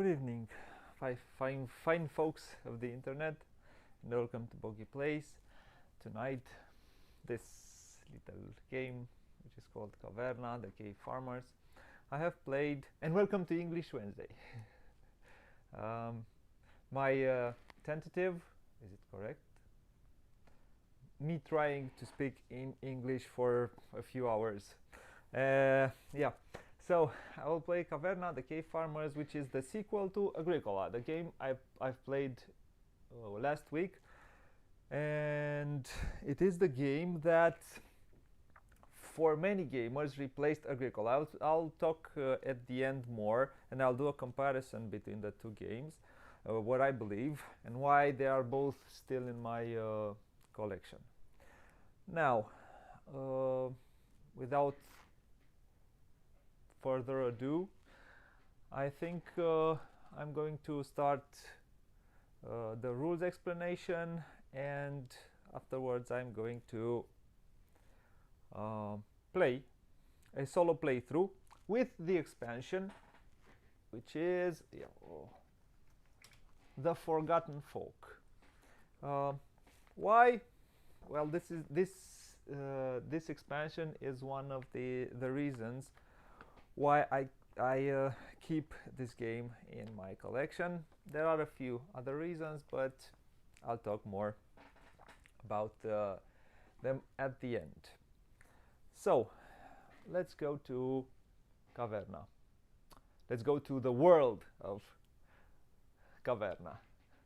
Good evening, fine folks of the internet, and welcome to Booghy Plays. Tonight, this little game, which is called Caverna, the Cave Farmers, I have played, and welcome to English Wednesday. My tentative, is it correct? Me trying to speak in English for a few hours. Yeah. So I will play Caverna, the Cave Farmers, which is the sequel to Agricola, the game I've played last week, and it is the game that for many gamers replaced Agricola. I'll talk at the end more, and I'll do a comparison between the two games, what I believe, and why they are both still in my collection. Now, without further ado, I think I'm going to start the rules explanation, and afterwards I'm going to play a solo playthrough with the expansion, which is the Forgotten Folk. Why? Well, this expansion is one of the reasons why I keep this game in my collection. There are a few other reasons, but I'll talk more about them at the end. So let's go to Caverna. Let's go to the world of Caverna,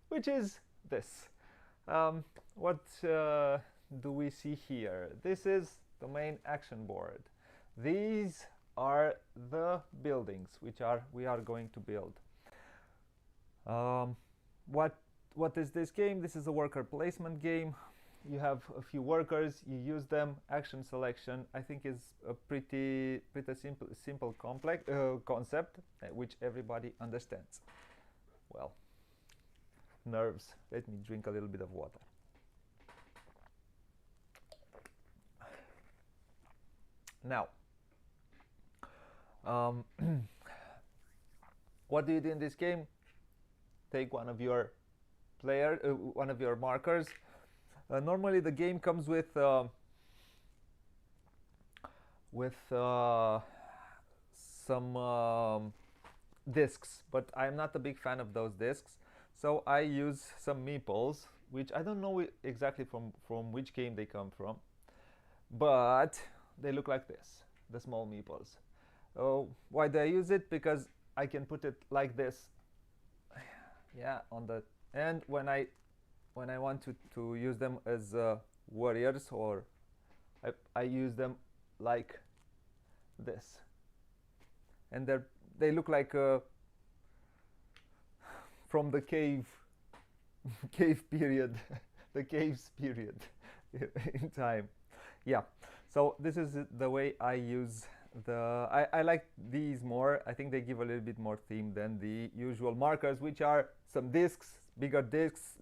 which is this. What do we see here? This is the main action board. These are the buildings which we are going to build. What is this game? This is a worker placement game. You have a few workers, you use them. Action selection, I think, is a pretty simple complex concept which everybody understands. Well, nerves. Let me drink a little bit of water. Now, what do you do in this game? Take one of your markers. Normally, the game comes with some discs, but I'm not a big fan of those discs, so I use some meeples, which I don't know exactly from which game they come from, but they look like this, the small meeples. Why do I use it? Because I can put it like this, on the end when I want to use them as warriors, or I use them like this, and they look like from the cave period, the caves period in time. Yeah, so this is the way I use I like these more. I think they give a little bit more theme than the usual markers, which are some discs, bigger discs.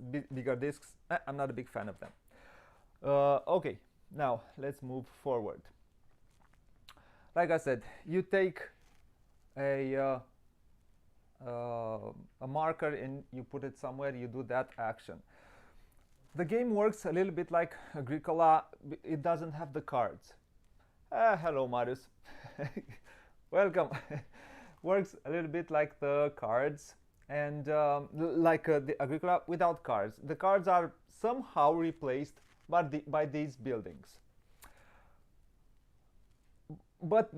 I'm not a big fan of them. Okay, now let's move forward. Like I said, you take a marker and you put it somewhere, you do that action. The game works a little bit like Agricola. It doesn't have the cards. Hello, Marius. Welcome. Works a little bit like the cards, and like the Agricola without cards. The cards are somehow replaced by these buildings. But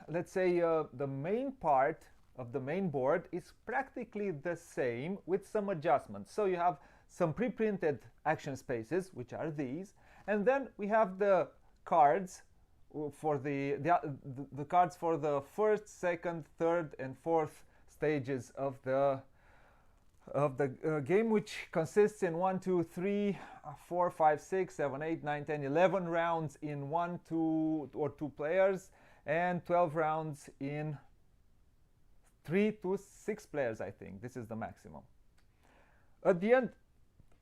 let's say the main part of the main board is practically the same with some adjustments. So you have some pre-printed action spaces, which are these, and then we have the cards for the cards for the first, second, third, and fourth stages of the game, which consists in 1, 2, 3, 4, 5, 6, 7, 8, 9, 10, 11 rounds in 1, 2, or 2 players, and 12 rounds in 3 to 6 players. I think this is the maximum. At the end,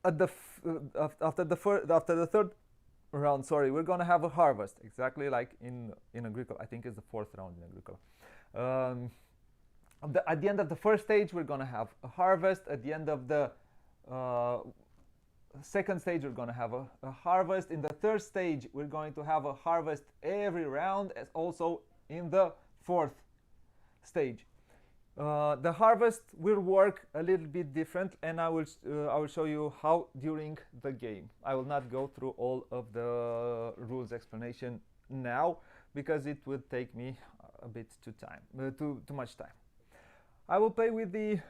after the third round, we're gonna have a harvest, exactly like in Agricola. I think it's the 4th round in Agricola. at the end of the first stage, we're gonna have a harvest. At the end of the uh, second stage, we're going to have a harvest. In the third stage, we're going to have a harvest every round, as also in the fourth stage. The harvest will work a little bit different, and I will show you how during the game. I will not go through all of the rules explanation now because it would take me a bit too much time. I will play with the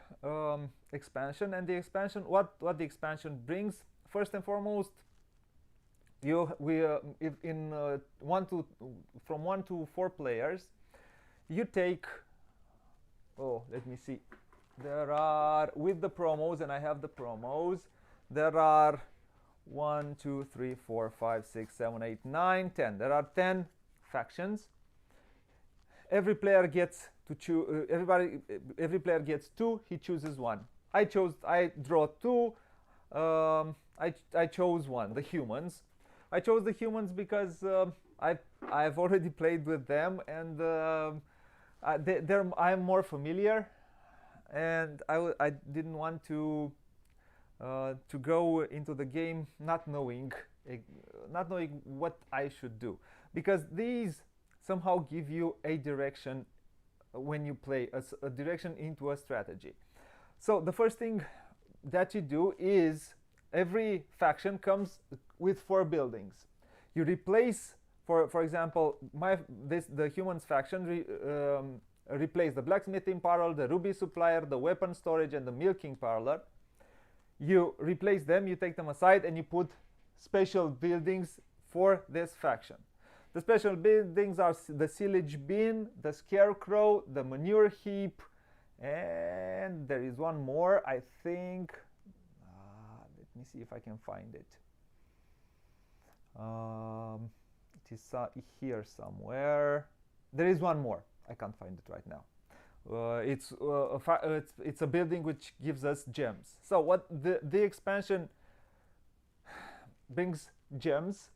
expansion, and the expansion, what the expansion brings. First and foremost, if in from 1 to 4 players, you take. Oh, let me see. There are, with the promos, and I have the promos. There are 1, 2, 3, 4, 5, 6, 7, 8, 9, 10. There are 10 factions. Every player gets to choose. Every player gets 2. He chooses 1. I draw 2. I chose 1. The humans. I chose the humans because I've already played with them, and I'm more familiar, and I didn't want to go into the game not knowing what I should do, because these somehow give you a direction when you play, a direction into a strategy. So the first thing that you do is every faction comes with 4 buildings. You replace, for example, the humans faction replace the blacksmithing parlor, the ruby supplier, the weapon storage, and the milking parlor. You replace them, you take them aside, and you put special buildings for this faction. The special buildings are the silage bin, the scarecrow, the manure heap, and there is one more, I think. Let me see if I can find it. It is here somewhere. There is one more. I can't find it right now. It's a building which gives us gems. So what the expansion brings gems,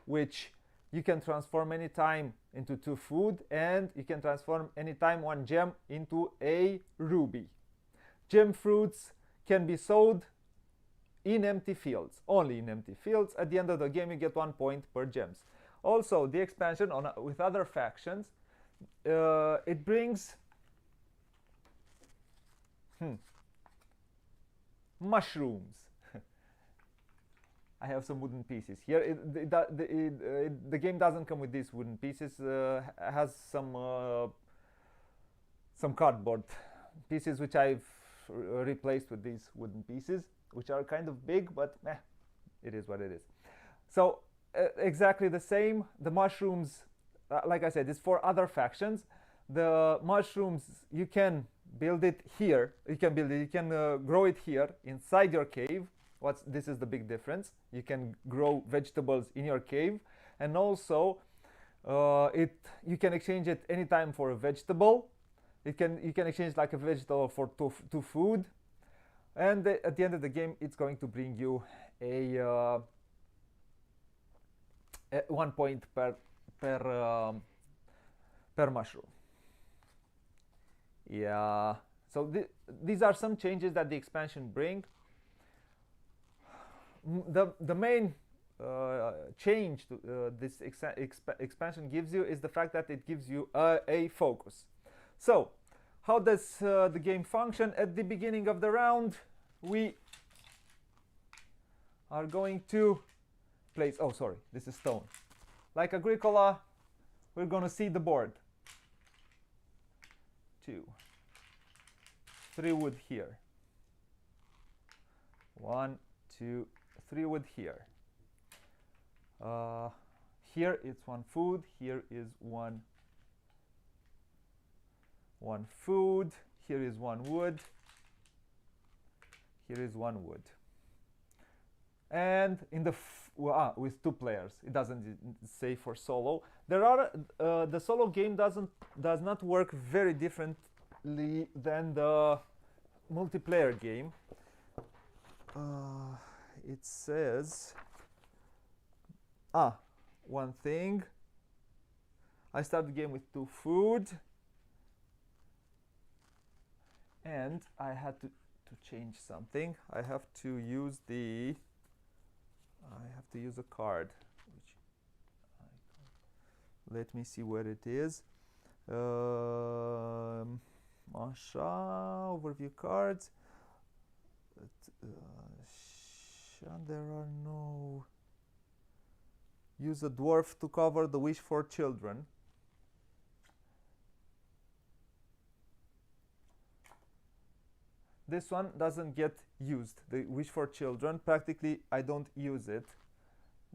which you can transform anytime into 2 food, and you can transform anytime 1 gem into a ruby. Gem fruits can be sowed in empty fields, only in empty fields. At the end of the game, you get 1 point per gems. Also, the expansion with other factions, it brings mushrooms. I have some wooden pieces here. The game doesn't come with these wooden pieces. Has some cardboard pieces which I've replaced with these wooden pieces, which are kind of big, but it is what it is. So exactly the same. The mushrooms, like I said, is for other factions. The mushrooms, you can build it here. You can grow it here inside your cave. This is the big difference. You can grow vegetables in your cave, and also you can exchange it anytime for a vegetable. You can exchange like a vegetable for two food, and at the end of the game, it's going to bring you a 1 point per mushroom. Yeah. So these are some changes that the expansion bring. The main change this expansion gives you is the fact that it gives you a focus. So how does the game function? At the beginning of the round, we are going to place, oh sorry, this is stone. Like Agricola, we're going to see the board. 2, 3 wood here. 1, 2, 3 wood here. Here it's 1 food. Here is one food. Here is 1 wood. Here is 1 wood. And in the with 2 players, it doesn't say for solo. There are the solo game does not work very differently than the multiplayer game. It says one thing. I start the game with 2 food. And I had to change something. I have to use a card, which let me see where it is. Masha, overview cards. There are no. Use a dwarf to cover the wish for children. This one doesn't get used. The wish for children, practically I don't use it.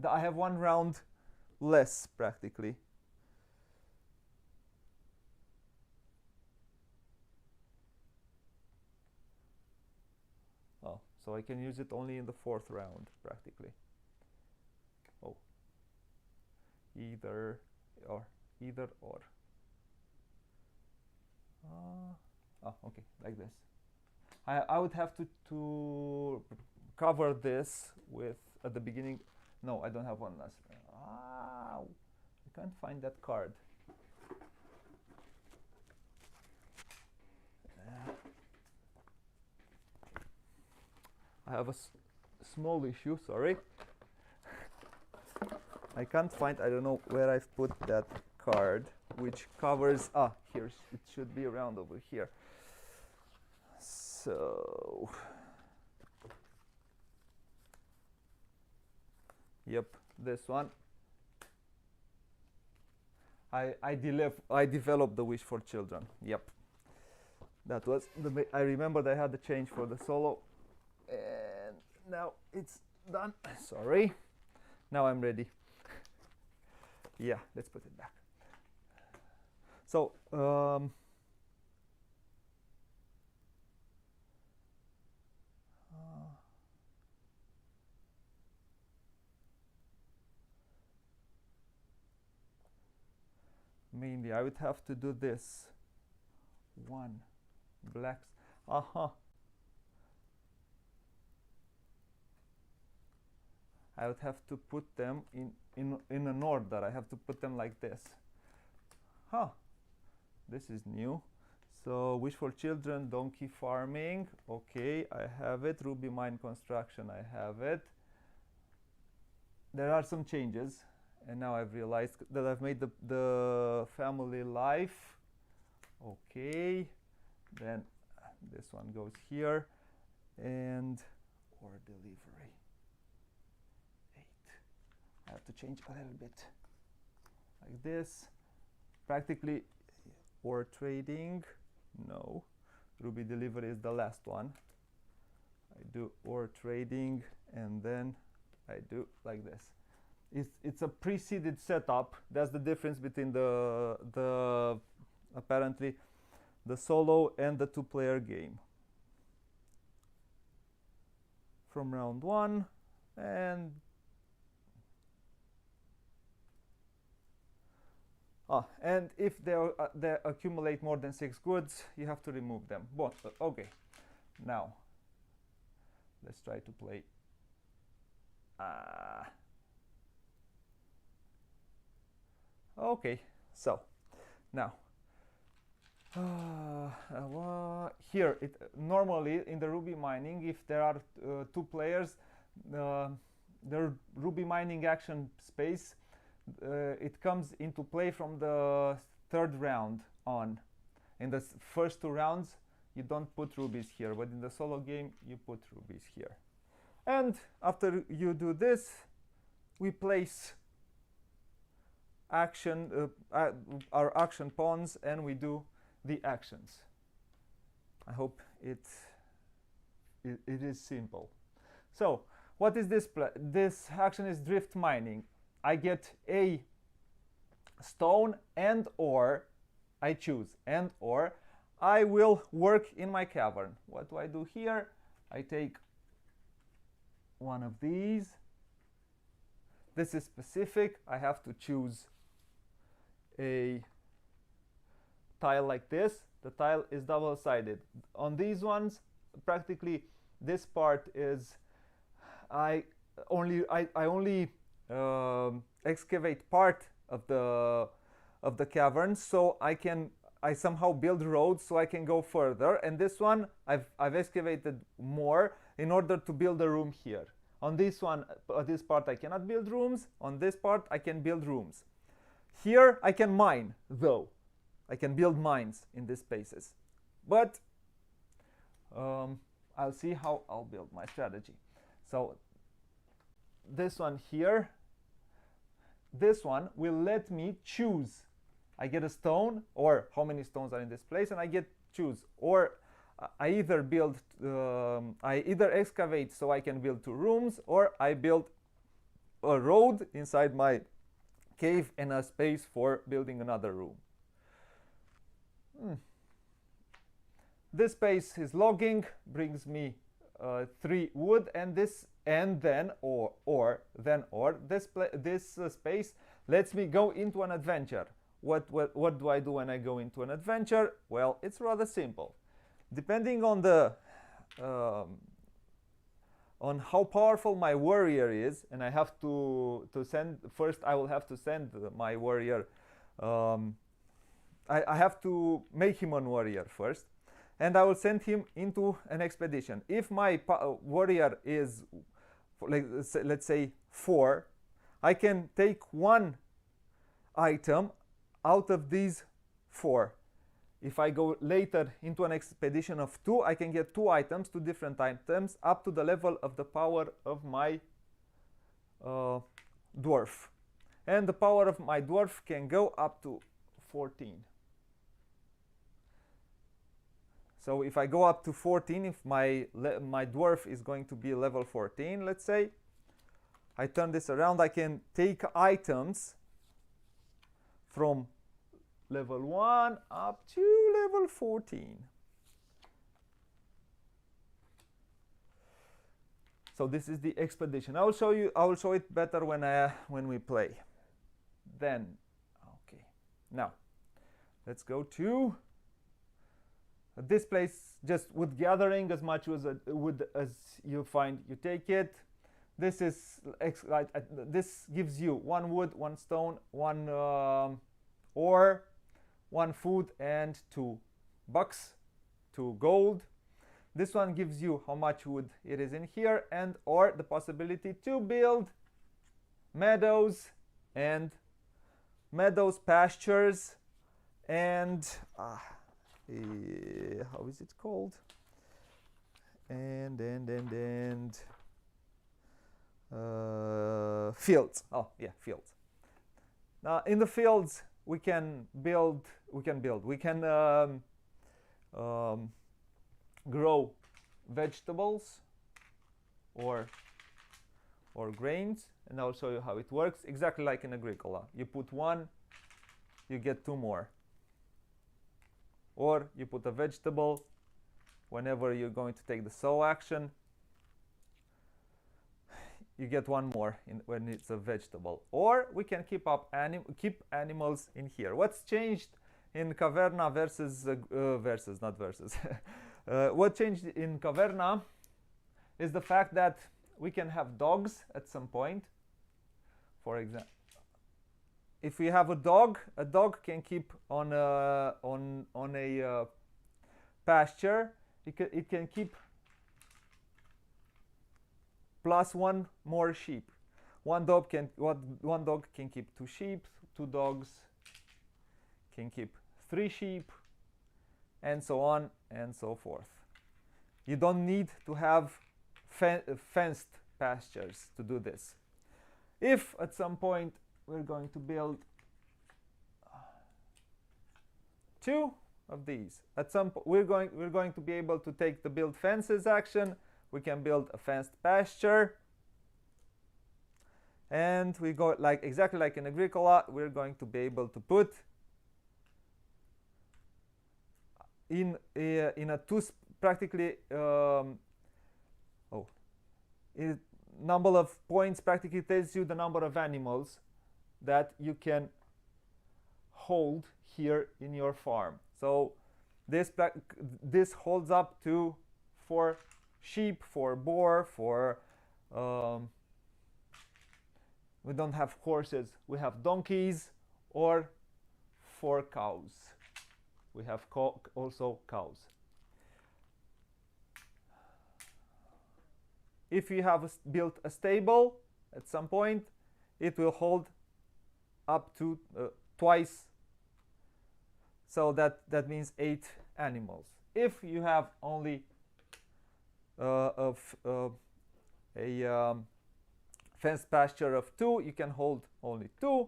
I have one round less practically. Oh, so I can use it only in the 4th round practically. Oh, either or. Oh, okay, like this. I would have to cover this with at the beginning. No, I don't have one last. I can't find that card. I have a small issue, sorry. I can't find, I don't know where I've put that card, which covers, here, it should be around over here. So, yep, this one. I developed the wish for children. Yep, that was I remembered I had the change for the solo, and now it's done. Sorry, now I'm ready. Yeah, let's put it back. So mainly I would have to do this. One blacks. I would have to put them in an order. I have to put them like this. This is new. So wish for children, donkey farming. Okay, I have it. Ruby mine construction, I have it. There are some changes, and now I've realized that I've made the family life. Okay, then this one goes here, and or delivery 8. I have to change a little bit like this. Practically, or trading, no. Ruby delivery is the last one. I do or trading, and then I do like this. It's a preceded setup. That's the difference between the apparently the solo and the 2-player game. From round 1, and and if they accumulate more than 6 goods, you have to remove them. But okay, now let's try to play. Okay, so now here normally in the Ruby mining, if there are 2 players, the Ruby mining action space it comes into play from the 3rd round on. In the first 2 rounds you don't put rubies here, but in the solo game you put rubies here. And after you do this, we place our action pawns, and we do the actions. I hope it is simple. So what is this? This action is drift mining. I get a stone, and or I choose, and or I will work in my cavern. What do I do here? I take one of these. This is specific. I have to choose a tile like this. The tile is double-sided. On these ones, practically this part is I only excavate part of the cavern, so I can I somehow build roads so I can go further, and this one I've excavated more in order to build a room here. On this one, this part I cannot build rooms. On this part I can build rooms. Here I can mine, though. I can build mines in these spaces. But I'll see how I'll build my strategy. So this one here, this one will let me choose. I get a stone, or how many stones are in this place, and I get choose. Or I either build, I either excavate so I can build 2 rooms, or I build a road inside my cave and a space for building another room. This space is logging, brings me 3 wood, and this this space lets me go into an adventure. What do I do when I go into an adventure? Well, it's rather simple. Depending on the on how powerful my warrior is, and I have to send first. I will have to send my warrior. I have to make him a warrior first, and I will send him into an expedition. If my warrior is, let's say 4, I can take 1 item out of these 4. If I go later into an expedition of 2, I can get 2 items, 2 different items, up to the level of the power of my dwarf. And the power of my dwarf can go up to 14. So if I go up to 14, if my dwarf is going to be level 14, let's say, I turn this around, I can take items from level 1 up to level 14. So this is the expedition. I will show it better when we play. Then, okay. Now, let's go to this place. Just wood gathering, as much wood as you find, you take it. This is this gives you 1 wood, 1 stone, 1 ore, 1 food, and 2 bucks, 2 gold. This one gives you how much wood it is in here, and or the possibility to build meadows, pastures, and how is it called? And fields. Oh yeah, fields. Now in the fields we can grow vegetables or grains, and I'll show you how it works. Exactly like in Agricola. You put 1, you get 2 more. Or you put a vegetable whenever you're going to take the sow action, you get 1 more when it's a vegetable. Or we can keep animals in here. What's changed in Caverna what changed in Caverna is the fact that we can have dogs at some point. For example, if we have a dog can keep on a pasture. It can keep plus 1 more sheep. One dog can keep 2 sheep. 2 dogs can keep 3 sheep, and so on and so forth. You don't need to have fenced pastures to do this. If at some point we're going to build 2 of these, at some point we're going to be able to take the build fences action. We can build a fenced pasture, and we go exactly like in Agricola. We're going to be able to put in a practically number of points practically tells you the number of animals that you can hold here in your farm. So this holds up to 4 sheep, 4 boar, 4 we don't have horses, we have donkeys, or 4 cows. We have also cows. If you have built a stable at some point, it will hold up to twice. So that means 8 animals. If you have only a fenced pasture of 2, you can hold only 2.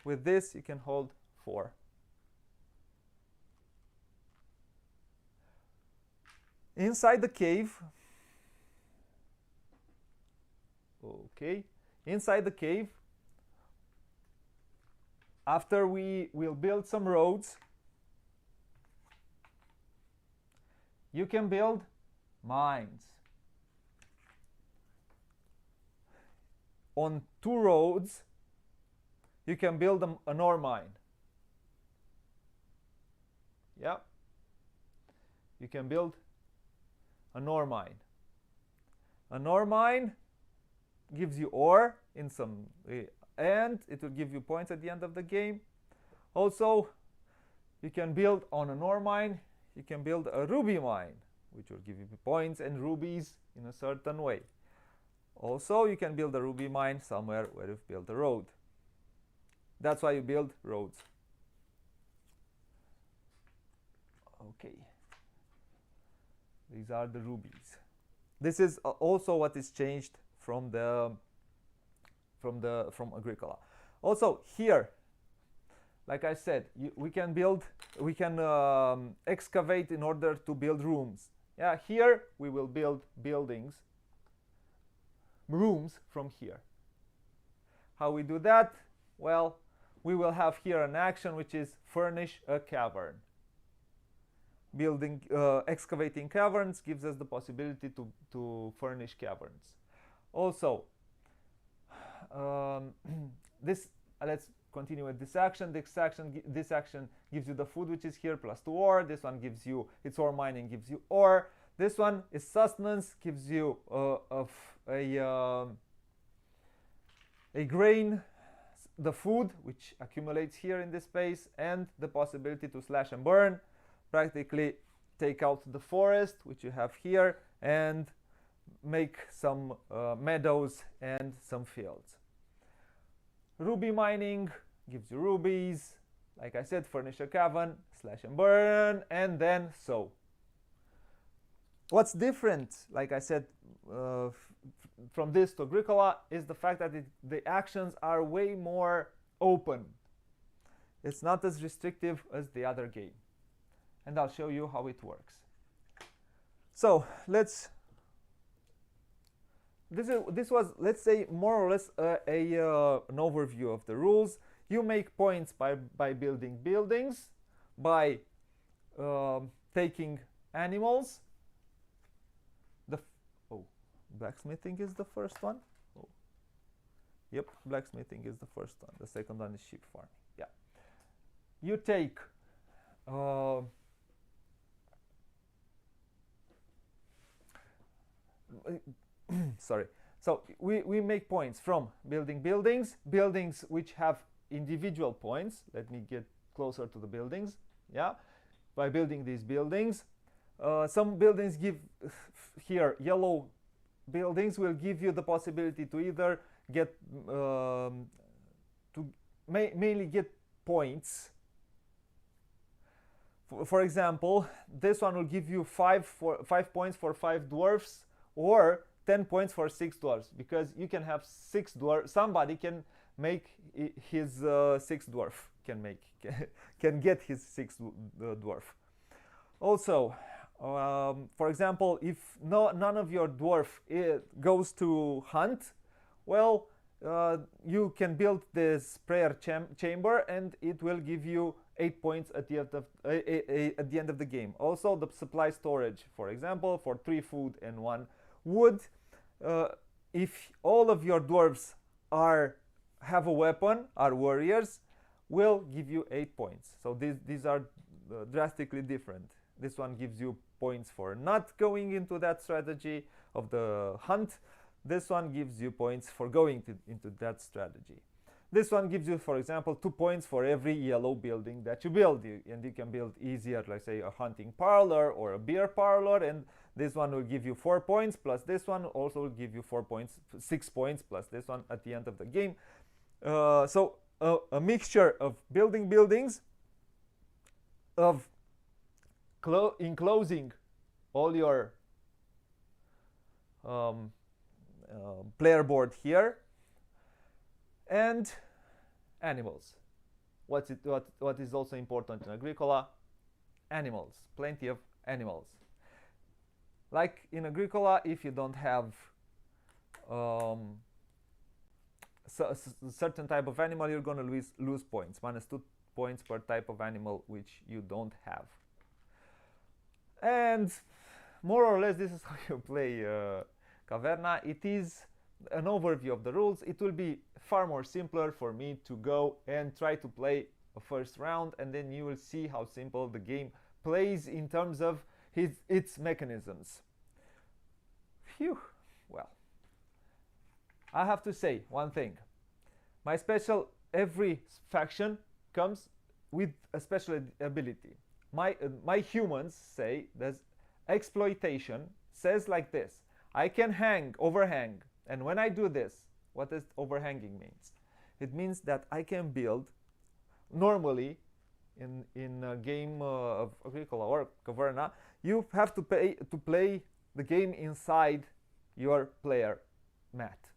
With this, you can hold 4. Inside the cave, okay, inside the cave, after we will build some roads, you can build mines. On 2 roads, you can build an ore mine. Yeah, you can build an ore mine. An ore mine gives you ore in some and it will give you points at the end of the game. Also, you can build on an ore mine, you can build a ruby mine, which will give you points and rubies in a certain way. Also, you can build a ruby mine somewhere where you've built a road. That's why you build roads. Okay. These are the rubies. This is also what is changed from Agricola. Also here, like I said, we can excavate in order to build rooms. Yeah, here we will build rooms from here. How we do that? Well, we will have here an action which is furnish a cavern. Excavating caverns gives us the possibility to furnish caverns. Also, let's continue with this action. This action gives you the food, which is here, plus 2 ore. This one gives you, it's ore mining, gives you ore. This one is sustenance, gives you a grain, the food, which accumulates here in this space, and the possibility to slash and burn. Practically take out the forest, which you have here, and make some meadows and some fields. Ruby mining gives you rubies. Like I said, furnish a cavern, slash and burn, and then sow. What's different, like I said, from this to Agricola is the fact that the actions are way more open. It's not as restrictive as the other game. And I'll show you how it works. So this was, let's say, more or less an overview of the rules. You make points by building buildings, by taking animals. Blacksmithing is the first one. Oh. Yep, blacksmithing is the first one. The second one is sheep farming. Yeah. You take sorry. So we make points from building buildings which have individual points. Let me get closer to the buildings. Yeah, by building these buildings, some buildings give here yellow buildings will give you the possibility to either get mainly get points. For example, this one will give you 5 points for 5 dwarfs, or 10 points for 6 dwarfs, because you can have 6 dwarfs. Somebody can make his 6th dwarf, can get his 6th dwarf. Also, for example, if none of your dwarf goes to hunt, well, you can build this prayer chamber, and it will give you 8 points at the end of the game. Also, the supply storage, for example, for 3 food and 1 wood. If all of your dwarves have a weapon, are warriors, will give you 8 points. So these are drastically different. This one gives you points for not going into that strategy of the hunt. This one gives you points for going into that strategy. This one gives you, for example, 2 points for every yellow building that you build. And you can build easier, like say a hunting parlor or a beer parlor, and this one will give you 4 points, plus this one also will give you 4 points, 6 points, plus this one at the end of the game. So a mixture of building buildings, of enclosing all your player board here, and animals. What is also important in Agricola? Animals. Plenty of animals. Like in Agricola, if you don't have a certain type of animal, you're going to lose points. -2 points per type of animal which you don't have. And more or less, this is how you play Caverna. It is an overview of the rules. It will be far more simpler for me to go and try to play a first round, and then you will see how simple the game plays in terms of its mechanisms. Phew. Well, I have to say one thing. My special, every faction comes with a special ability. My humans say there's exploitation says like this: I can overhang, and when I do this, what does overhanging means? It means that I can build normally in a game of Agricola or Caverna. You have to pay to play the game inside your player mat,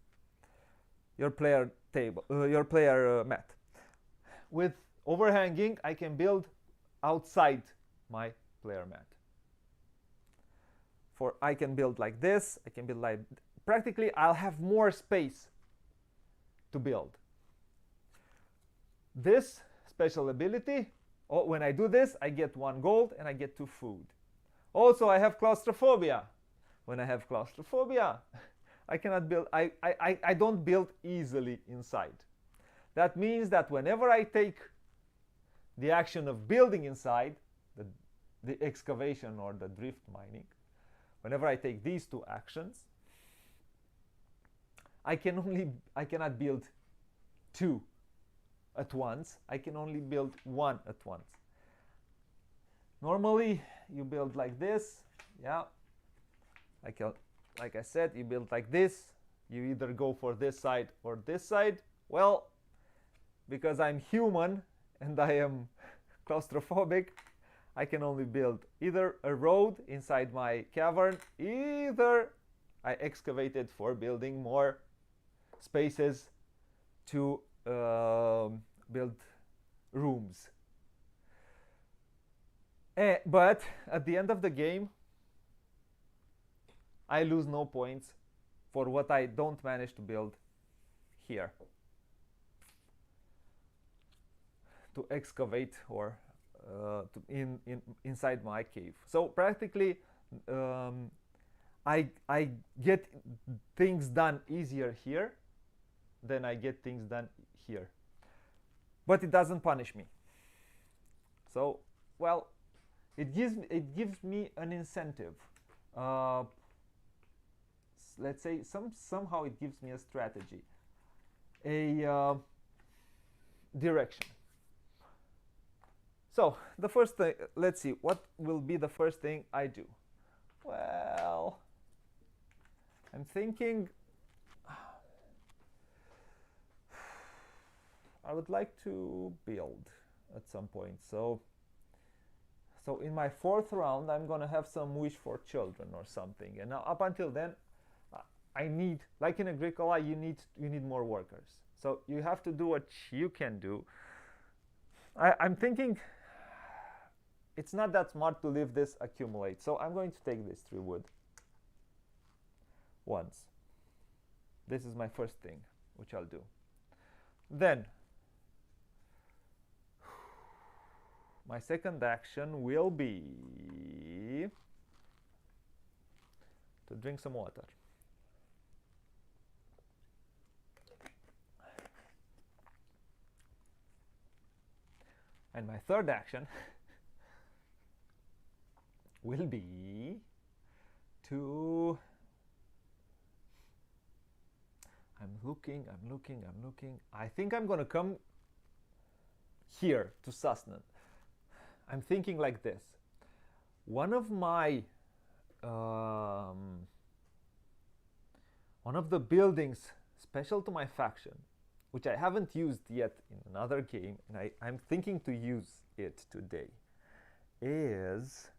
your player table, your player mat. With overhanging, I can build outside my player mat. I can build like this. I can build like practically. I'll have more space to build. This special ability. When I do this, I get 1 gold and I get 2 food. Also, I have claustrophobia. When I have claustrophobia, I cannot build. I don't build easily inside. That means that whenever I take the action of building inside, the excavation or the drift mining, whenever I take these 2 actions, I cannot build 2 at once. I can only build 1 at once. Normally, you build like this, yeah. Like I said, you build like this. You either go for this side or this side. Well, because I'm human and I am claustrophobic, I can only build either a road inside my cavern, either I excavate it for building more spaces to build rooms. But at the end of the game, I lose no points for what I don't manage to build here, to excavate or inside my cave. So practically, I get things done easier here than I get things done here. But it doesn't punish me. So, well, it gives me an incentive. Let's say somehow it gives me a strategy, a direction. So the first thing, let's see, what will be the first thing I do? Well, I'm thinking I would like to build at some point. So in my 4th round, I'm gonna have some wish for children or something. And now up until then, I need, like in Agricola, you need more workers. So you have to do what you can do. I'm thinking it's not that smart to leave this accumulate. So I'm going to take this 3 wood once. This is my first thing, which I'll do. Then my second action will be to drink some water. And my third action will be to, I'm looking. I think I'm gonna come here to Sasnan. I'm thinking like this. One of the buildings special to my faction, which I haven't used yet in another game, and I'm thinking to use it today, is,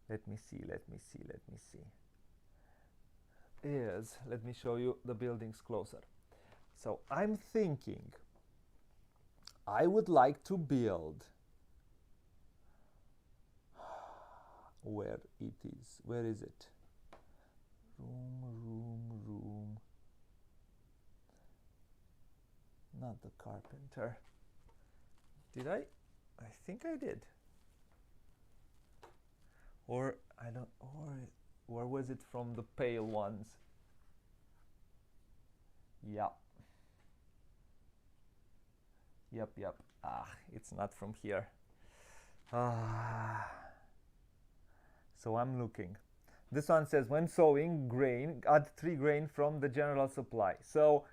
let me see, let me show you the buildings closer. So I'm thinking I would like to build, where is it? Room. Not the carpenter. Did I? I think I did. Or I don't, or was it from the pale ones? Yeah. Yep. It's not from here. So I'm looking. This one says, when sowing grain, add 3 grain from the general supply. So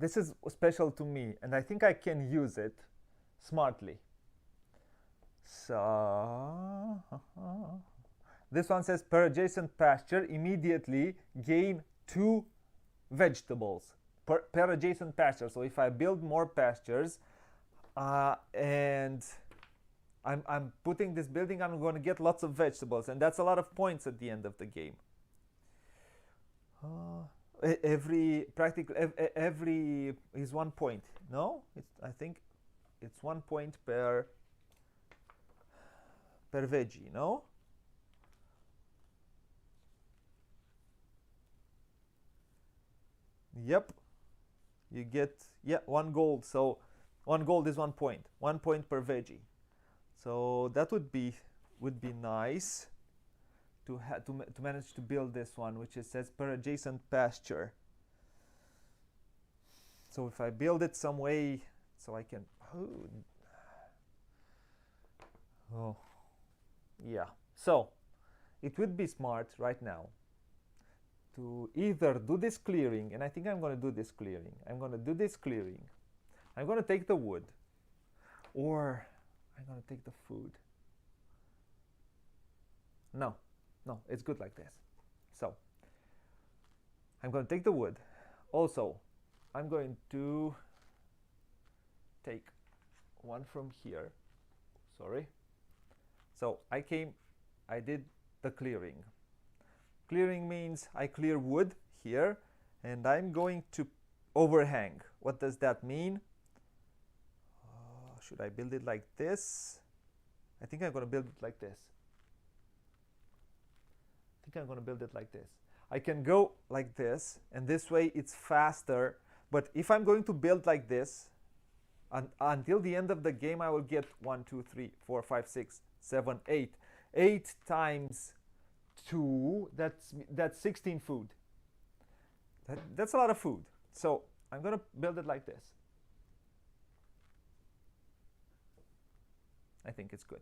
this is special to me, and I think I can use it smartly. So this one says, per adjacent pasture, immediately gain 2 vegetables per adjacent pasture. So if I build more pastures, and I'm putting this building, I'm going to get lots of vegetables, and that's a lot of points at the end of the game. Every is 1 point. No, I think it's 1 point per veggie. No. Yep. You get 1 gold. So 1 gold is 1 point. 1 point per veggie. So that would be nice to manage to build this one, which it says per adjacent pasture. So if I build it some way, so I can, yeah. So it would be smart right now to either do this clearing, and I think I'm going to do this clearing. I'm going to take the wood, or I'm going to take the food. No, it's good like this. So I'm going to take the wood. Also, I'm going to take one from here. Sorry. So I did the clearing. Clearing means I clear wood here, and I'm going to overhang. What does that mean? Should I build it like this? I think I'm going to build it like this. I can go like this, and this way it's faster. But if I'm going to build like this, until the end of the game, I will get 1, 2, 3, 4, 5, 6, 7, 8. 8 times 2, that's 16 food. That's a lot of food. So I'm going to build it like this. I think it's good.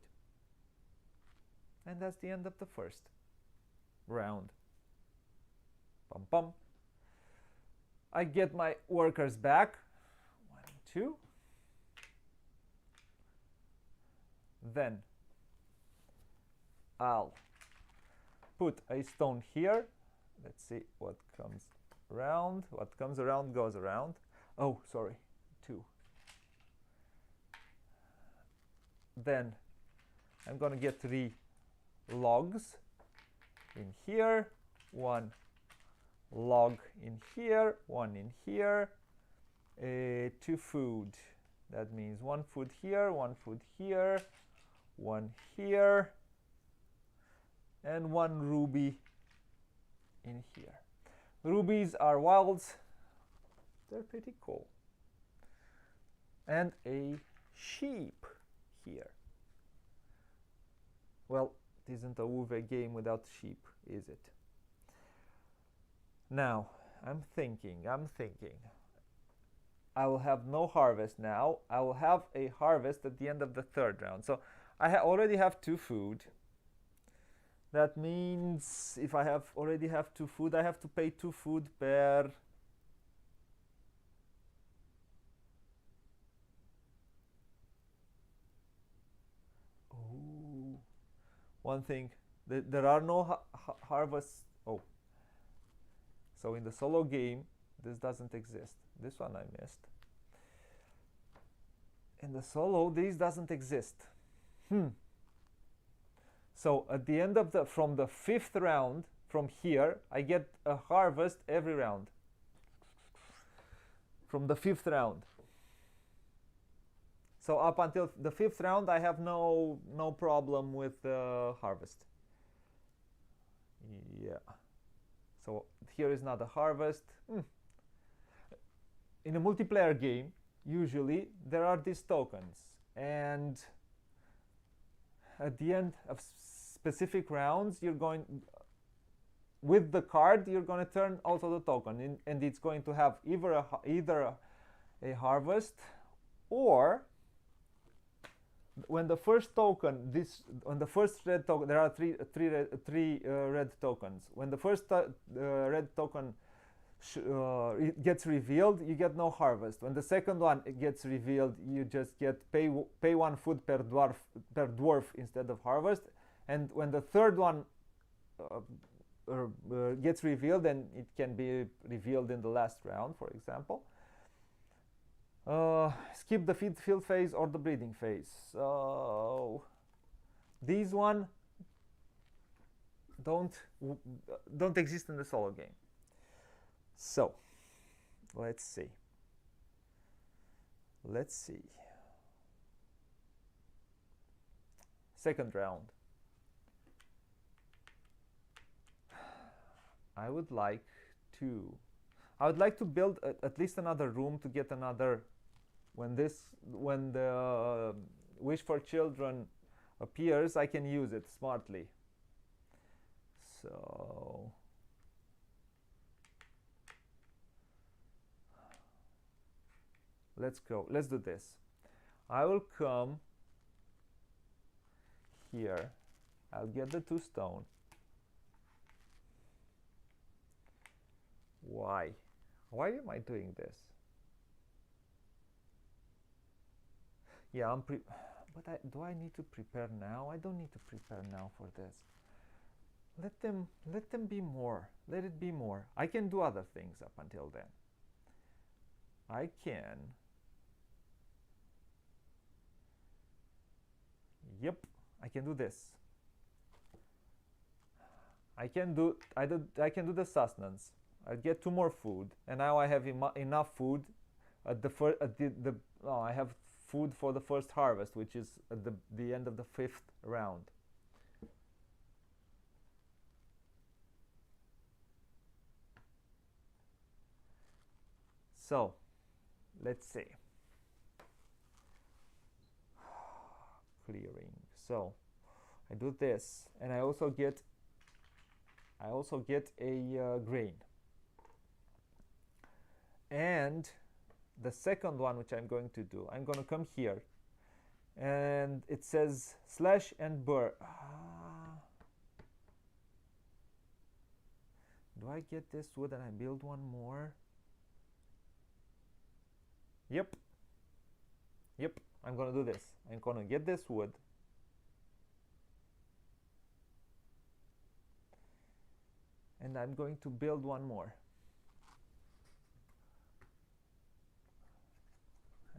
And that's the end of the first round. Pum pum. I get my workers back. 1, 2. Then I'll put a stone here. Let's see what comes around. What comes around goes around. Oh, sorry, 2. Then I'm going to get 3 logs in here, 1 log in here, 1 in here, 2 food. That means 1 food here, 1 food here, 1 here, and 1 ruby in here. Rubies are wilds. They're pretty cool. And a sheep here. Well, it isn't a Uwe game without sheep, is it? Now, I'm thinking. I will have no harvest now. I will have a harvest at the end of the 3rd round. So I already have 2 food. That means if I already have 2 food, I have to pay 2 food per one thing. There are no harvests. Oh, so in the solo game, this doesn't exist. This one I missed. In the solo, this doesn't exist. So at the end of from the 5th round, from here, I get a harvest every round. From the 5th round. So up until the 5th round, I have no problem with harvest. Yeah. So here is not a harvest. In a multiplayer game, usually there are these tokens, and at the end of specific rounds, you're going with the card. You're going to turn also the token, and it's going to have either a harvest, or when the first token, on the first red token, there are three red tokens. When the first red token it gets revealed, you get no harvest. When the second one gets revealed, you just get pay 1 food per dwarf instead of harvest. And when the third one gets revealed, and it can be revealed in the last round, for example, skip the field phase or the breeding phase. So these one don't exist in the solo game. So let's see. Second round. I would like to build at least another room to get another. When the Wish for Children appears, I can use it smartly. So let's go. Let's do this. I will come here. I'll get the 2 stone. Why am I doing this? Yeah, but do I need to prepare now? I don't need to prepare now for this. Let them be more. Let it be more. I can do other things up until then. I can. Yep, I can do this. I can do the sustenance. I get 2 more food, and now I have enough food at I have food for the first harvest, which is at the end of the 5th round. So let's see. Clearing. So I do this, and I also get a grain. And the second one, which I'm going to do, I'm going to come here, and it says slash and burn. Do I get this wood and I build one more? Yep, I'm going to do this. I'm going to get this wood. And I'm going to build one more.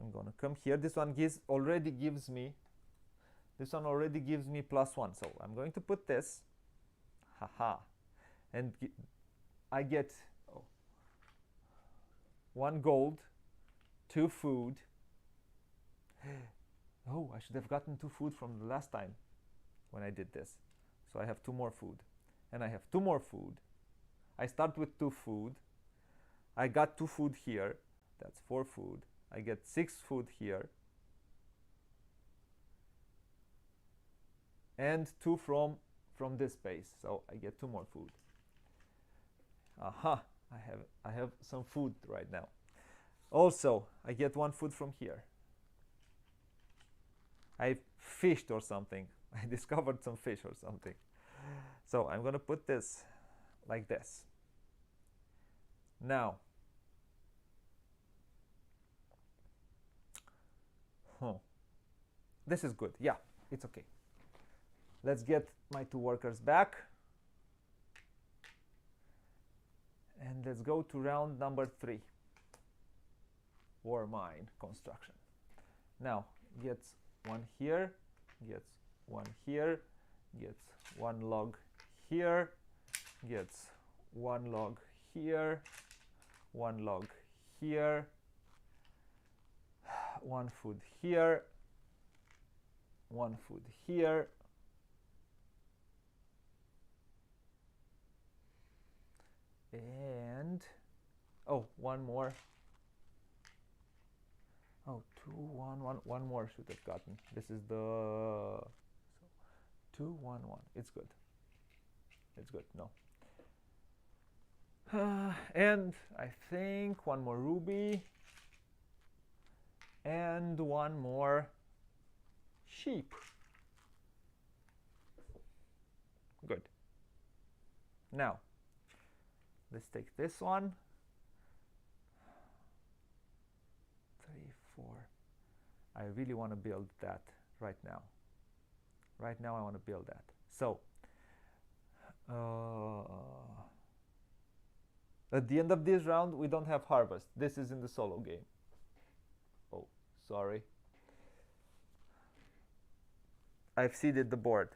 I'm going to come here. This one already gives me +1. So I'm going to put this. Haha. And I get 1 gold, 2 food. Oh, I should have gotten 2 food from the last time when I did this. So I have 2 more food. And I have 2 more food. I start with 2 food. I got 2 food here. That's 4 food. I get 6 food here. And 2 from this space. So I get 2 more food. Aha! I have some food right now. Also, I get 1 food from here. I fished or something. I discovered some fish or something. So I'm going to put this like this. Now, this is good. Yeah, it's okay. let's get my 2 workers back. And let's go to round number 3. Ore mine construction. Now, gets 1 here, gets 1 here, gets 1 log here, gets 1 log here, 1 log here, 1 food here, 1 food here, and oh, 1 more. Oh, 2, 1, 1, 1 more should have gotten. This is the so 2, 1, 1. It's good. It's good. No. And I think 1 more ruby and 1 more sheep. Good. Now, let's take this one. 3, 4. I really want to build that right now. Right now I want to build that. So, at the end of this round, we don't have harvest. This is in the solo game. Oh, sorry. I've seeded the board.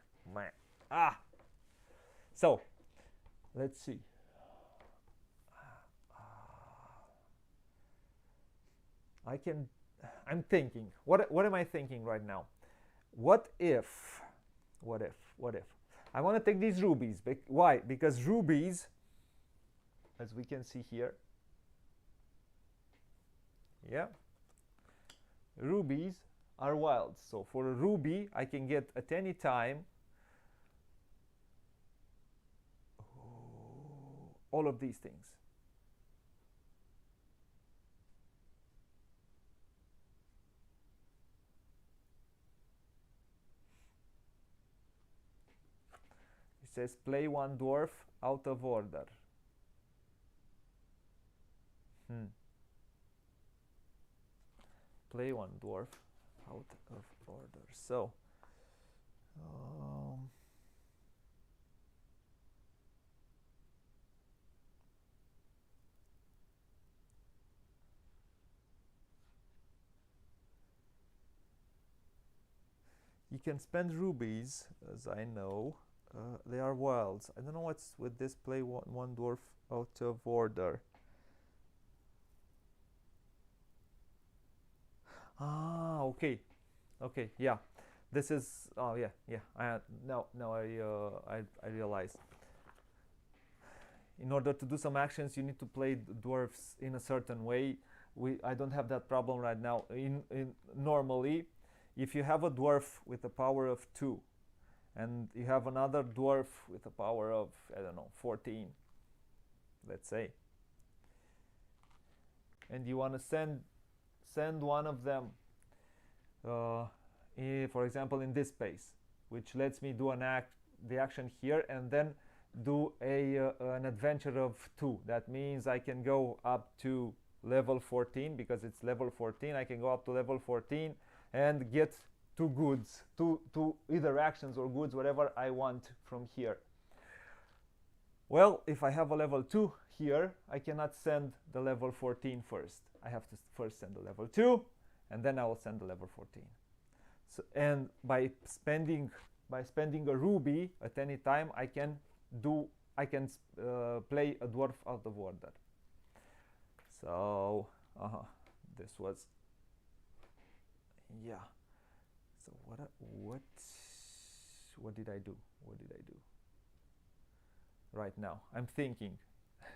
So, let's see. I'm thinking, what am I thinking right now? What if I want to take these rubies. Why? Because rubies, as we can see here, yeah, rubies are wild. So for a ruby, I can get at any time all of these things. It says play 1 dwarf out of order. Play 1 dwarf out of order. So, you can spend rubies, as I know. They are wilds. I don't know what's with this play 1 dwarf out of order. Ah, okay, yeah. This is now I realize. In order to do some actions, you need to play dwarfs in a certain way. I don't have that problem right now. Normally, if you have a dwarf with a power of 2, and you have another dwarf with a power of, I don't know, 14, let's say, and you want to send one of them, for example, in this space, which lets me do the action here, and then do an adventure of 2. That means I can go up to level 14, because it's level 14. I can go up to level 14 and get 2 goods, two either actions or goods, whatever I want from here. Well, if I have a level 2 here, I cannot send the level 14 first. I have to first send the level 2, and then I will send the level 14. So, and by spending a ruby at any time, I can play a dwarf out of order. So this was, yeah. So what did I do? Right now, I'm thinking.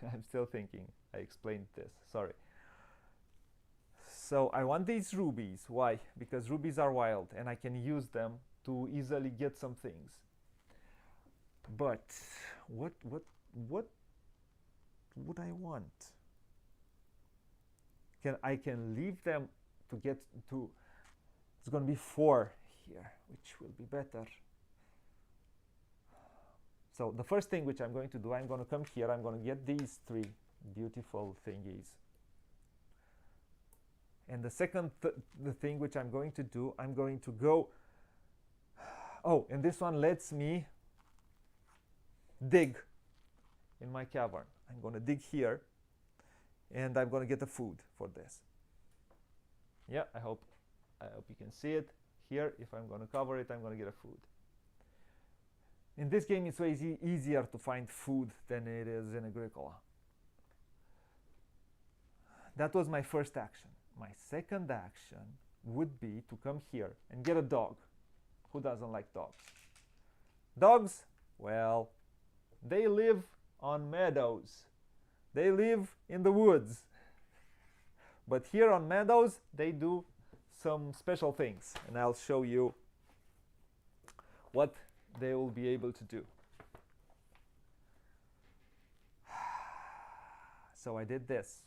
I'm still thinking. I explained this. Sorry. So I want these rubies. Why? Because rubies are wild, and I can use them to easily get some things. But what would I want? I can leave them to get to. It's going to be 4 here, which will be better. So the first thing which I'm going to do, I'm going to come here. I'm going to get these 3 beautiful thingies. And the second the thing which I'm going to do, I'm going to go Oh, and this one lets me dig in my cavern. I'm going to dig here, and I'm going to get the food for this. Yeah, I hope you can see it here. If I'm going to cover it, I'm going to get a food. In this game, it's way easier to find food than it is in Agricola. That was my first action. My second action would be to come here and get a dog. Who doesn't like dogs? Dogs, well, they live on meadows. They live in the woods. But here on meadows, they do some special things. And I'll show you what they will be able to do. So I did this.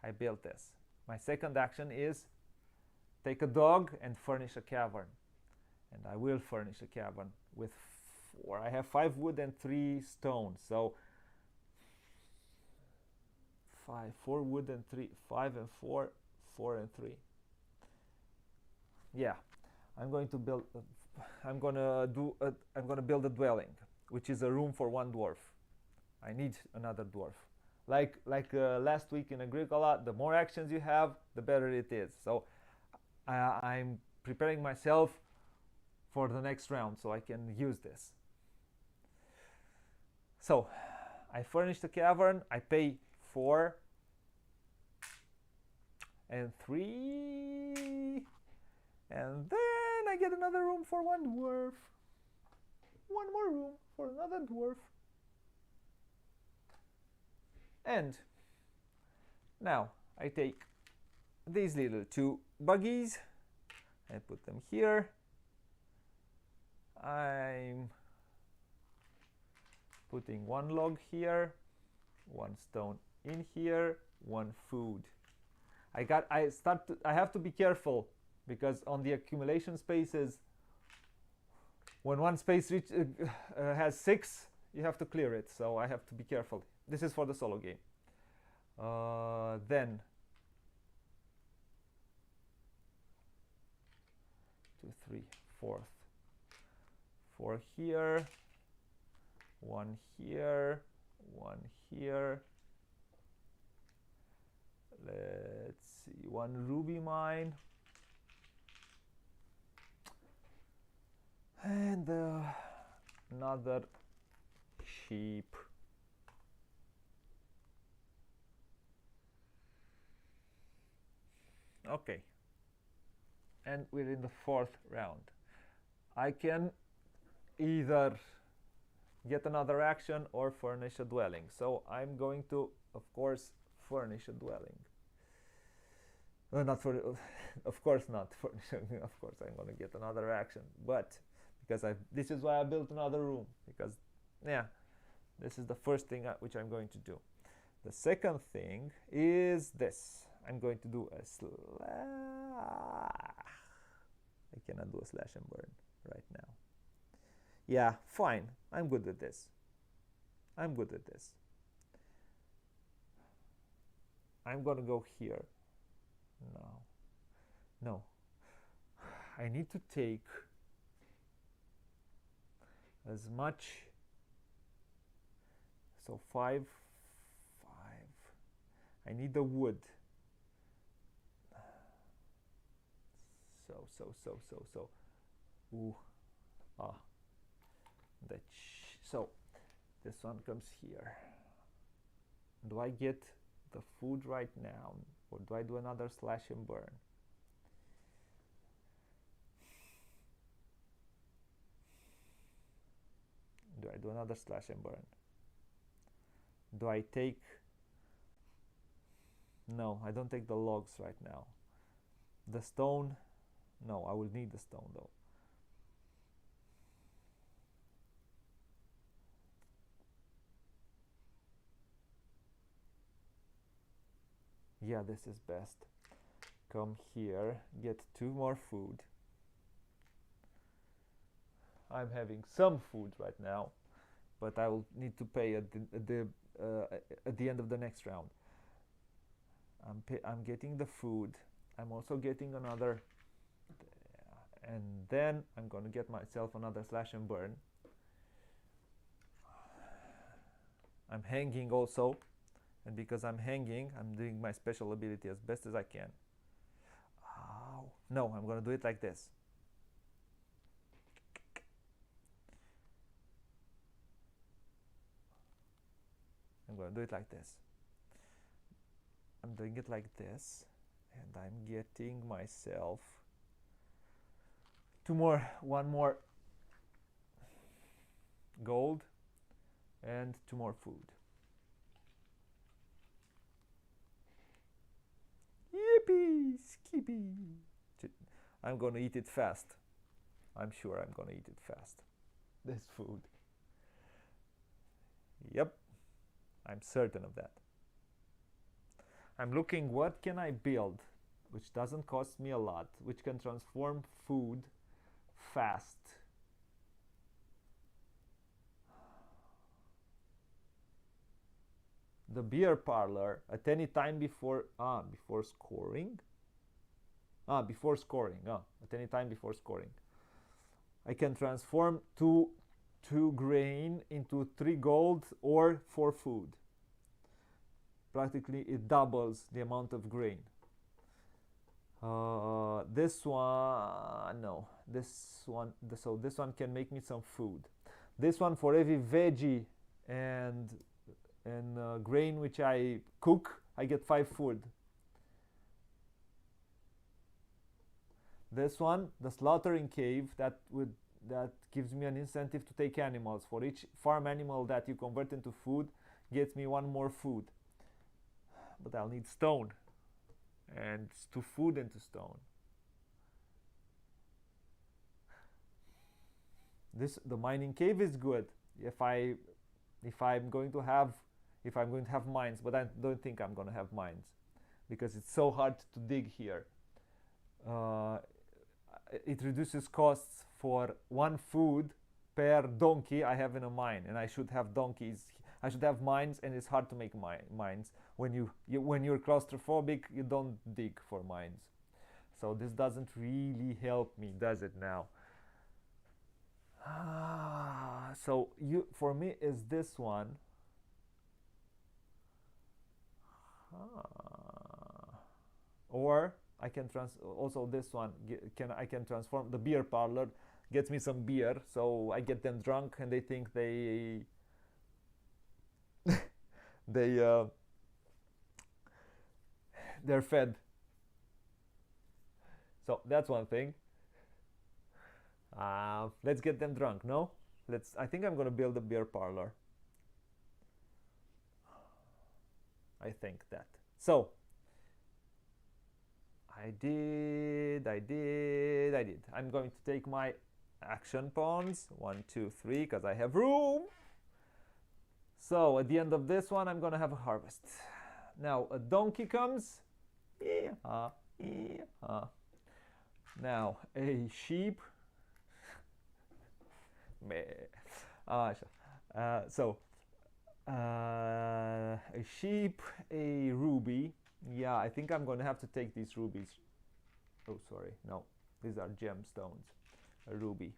I built this. My second action is take a dog and furnish a cavern. And I will furnish a cavern with 4. I have 5 wood and 3 stone. So 4 wood and 3, 5 and 4, 4 and 3. Yeah, I'm going to build. I'm gonna build a dwelling, which is a room for 1 dwarf. I need another dwarf. Like last week in Agricola, the more actions you have, the better it is. So I'm preparing myself for the next round so I can use this. So I furnish the cavern. I pay 4 and 3, and then I get another room for 1 dwarf. 1 more room for another dwarf. And now I take these little 2 buggies and put them here. I'm putting 1 log here, 1 stone in here, 1 food. I have to be careful because on the accumulation spaces, when one space has 6, you have to clear it. So I have to be careful. This is for the solo game. Then 2, 3, 4, 4 here, 1 here, 1 here. Let's see, 1 ruby mine, and another sheep. Okay, and we're in the 4th round. I can either get another action or furnish a dwelling. So I'm going to, of course, furnish a dwelling. Not for, of course not furnish. Of course I'm going to get another action, but because this is why I built another room, because yeah, this is the first thing which I'm going to do. The second thing is this. I'm going to do a slash. I cannot do a slash and burn right now. Yeah, fine. I'm good with this. I'm good with this. I'm going to go here. No. I need to take as much. So 5. I need the wood. So. Ooh. So this one comes here. Do I get the food right now, or do I do another slash and burn? Do I do another slash and burn? Do I take... No, I don't take the logs right now. The stone... No, I will need the stone though. Yeah, this is best. Come here, get 2 more food. I'm having some food right now, but I will need to pay at the end of the next round. I'm getting the food. I'm also getting another, And then I'm going to get myself another slash and burn. I'm hanging also, and because I'm hanging, I'm doing my special ability as best as I can. Ow. No, I'm going to do it like this. I'm going to do it like this. I'm doing it like this, and I'm getting myself one more gold and 2 more food. Yippee! Skippy! I'm gonna eat it fast. I'm sure I'm gonna eat it fast. This food. Yep, I'm certain of that. I'm looking what can I build which doesn't cost me a lot, which can transform food fast. The beer parlor at any time before scoring. At any time before scoring. I can transform two grain into 3 gold or 4 food. Practically it doubles the amount of grain. This one, no, this one, so this one can make me some food. This one, for every veggie and grain which I cook, I get 5 food. This one, the slaughtering cave, that gives me an incentive to take animals. For each farm animal that you convert into food, gets me 1 more food. But I'll need stone, and it's 2 food into stone. The mining cave is good if I'm going to have mines, but I don't think I'm going to have mines because it's so hard to dig here. It reduces costs for 1 food per donkey I have in a mine, and I should have donkeys. I should have mines, and it's hard to make mines. When you're claustrophobic, you don't dig for mines. So this doesn't really help me, does it now? So for me is this one. Or I can also this one. I can transform the beer parlor, gets me some beer, so I get them drunk and they think they're fed. So that's one thing. Let's get them drunk. No, I think I'm gonna build a beer parlor. I think that. So I did. I'm going to take my action pawns, 1, 2, 3, because I have room. So at the end of this one, I'm gonna have a harvest. Now a donkey comes. Now a sheep. A sheep, a ruby. Yeah, I think I'm gonna have to take these rubies. Oh, sorry, no, these are gemstones. A ruby,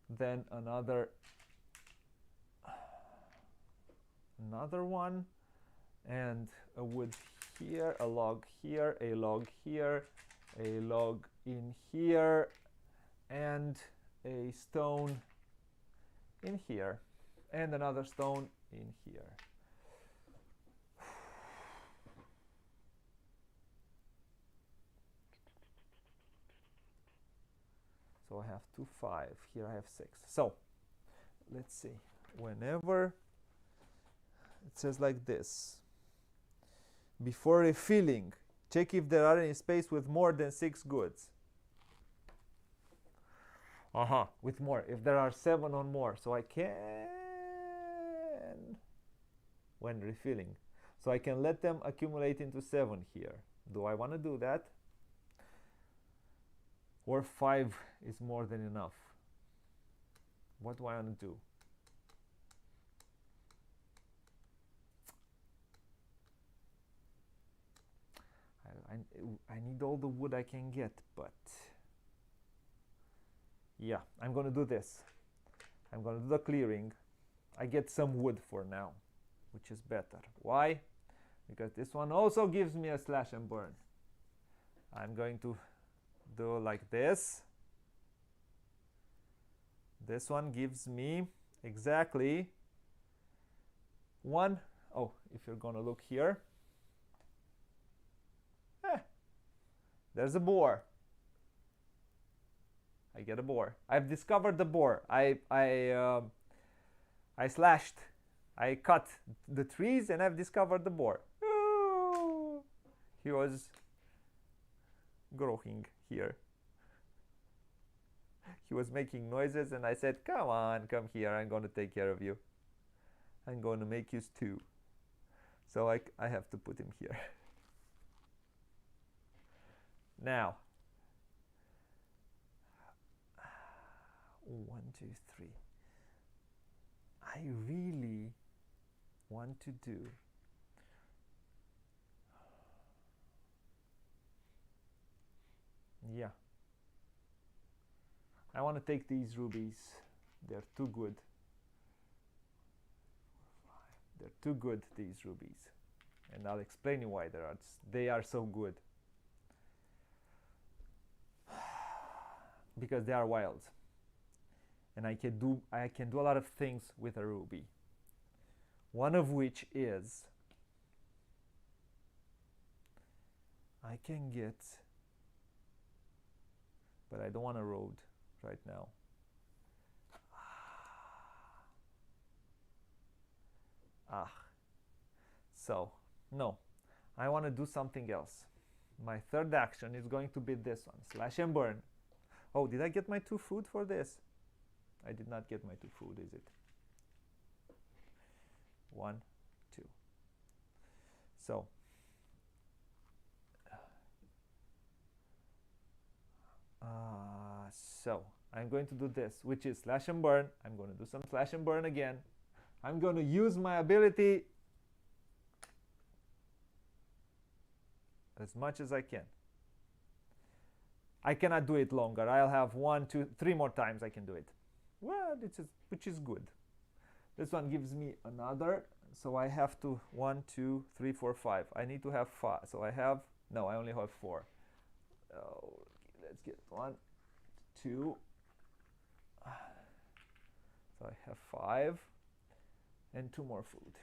then another one, and a wood here, a log here, a log here, a log in here, and a stone in here, and another stone in here. So I have 2, 5. Here I have 6. So let's see. Whenever it says like this, before refilling, check if there are any space with more than 6 goods. With more. If there are 7 or more, so I can, when refilling, so I can let them accumulate into 7 here. Do I want to do that? Or 5 is more than enough? What do I want to do? I need all the wood I can get, but yeah, I'm gonna do this. I'm gonna do the clearing. I get some wood for now, which is better. Why? Because this one also gives me a slash and burn. I'm going to do like this. This one gives me exactly one. Oh, if you're gonna look here, there's a boar. I get a boar. I've discovered the boar. I slashed. I cut the trees and I've discovered the boar. Ooh, he was growing here. He was making noises and I said, come on, come here. I'm going to take care of you. I'm going to make you stew. So I have to put him here. Now, 1, 2, 3. I really want to do I want to take these rubies. They're too good. They're too good, these rubies. And I'll explain you why they are so good. Because they are wild. And I can do a lot of things with a ruby. One of which is I can get, but I don't want a road right now. So no, I want to do something else. My third action is going to be this one, slash and burn. Oh, did I get my 2 food for this? I did not get my 2 food, is it? 1, 2. So I'm going to do this, which is slash and burn. I'm going to do some slash and burn again. I'm going to use my ability as much as I can. I cannot do it longer. I'll have 1, 2, 3 more times I can do it. Well, which is good. This one gives me another, so I have to 1, 2, 3, 4, 5. I need to have 5. So I have, no, I only have 4. Oh, let's get 1, 2. So I have 5 and 2 more food.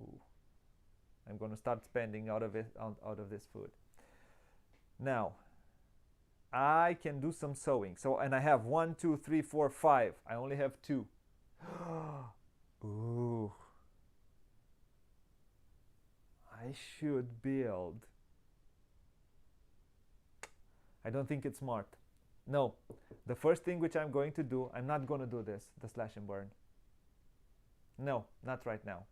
Ooh. I'm going to start spending out of this food. Now, I can do some sewing. So, and I have 1, 2, 3, 4, 5. I only have 2. Ooh. I should build. I don't think it's smart. No. The first thing which I'm going to do, I'm not going to do this, the slash and burn. No, not right now.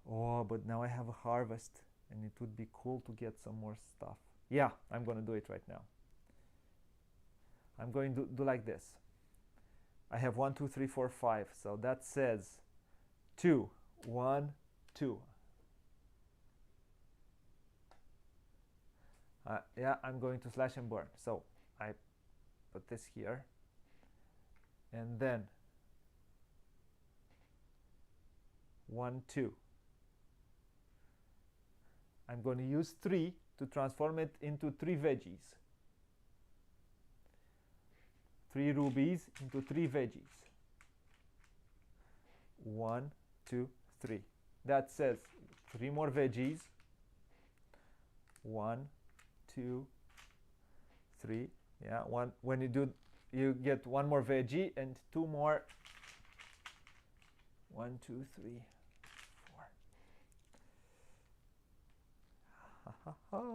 Oh, but now I have a harvest and it would be cool to get some more stuff. Yeah, I'm going to do it right now. I'm going to do like this. I have 1, 2, 3, 4, 5. So that says 2, 1, 2. Yeah, I'm going to slash and burn. So I put this here. And then 1, 2. I'm going to use 3 to transform it into 3 veggies. 3 rubies into 3 veggies. 1, 2, 3. That says 3 more veggies. 1, 2, 3. Yeah, one. When you do, you get 1 more veggie and 2 more. 1, 2, 3, 4.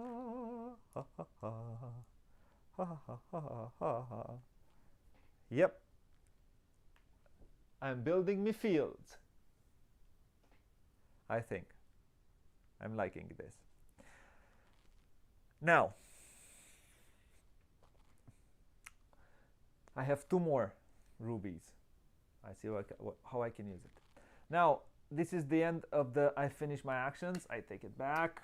Yep. I'm building me fields. I think. I'm liking this. Now, I have 2 more rubies. I see how I can use it. Now, this is the end of the, I finish my actions. I take it back.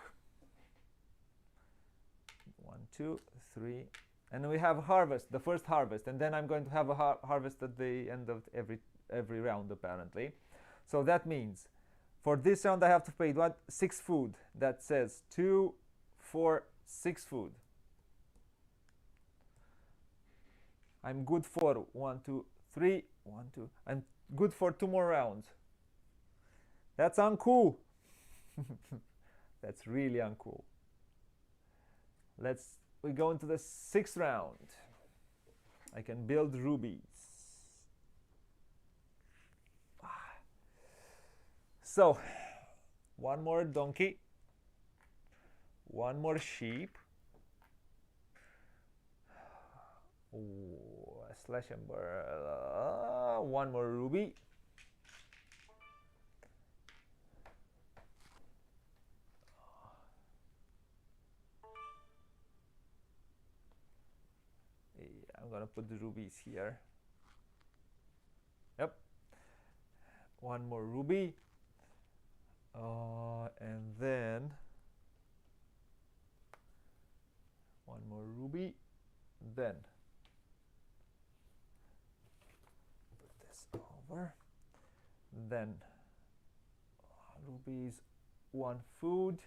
1, 2, 3, and we have harvest, the first harvest, and then I'm going to have a harvest at the end of every round apparently. So that means for this round I have to pay what, 6 food. That says 2, 4, 6 food. I'm good for 1, 2, 3, 1, 2. I'm good for 2 more rounds. That's uncool. That's really uncool. We go into the 6th round. I can build rubies. So, 1 more donkey, 1 more sheep. Ooh, a slash and burn. 1 more ruby. I'm gonna put the rubies here. Yep. 1 more ruby. And then 1 more ruby. Then put this over. Then rubies, 1 food.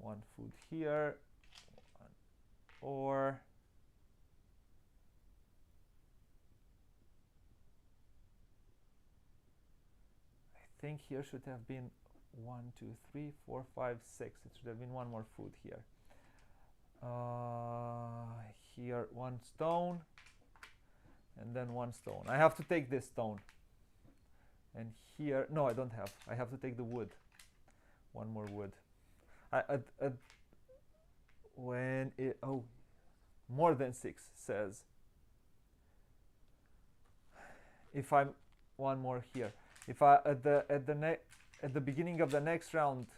One food here, 1 ore. I think here should have been 1, 2, 3, 4, 5, 6. It should have been 1 more food here. Here 1 stone, and then 1 stone. I have to take this stone. And here, no, I don't have. I have to take the wood. 1 more wood. When it, oh, more than 6 says, if I'm 1 more here, if I at the beginning of the next round,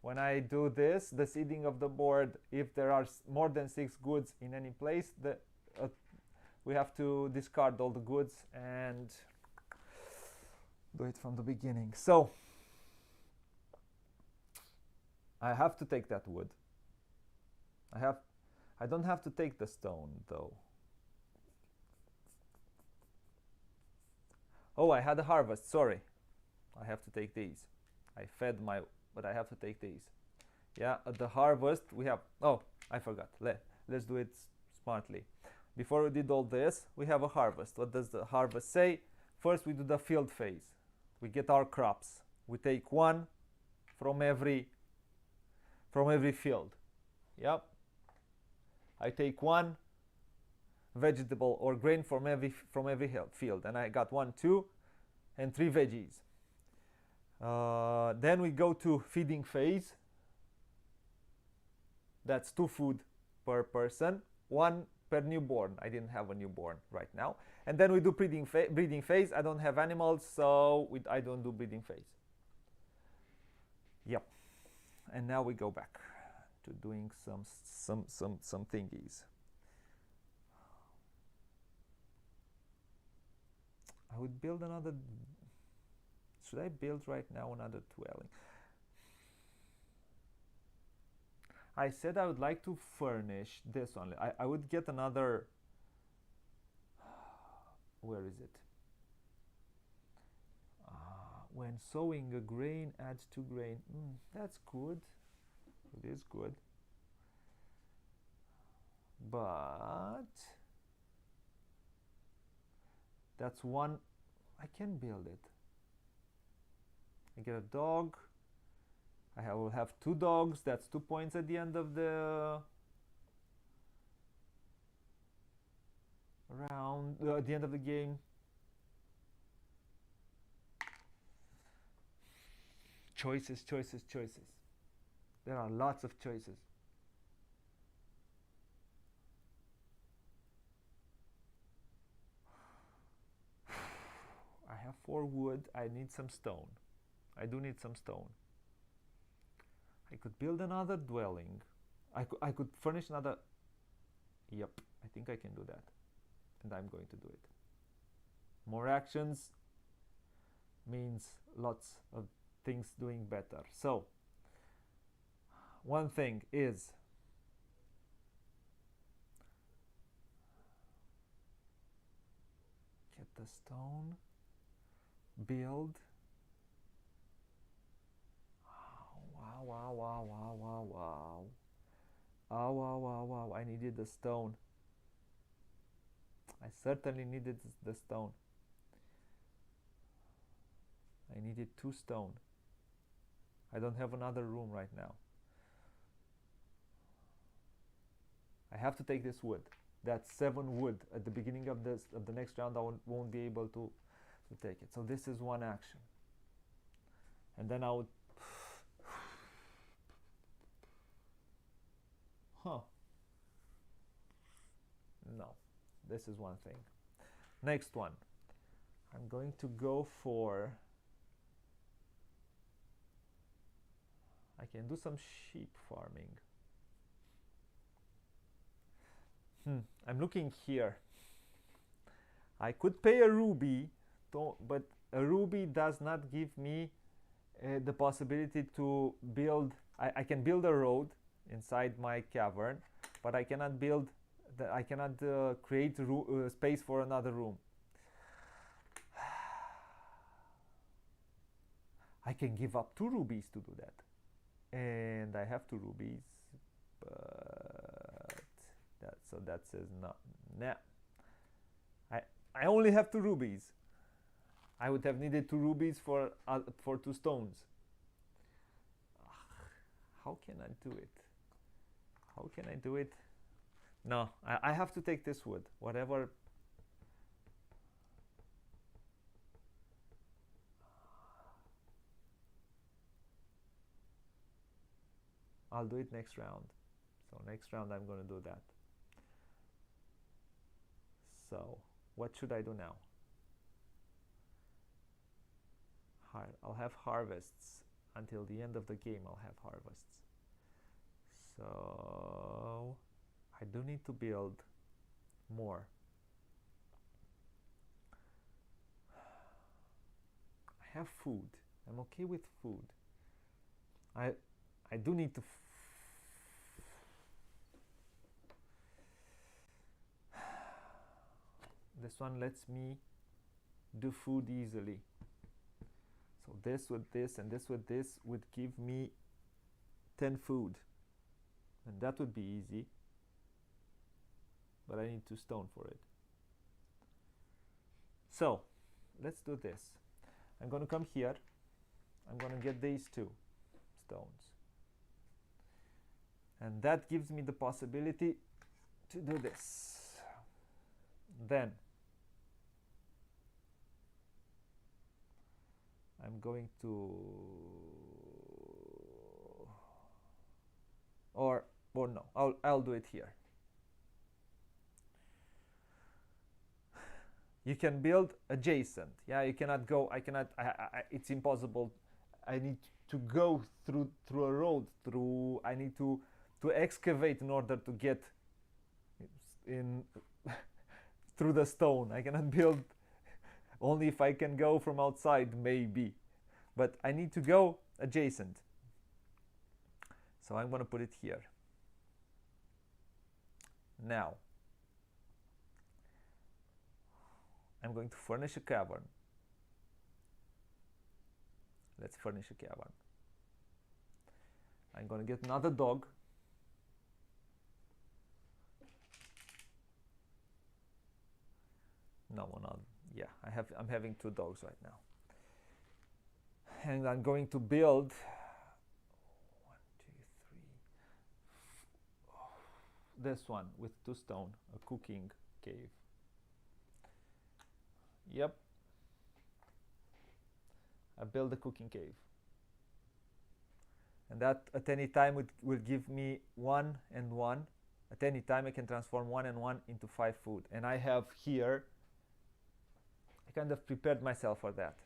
when I do this, the seeding of the board, if there are more than 6 goods in any place, we have to discard all the goods and do it from the beginning. So I have to take that wood. I don't have to take the stone though. Oh, I had a harvest, sorry. I have to take these. I fed my, but I have to take these. Yeah, at the harvest we have, oh, I forgot. Let's do it smartly. Before we did all this, we have a harvest. What does the harvest say? First we do the field phase. We get our crops. We take 1 from every field. Yep. I take 1 vegetable or grain from every field, and I got 1, 2, and 3 veggies. Then we go to feeding phase. That's 2 food per person, 1 per newborn. I didn't have a newborn right now. And then we do breeding phase. I don't have animals, so I don't do breeding phase. Yep. And now we go back to doing some thingies. I would build another. Should I build right now another dwelling? I said I would like to furnish this only. I would get another. Where is it? When sowing a grain, add 2 grain. That's good. It is good. But that's 1. I can build it. I get a dog. I will have 2 dogs. That's 2 points at the end of the round, at the end of the game. Choices. There are lots of choices. I have 4 wood. I need some stone. I do need some stone. I could build another dwelling. I could furnish another. Yep, I think I can do that. And I'm going to do it. More actions means lots of things doing better. So one thing is get the stone, build. Wow, wow, wow, wow, wow, wow. Oh, wow, wow, wow. I needed the stone. I certainly needed the stone. I needed 2 stone. I don't have another room right now. I have to take this wood. That's 7 wood. At the beginning of the next round, I won't be able to take it. So this is one action. And then I would... Huh. No. This is one thing. Next one. I'm going to go for... I can do some sheep farming. I'm looking here. I could pay a ruby, but a ruby does not give me the possibility to build. I can build a road inside my cavern, but I cannot build. I cannot create space for another room. I can give up 2 rubies to do that, and I have 2 rubies, but that says no. Nah. I only have 2 rubies. I would have needed 2 rubies for 2 stones. How can I do it? How can I do it? No, I have to take this wood. Whatever. I'll do it next round. So next round I'm going to do that. So what should I do now? I'll have harvests until the end of the game. I'll have harvests. So I do need to build more. I have food. I'm okay with food. I do need to this one lets me do food easily. So this with this and this with this would give me 10 food. And that would be easy. But I need 2 stone for it. So let's do this. I'm going to come here. I'm going to get these 2 stones. And that gives me the possibility to do this. Then I'm going to, or no, I'll do it here. You can build adjacent. Yeah, you cannot go. It's impossible. I need to go through a road. I need to excavate in order to get in through the stone. I cannot build only if I can go from outside, maybe. But I need to go adjacent. So I'm going to put it here. Now, I'm going to furnish a cavern. Let's furnish a cavern. I'm going to get another dog. No, not. Yeah, I'm having 2 dogs right now. And I'm going to build 1, 2, 3, this one with 2 stone, a cooking cave. Yep. I build a cooking cave. And that at any time will give me 1 and 1. At any time I can transform 1 and 1 into 5 food. And I have here, I kind of prepared myself for that.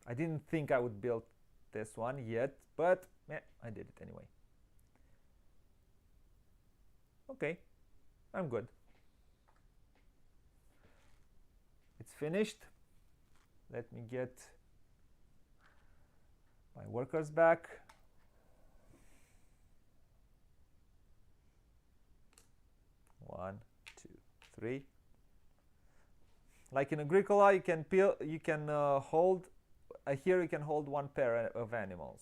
I didn't think I would build this one yet, but I did it anyway. Okay, I'm good. it's finished. Let me get my workers back. One, two, three. Like in Agricola, you can hold here. You can hold one pair of animals.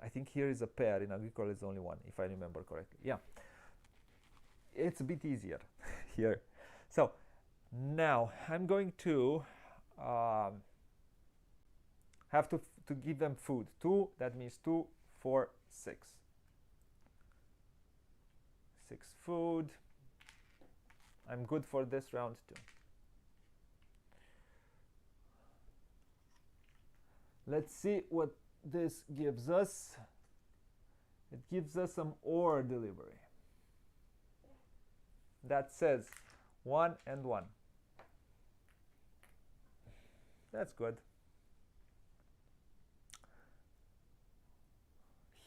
I think here is a pair. In Agricola, is only one, if I remember correctly. Yeah, it's a bit easier here. So now I'm going to have to give them food. 2, that means 2, 4, 6. 6 food. I'm good for this round too. Let's see what this gives us. It gives us some ore delivery. That says 1 and 1. That's good.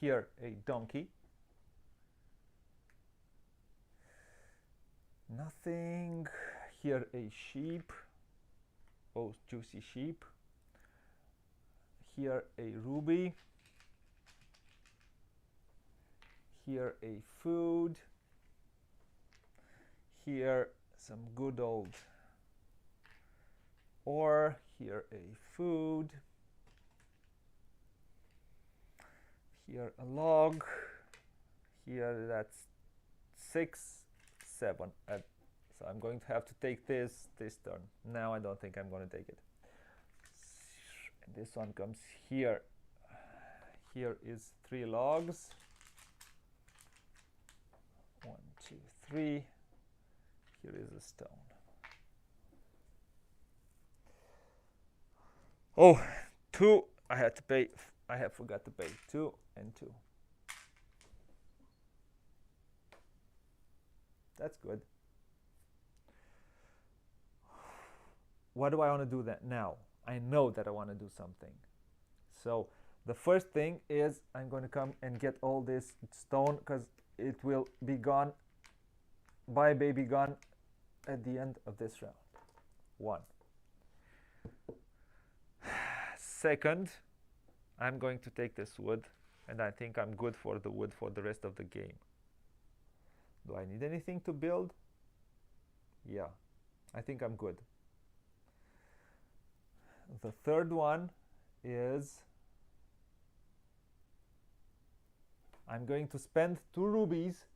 Here a donkey. Nothing. Here a sheep. Oh, juicy sheep. Here a ruby. Here a food. Here some good old ore. Here a food. Here a log. Here that's 6, 7. So I'm going to have to take this turn. Now I don't think I'm going to take it. And this one comes here. Here is 3 logs. 1, 2, 3. Here is a stone. Oh, 2. I had to pay. I have forgot to pay 2 and 2. That's good. What do I want to do that now? I know that I want to do something. So the first thing is I'm going to come and get all this stone, because it will be gone. Bye baby gone at the end of this round. 1. Second, I'm going to take this wood, and I think I'm good for the wood for the rest of the game. Do I need anything to build? Yeah, I think I'm good. The third one is I'm going to spend 2 rubies,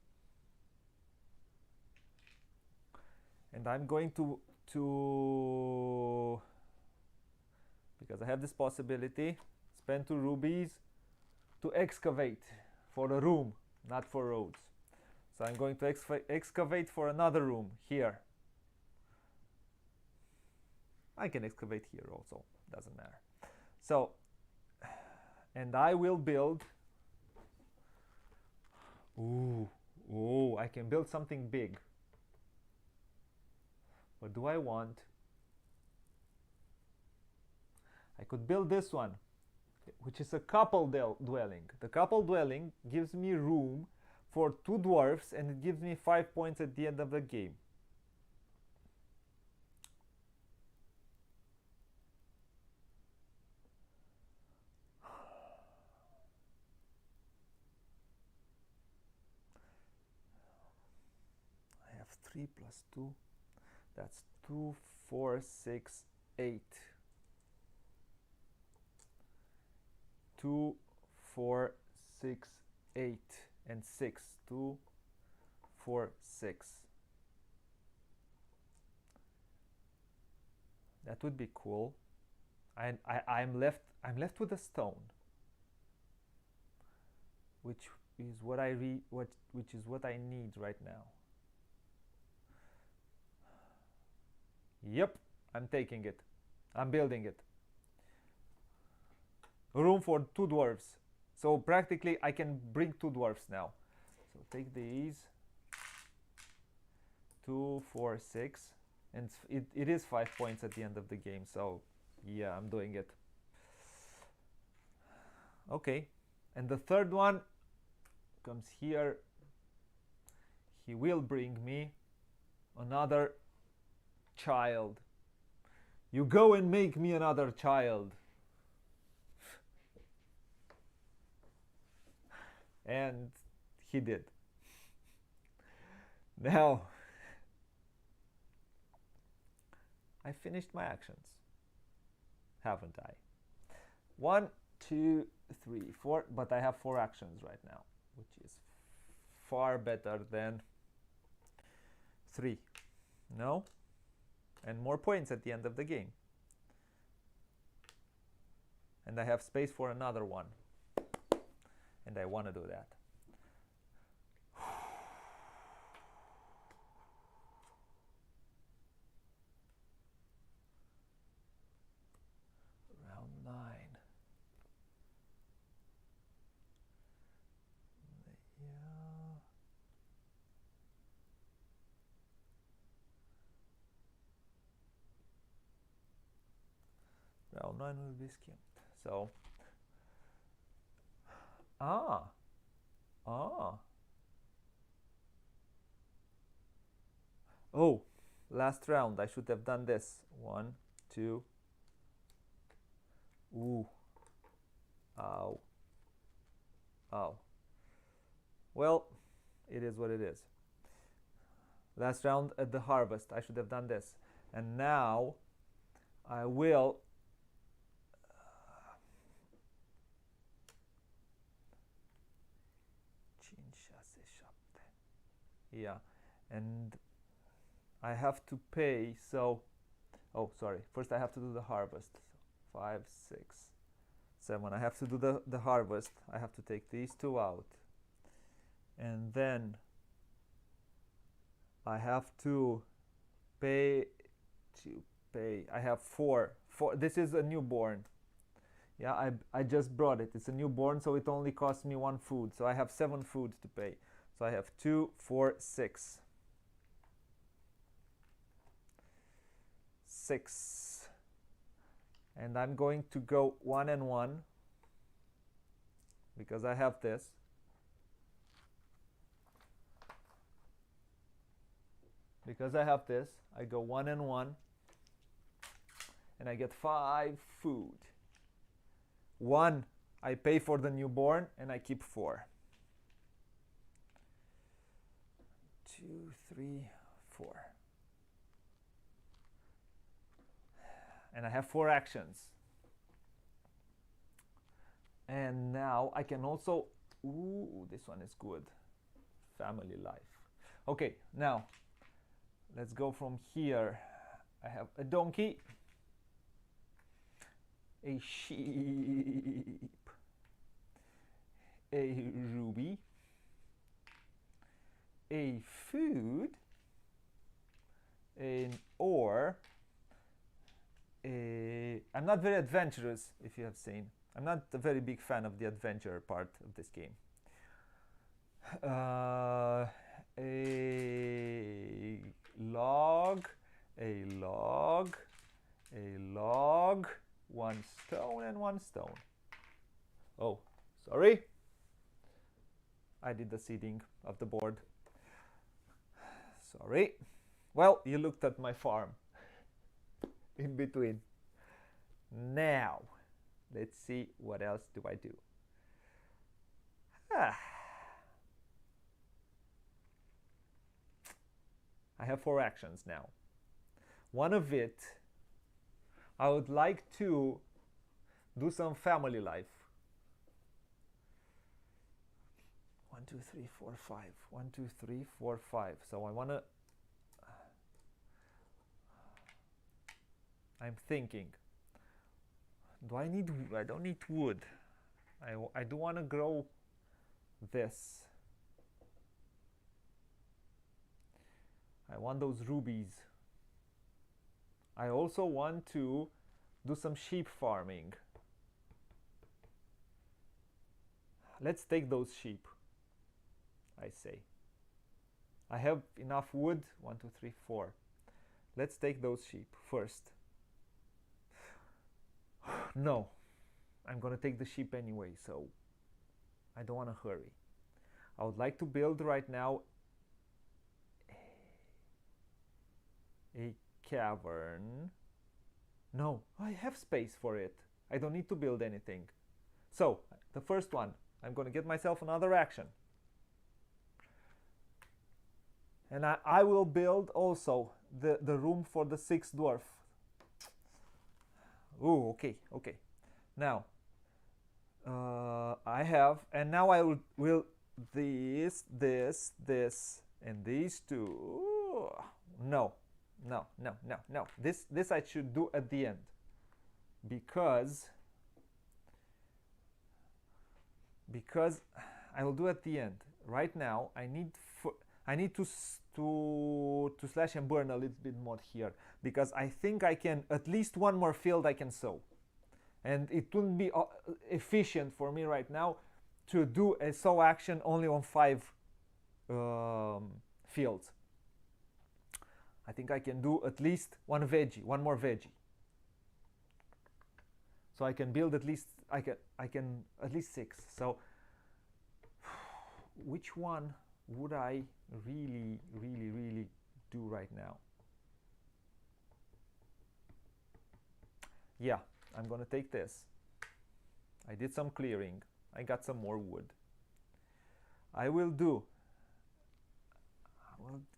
and I'm going to because I have this possibility, spend 2 rubies to excavate for a room, not for roads. So I'm going to excavate for another room here. I can excavate here also, doesn't matter. So, and I will build. Ooh, I can build something big. What do I want? I could build this one, which is a couple dwelling. The couple dwelling gives me room for 2 dwarfs, and it gives me 5 points at the end of the game. I have 3 plus 2. That's 2, 4, 6, 8. 2, 4, 6, 8, and 6. 2, 4, 6. That would be cool. I'm left with a stone, which is what I need right now. Yep, I'm taking it. I'm building it. Room for 2 dwarves. So practically I can bring 2 dwarfs now. So take these. 2, 4, 6. And it is 5 points at the end of the game. So yeah, I'm doing it. Okay. And the third one comes here. he will bring me another child. You go and make me another child. And he did. Now, I finished my actions, haven't I? 1, 2, 3, 4, but I have 4 actions right now, which is far better than 3. No? And more points at the end of the game. And I have space for another one. And I want to do that. Round 9. Yeah. Round 9 will be skipped. So, oh, last round I should have done this. 1, 2. Ooh. Ow. Ow. Well, it is what it is. Last round at the harvest I should have done this. And now I will yeah, and I have to pay, so oh sorry, first I have to do the harvest. So 5, 6, 7. I have to do the harvest. I have to take these 2 out, and then I have to pay I have 4. This is a newborn. Yeah, I just brought it. It's a newborn, so it only costs me 1 food, so I have 7 food to pay. So I have 2, 4, 6. 6. And I'm going to go 1 and 1 because I have this. Because I have this, I go 1 and 1 and I get 5 food. 1 I pay for the newborn and I keep 4. 2, 3, 4. And I have 4 actions. And now I can also, ooh, this one is good. Family life. Okay, now let's go from here. I have a donkey, a sheep, a ruby, a food, an ore, I'm not very adventurous, if you have seen. I'm not a very big fan of the adventure part of this game. A log, a log, a log, 1 stone and 1 stone. Oh, sorry. I did the seeding of the board. Sorry. Well, you looked at my farm in between. Now, let's see what else do I do. I have 4 actions now. One of it, I would like to do some family life. 1, 2, 3, 4, 5. 1, 2, 3, 4, 5. So I want to. I'm thinking. Do I need? I don't need wood. I do want to grow this. I want those rubies. I also want to do some sheep farming. Let's take those sheep, I say. I have enough wood. 1, 2, 3, 4. Let's take those sheep first. No, I'm gonna take the sheep anyway, so I don't want to hurry. I would like to build right now a cavern. No, I have space for it. I don't need to build anything. So, the first one, I'm going to get myself another action. And I will build also the room for the sixth dwarf. Ooh, okay, okay. Now, I have, and now I will this, and these two. Ooh, no, no, no, no, no. This I should do at the end, because I will do at the end. Right now, I need to slash and burn a little bit more here, because I think I can at least one more field I can sow. And it wouldn't be efficient for me right now to do a sow action only on 5 fields. I think I can do at least one more veggie. So I can build at least, I can at least 6. So which one would I really do right now? Yeah, I'm gonna take this. I did some clearing. I got some more wood. I will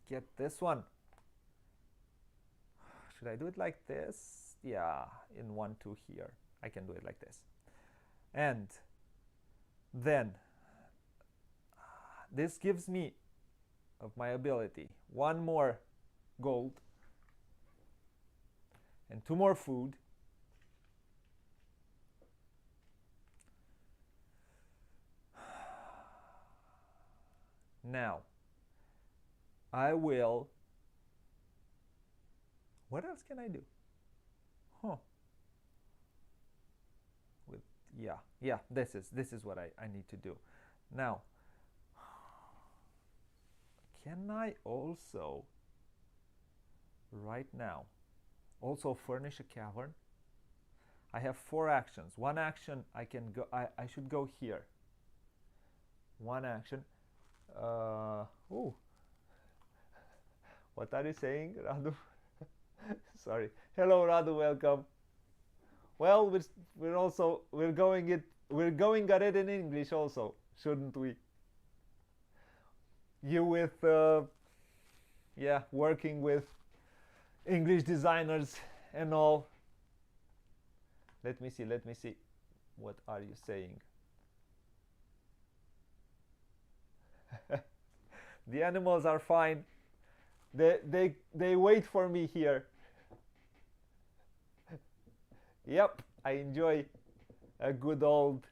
get this one. Should I do it like this? Yeah, in 1, 2 here. I can do it like this. And then this gives me, of my ability, 1 more gold and 2 more food. Now, I will, what else can I do? Yeah, this is what I need to do. Now, can I also, right now, also furnish a cavern? I have 4 actions. 1 action I can go, I should go here. 1 action. Oh, what are you saying, Radu? Sorry. Hello, Radu. Welcome. Well, we're going at it in English also, shouldn't we? You with working with English designers and all. Let me see. What are you saying? The animals are fine. They wait for me here. Yep, I enjoy a good old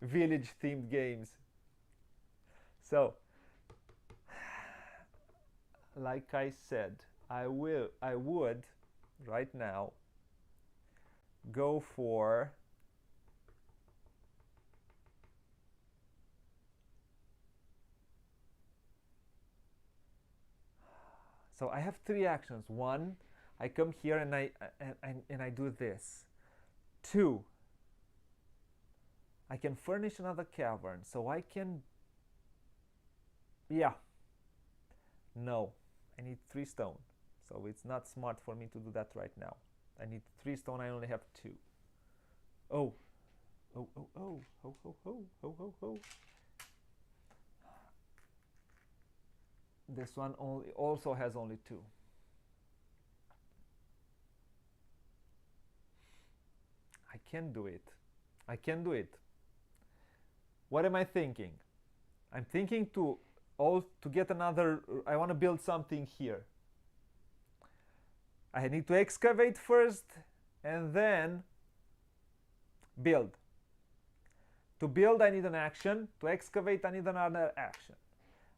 village themed games. So, like I said, I would right now go for so I have 3 actions. 1, I come here and I do this. 2, I can furnish another cavern, so I can, yeah, no, I need 3 stone, so it's not smart for me to do that right now. I need 3 stone, I only have 2. Oh. This one also has only 2. I can do it. What am I thinking? I'm thinking to get another, I want to build something here. I need to excavate first and then build. To build I need an action, to excavate I need another action.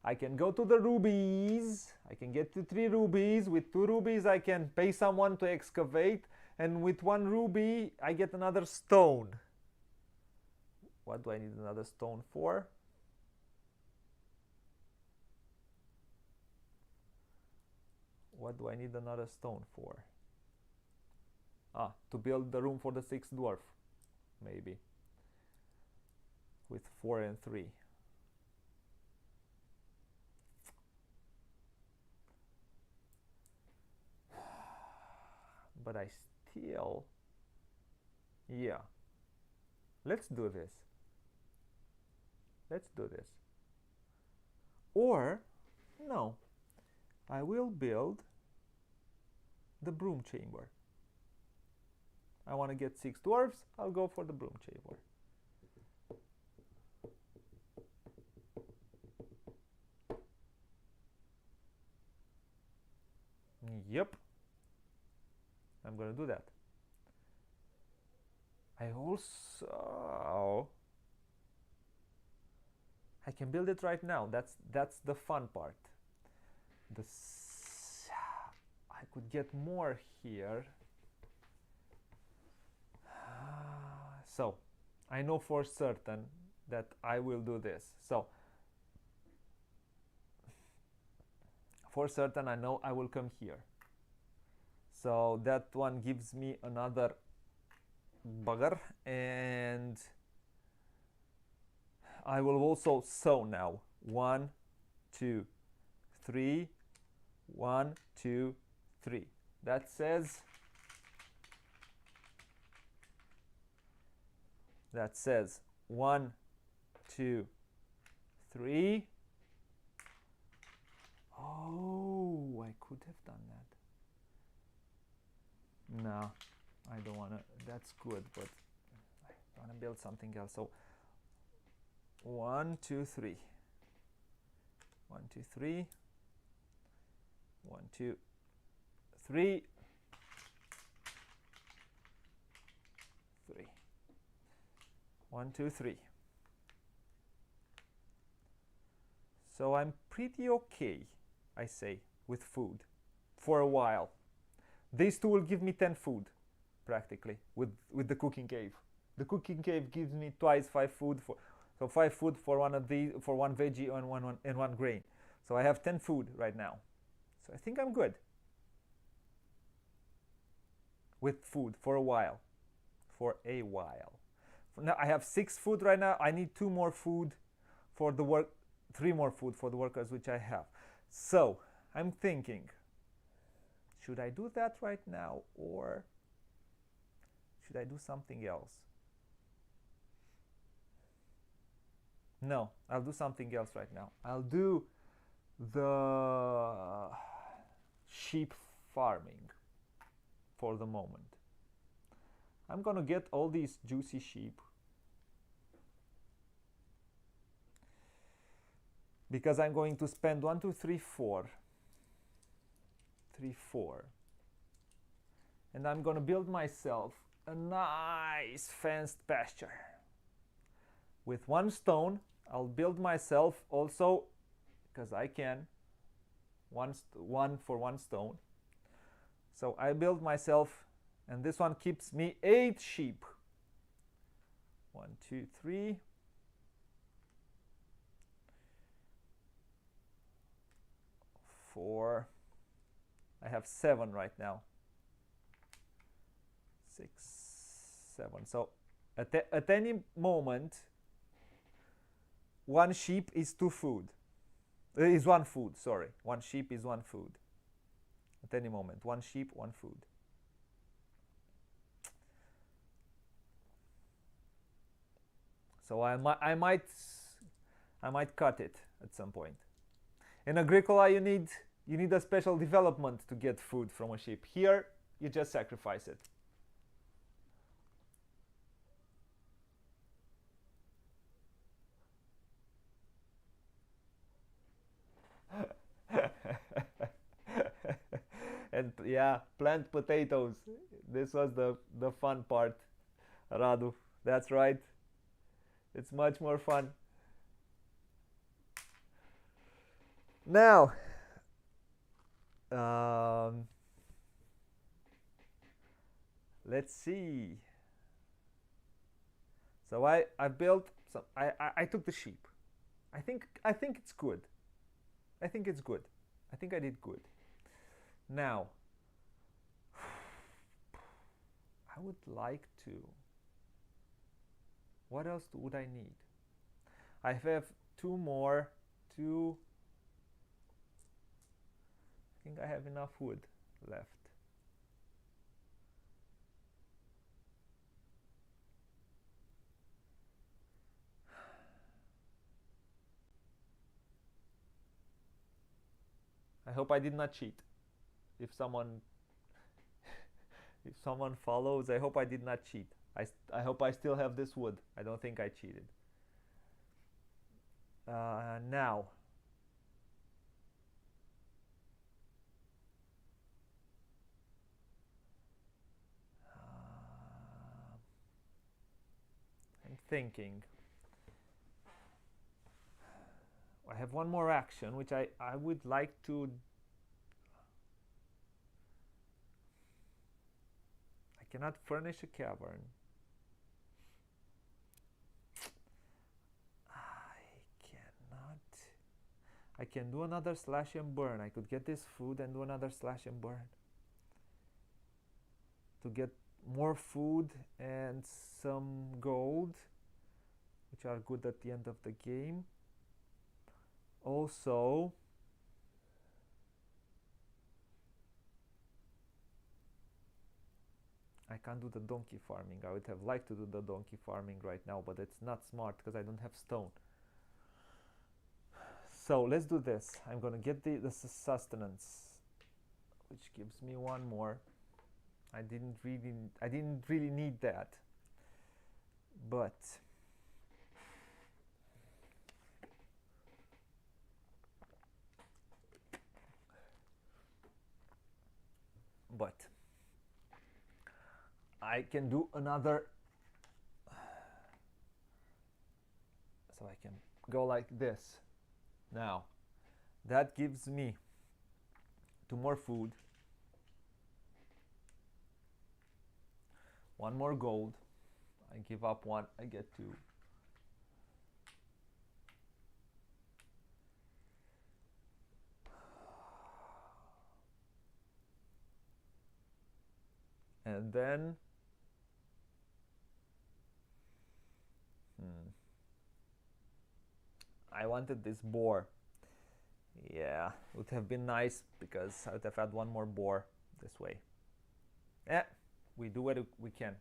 I can go to the rubies, I can get to 3 rubies, with 2 rubies I can pay someone to excavate, and with 1 ruby I get another stone. What do I need another stone for? What do I need another stone for? To build the room for the 6th dwarf, maybe. With 4 and 3. but I still, yeah, let's do this. Let's do this. Or, no, I will build the broom chamber. I want to get 6 dwarves, I'll go for the broom chamber. Yep, I'm gonna do that. I also, I can build it right now. That's the fun part. I could get more here. So I know for certain that I will do this. So for certain I know I will come here. So that one gives me another bugger, and I will also sow now. 1, 2, 3, 1, 2, 3. That says 1, 2, 3. Oh, I could have done that. No, I don't want to. That's good, but I want to build something else. So 1, 2, 3. 1, 2, 3. 1, 2, 3. 3. 1, 2, 3. So I'm pretty okay, I say, with food for a while. These two will give me 10 food, practically, with the cooking cave. The cooking cave gives me twice 5 food for, so 5 food for one of these, for 1 veggie and one grain. So I have 10 food right now. So I think I'm good with food for a while. For a while. Now I have 6 food right now. I need 2 more food for the work, 3 more food for the workers which I have. So I'm thinking, should I do that right now, or should I do something else? No, I'll do something else right now. I'll do the sheep farming for the moment. I'm gonna get all these juicy sheep because I'm going to spend 1, 2, 3, 4. 3, 4. And I'm gonna build myself a nice fenced pasture. With 1 stone, I'll build myself also, because I can, one for 1 stone. So I build myself, and this one keeps me 8 sheep. 1, 2, 3. 4. I have 7 right now. 6, 7. So at any moment, 1 sheep is 2 food. Is 1 food, sorry. 1 sheep is 1 food. At any moment, 1 sheep, 1 food. So I might cut it at some point. In Agricola, you need a special development to get food from a sheep. Here, you just sacrifice it. And yeah, plant potatoes. This was the fun part, Radu. That's right. It's much more fun. Now, let's see. So I built some. I took the sheep. I think it's good. I think it's good. I think I did good. Now, I would like to. What else would I need? I have 2 more. 2. I think I have enough wood left. hope I did not cheat. If someone follows, I hope I did not cheat. I hope I still have this wood. I don't think I cheated. Now. I'm thinking. I have one more action, which I would like to... I cannot furnish a cavern. I can do another slash and burn. I could get this food and do another slash and burn. To get more food and some gold, which are good at the end of the game. Also, I can't do the donkey farming. I would have liked to do the donkey farming right now, but it's not smart because I don't have stone. So let's do this. I'm gonna get the sustenance, which gives me one more. I didn't really need that, but I can do another. So I can go like this. Now, that gives me 2 more food, 1 more gold. I give up 1, I get 2. And then I wanted this boar. Yeah, would have been nice because I would have had 1 more boar this way. Yeah, we do what we can.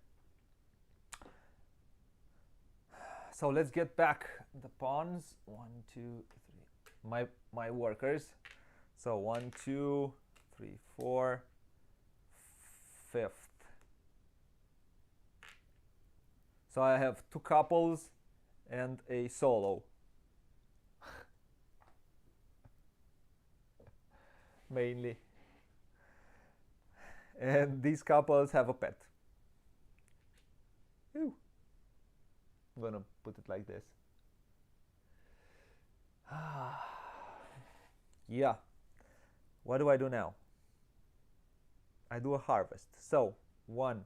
So let's get back the pawns. 1, 2, 3. My workers. So 1, 2, 3, 4, 5th. So I have 2 couples and a solo. Mainly. And these couples have a pet. Ew. I'm gonna put it like this. Yeah. What do I do now? I do a harvest. So 1,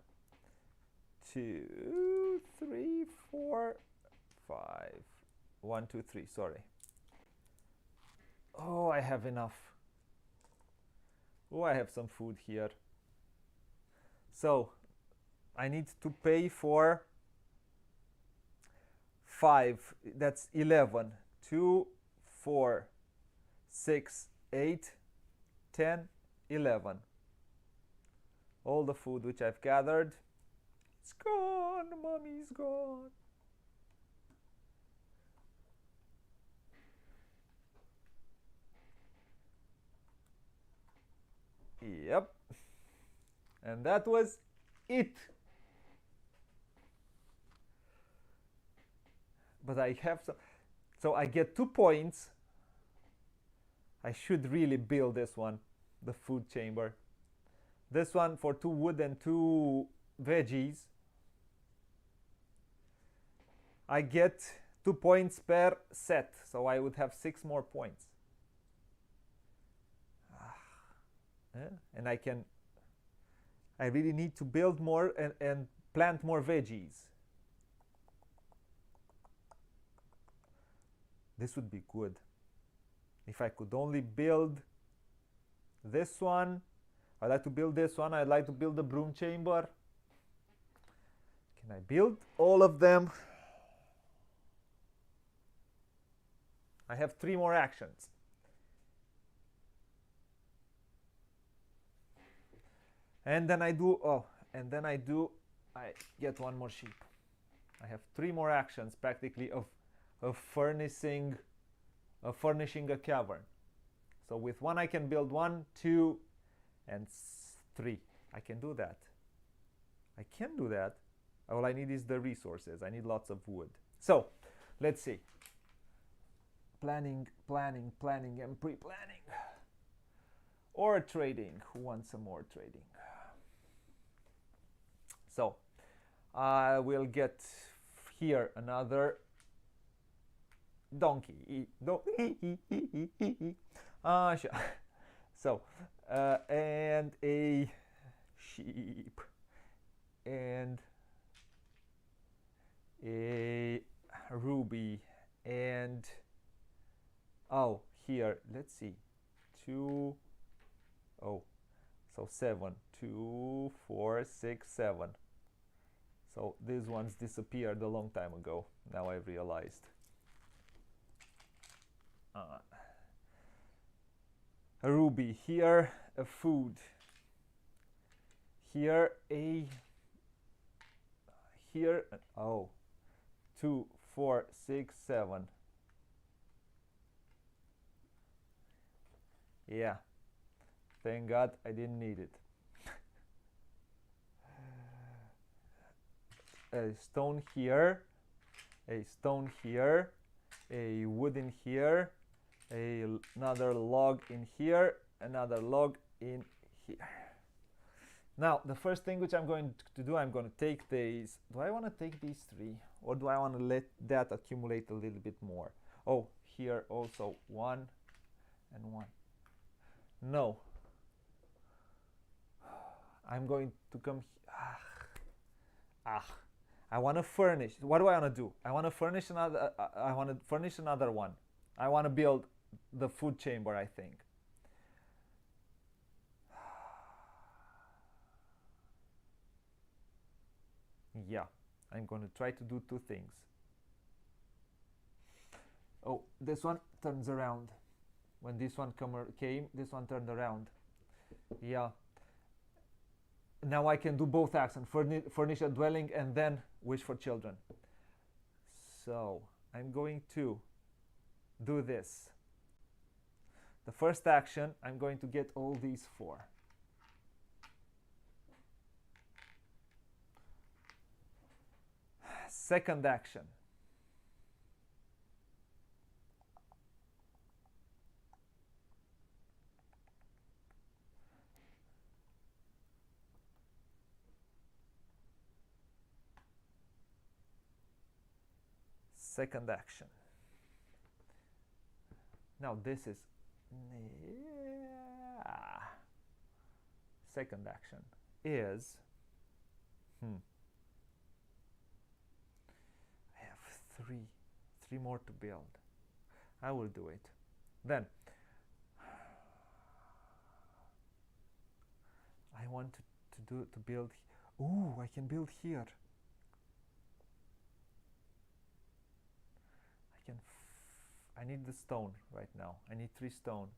2, 3, 4, 5. 1, 2, 3. Sorry. Oh, I have enough. Oh, I have some food here. So I need to pay for 5. That's 11. 2, 4, 6, 8, 10, 11. All the food which I've gathered, it's gone. Mommy's gone. Yep. And that was it. But I have some, so I get 2 points. I should really build this one, the food chamber. This one for 2 wood and 2 veggies. I get 2 points per set, so I would have 6 more points. And I really need to build more and plant more veggies. This would be good. If I could only build this one. I'd like to build this one. I'd like to build the broom chamber. Can I build all of them? I have 3 more actions. And then I get 1 more sheep. I have 3 more actions practically of furnishing a cavern. So with 1 I can build 1, 2, and 3. I can do that. I can do that. All I need is the resources. I need lots of wood. So let's see. Planning, planning, planning, and pre-planning. Or trading. Who wants some more trading? So I will get here another donkey. So and a sheep and a ruby and oh, here let's see, 2, oh, so 7, 2, 4, 6, 7. So these ones disappeared a long time ago. Now I've realized. A ruby here, a food here, a here, oh, 2, 4, 6, 7. Yeah, thank God I didn't need it. A stone here, a stone here, a wood in here, another log in here, another log in here. Now the first thing which I'm going to do, I'm going to take these. Do I want to take these 3, or do I want to let that accumulate a little bit more? Oh, here also 1 and 1. No, I'm going to come I want to furnish. What do I want to do? I want to furnish another. I want to furnish another one. I want to build the food chamber, I think. Yeah, I'm going to try to do 2 things. Oh, this one turns around. When this one came, this one turned around. Yeah. Now I can do both actions, furnish a dwelling and then wish for children. So I'm going to do this. The first action, I'm going to get all these 4. Second action. Second action. Now this is second action is I have 3 more to build. I will do it. Then I want to build. Ooh, I can build here. I need the stone right now. I need 3 stone.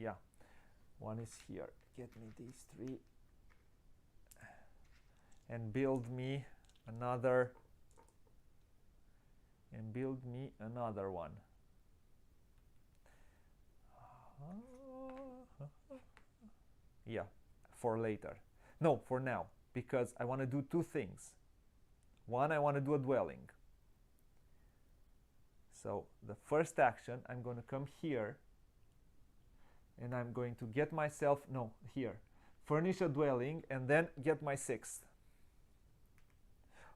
Yeah, 1 is here. Get me these 3 and build me another. And build me another one. Yeah, for later. No, for now, because I want to do 2 things. 1, I want to do a dwelling. So the first action, I'm going to come here and I'm going to get myself, no, here, furnish a dwelling and then get my 6th.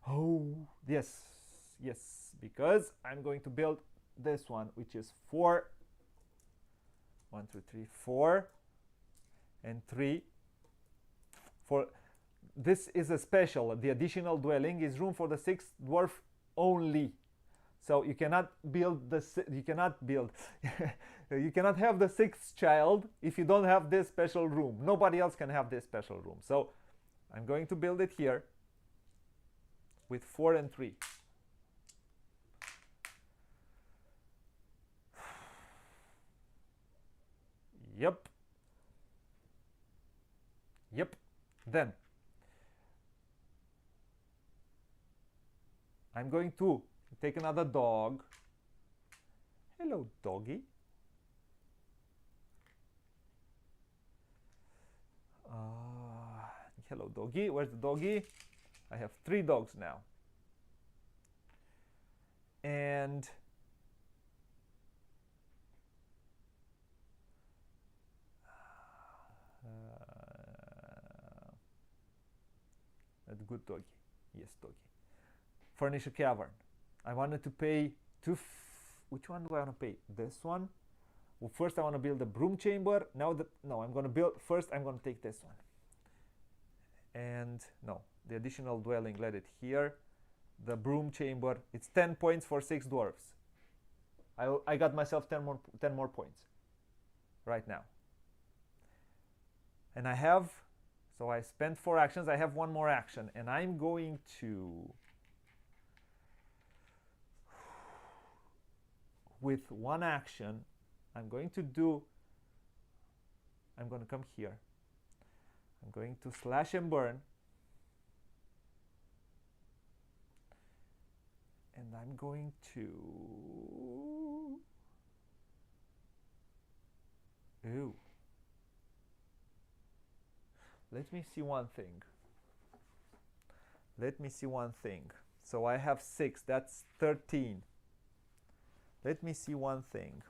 Oh, yes, yes, because I'm going to build this one, which is 4. 1, 2, 3, 4 and 3. For this is a special. The additional dwelling is room for the 6th dwarf only. So you cannot build you cannot have the 6th child if you don't have this special room. Nobody else can have this special room. So I'm going to build it here with 4 and 3. Yep. Yep. Then I'm going to take another dog Hello, doggy. Hello, doggy. Where's the doggy? I have 3 dogs now. And that's good, doggy. Yes, doggy. Furnish a cavern. I wanted to pay which one do I want to pay? This one. Well, first I want to build a broom chamber. Now that no, I'm going to build first. I'm going to take this one. And no, the additional dwelling. Let it here. The broom chamber. It's 10 points for 6 dwarves. I got myself 10 more points right now. And I have, so I spent 4 actions. I have 1 more action, and I'm going to, with 1 action, I'm going to come here. I'm going to slash and burn. And I'm going to, ooh. Let me see one thing. So I have 6, that's 13. Let me see one thing.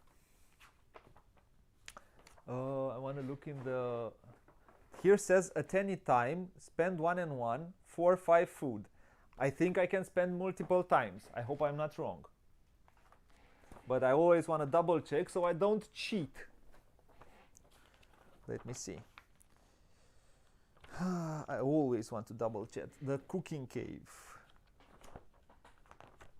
I want to look in the, here says at any time, spend 1 and 1, 4, 5 food. I think I can spend multiple times. I hope I'm not wrong. But I always want to double check so I don't cheat. Let me see. I always want to double check. The cooking cave.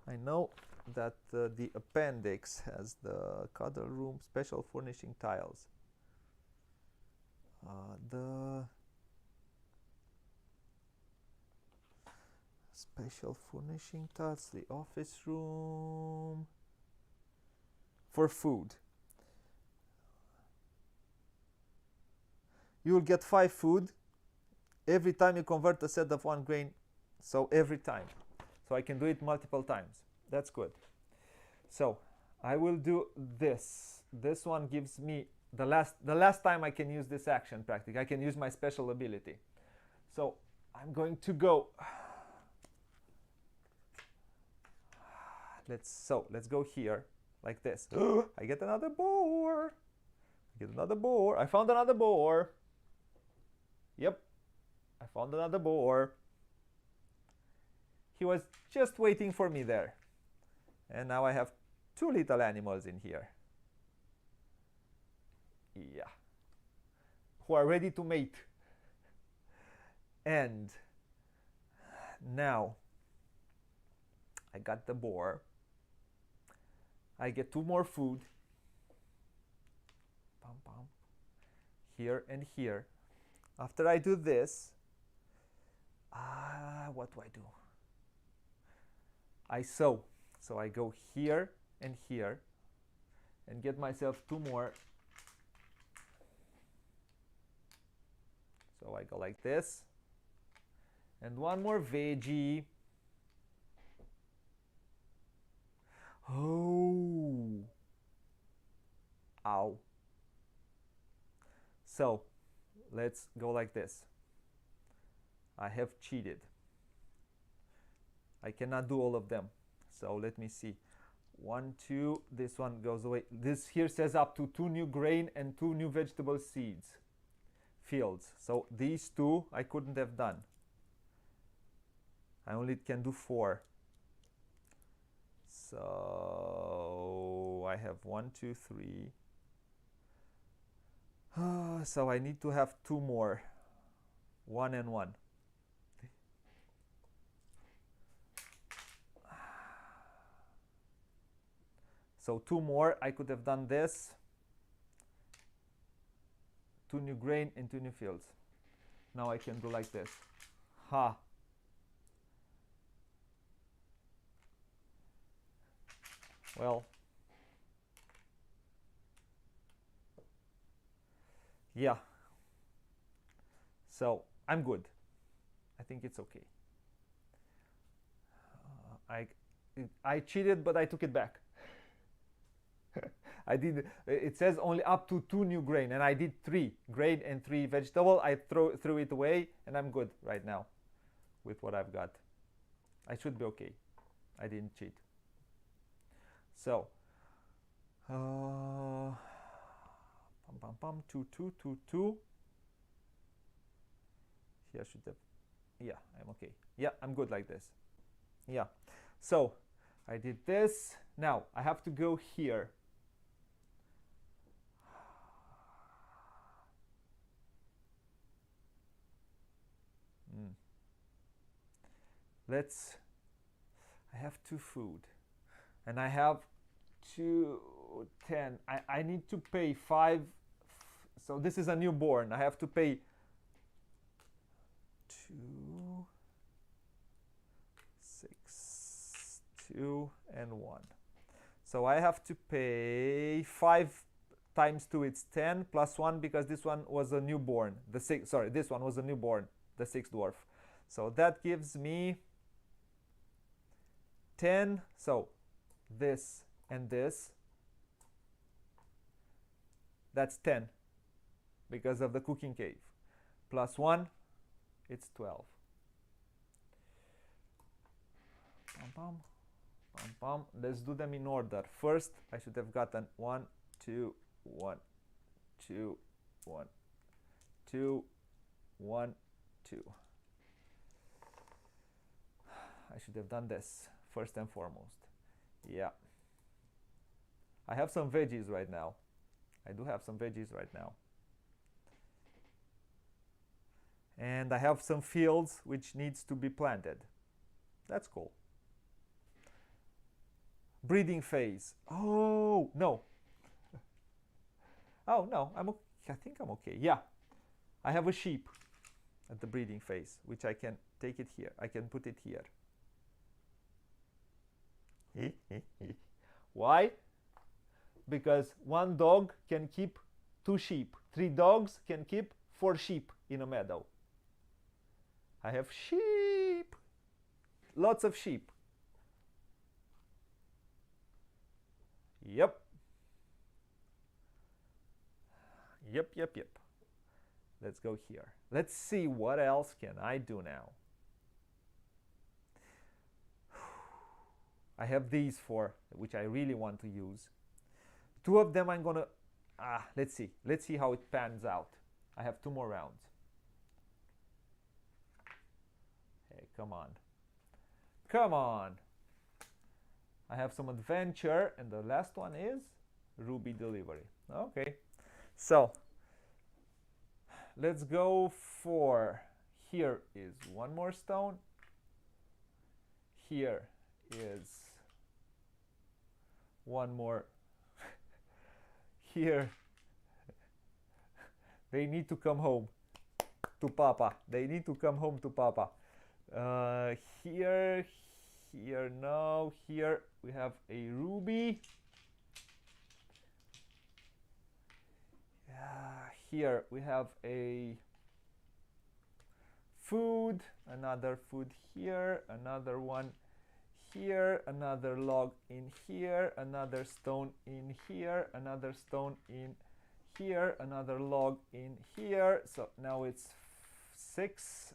I know that the appendix has the cuddle room, special furnishing tiles. The special furnishing tiles, the office room for food. You will get 5 food every time you convert a set of 1 grain. So every time. So I can do it multiple times. That's good. So I will do this. This one gives me the last time I can use this action practically. I can use my special ability. So I'm going to go. Let's go here like this. I get another boar. I found another boar. Yep. I found another boar. He was just waiting for me there. And now I have 2 little animals in here. Yeah. Who are ready to mate. And now I got the boar. I get 2 more food. Bum, bum. Here and here. After I do this, what do? I sew. So I go here and here and get myself 2 more. So I go like this. And 1 more veggie. Oh. Ow. So let's go like this. I have cheated. I cannot do all of them. So let me see. 1, 2, this one goes away. This here says up to 2 new grain and 2 new vegetable seeds fields. So these 2 I couldn't have done. I only can do 4. So I have 1, 2, 3. So I need to have 2 more. 1 and 1. So 2 more, I could have done this. 2 new grain and 2 new fields. Now I can do like this. Ha. Well. Yeah. So I'm good. I think it's okay. I cheated, but I took it back. I did. It says only up to 2 new grain, and I did 3 grain and 3 vegetable. I threw it away, and I'm good right now with what I've got. I should be okay. I didn't cheat. So, pum pum pum 2 2 2 2. Here should have. Yeah, I'm okay. Yeah, I'm good like this. Yeah. So I did this. Now I have to go here. I have 2 food. And I have 2, 10. I need to pay 5. So this is a newborn. I have to pay 2, 6, 2, and 1. So I have to pay 5 times 2, it's 10, plus 1 because this one was a newborn. This one was a newborn, the 6th dwarf. So that gives me 10. So this and this, that's 10 because of the cooking cave. Plus 1, it's 12. Pum, pum, pum, pum. Let's do them in order. First, I should have gotten 1, 2, 1, 2, 1, 2, 1, 2. I should have done this first and foremost. Yeah. I have some veggies right now. I do have some veggies right now. And I have some fields which needs to be planted. That's cool. Breeding phase. Oh, no. Oh, no. I think I'm okay. Yeah. I have a sheep at the breeding phase, which I can take it here. I can put it here. Why? Because 1 dog can keep 2 sheep. 3 dogs can keep 4 sheep in a meadow. I have sheep. Lots of sheep. Yep. Yep. Let's go here. Let's see what else can I do now. I have these 4, which I really want to use. 2 of them I'm gonna, let's see. Let's see how it pans out. I have 2 more rounds. Hey, come on. Come on. I have some adventure, and the last one is ruby delivery. Okay. So, let's go for, here is 1 more stone. Here is 1 more. Here. They need to come home to Papa. They need to come home to Papa. Here, no. Here we have a ruby. Here we have a food, another food here, another one here, another log in here, another stone in here, another stone in here, another log in here. So now it's 6,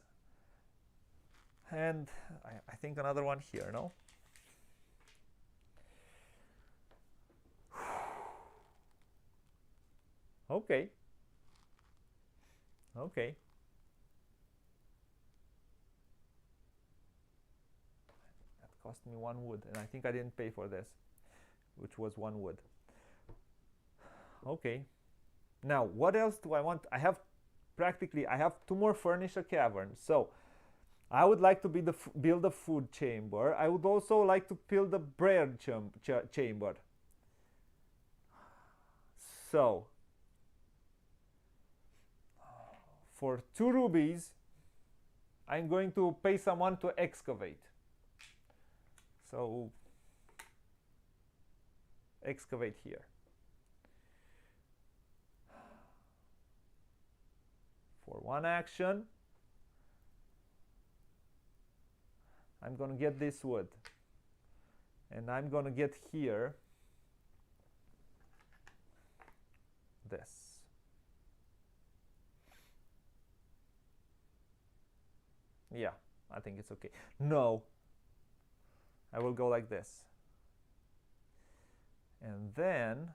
and I think another one here, no? Okay. Okay. That cost me 1 wood, and I think I didn't pay for this, which was 1 wood. Okay. Now, what else do I want? I have 2 more furnish a cavern. So, I would like to build a food chamber. I would also like to build a bread chamber. So, for 2 rubies, I'm going to pay someone to excavate. So, excavate here. For 1 action, I'm going to get this wood. And I'm going to get here this. Yeah, I think it's okay. No, I will go like this. And then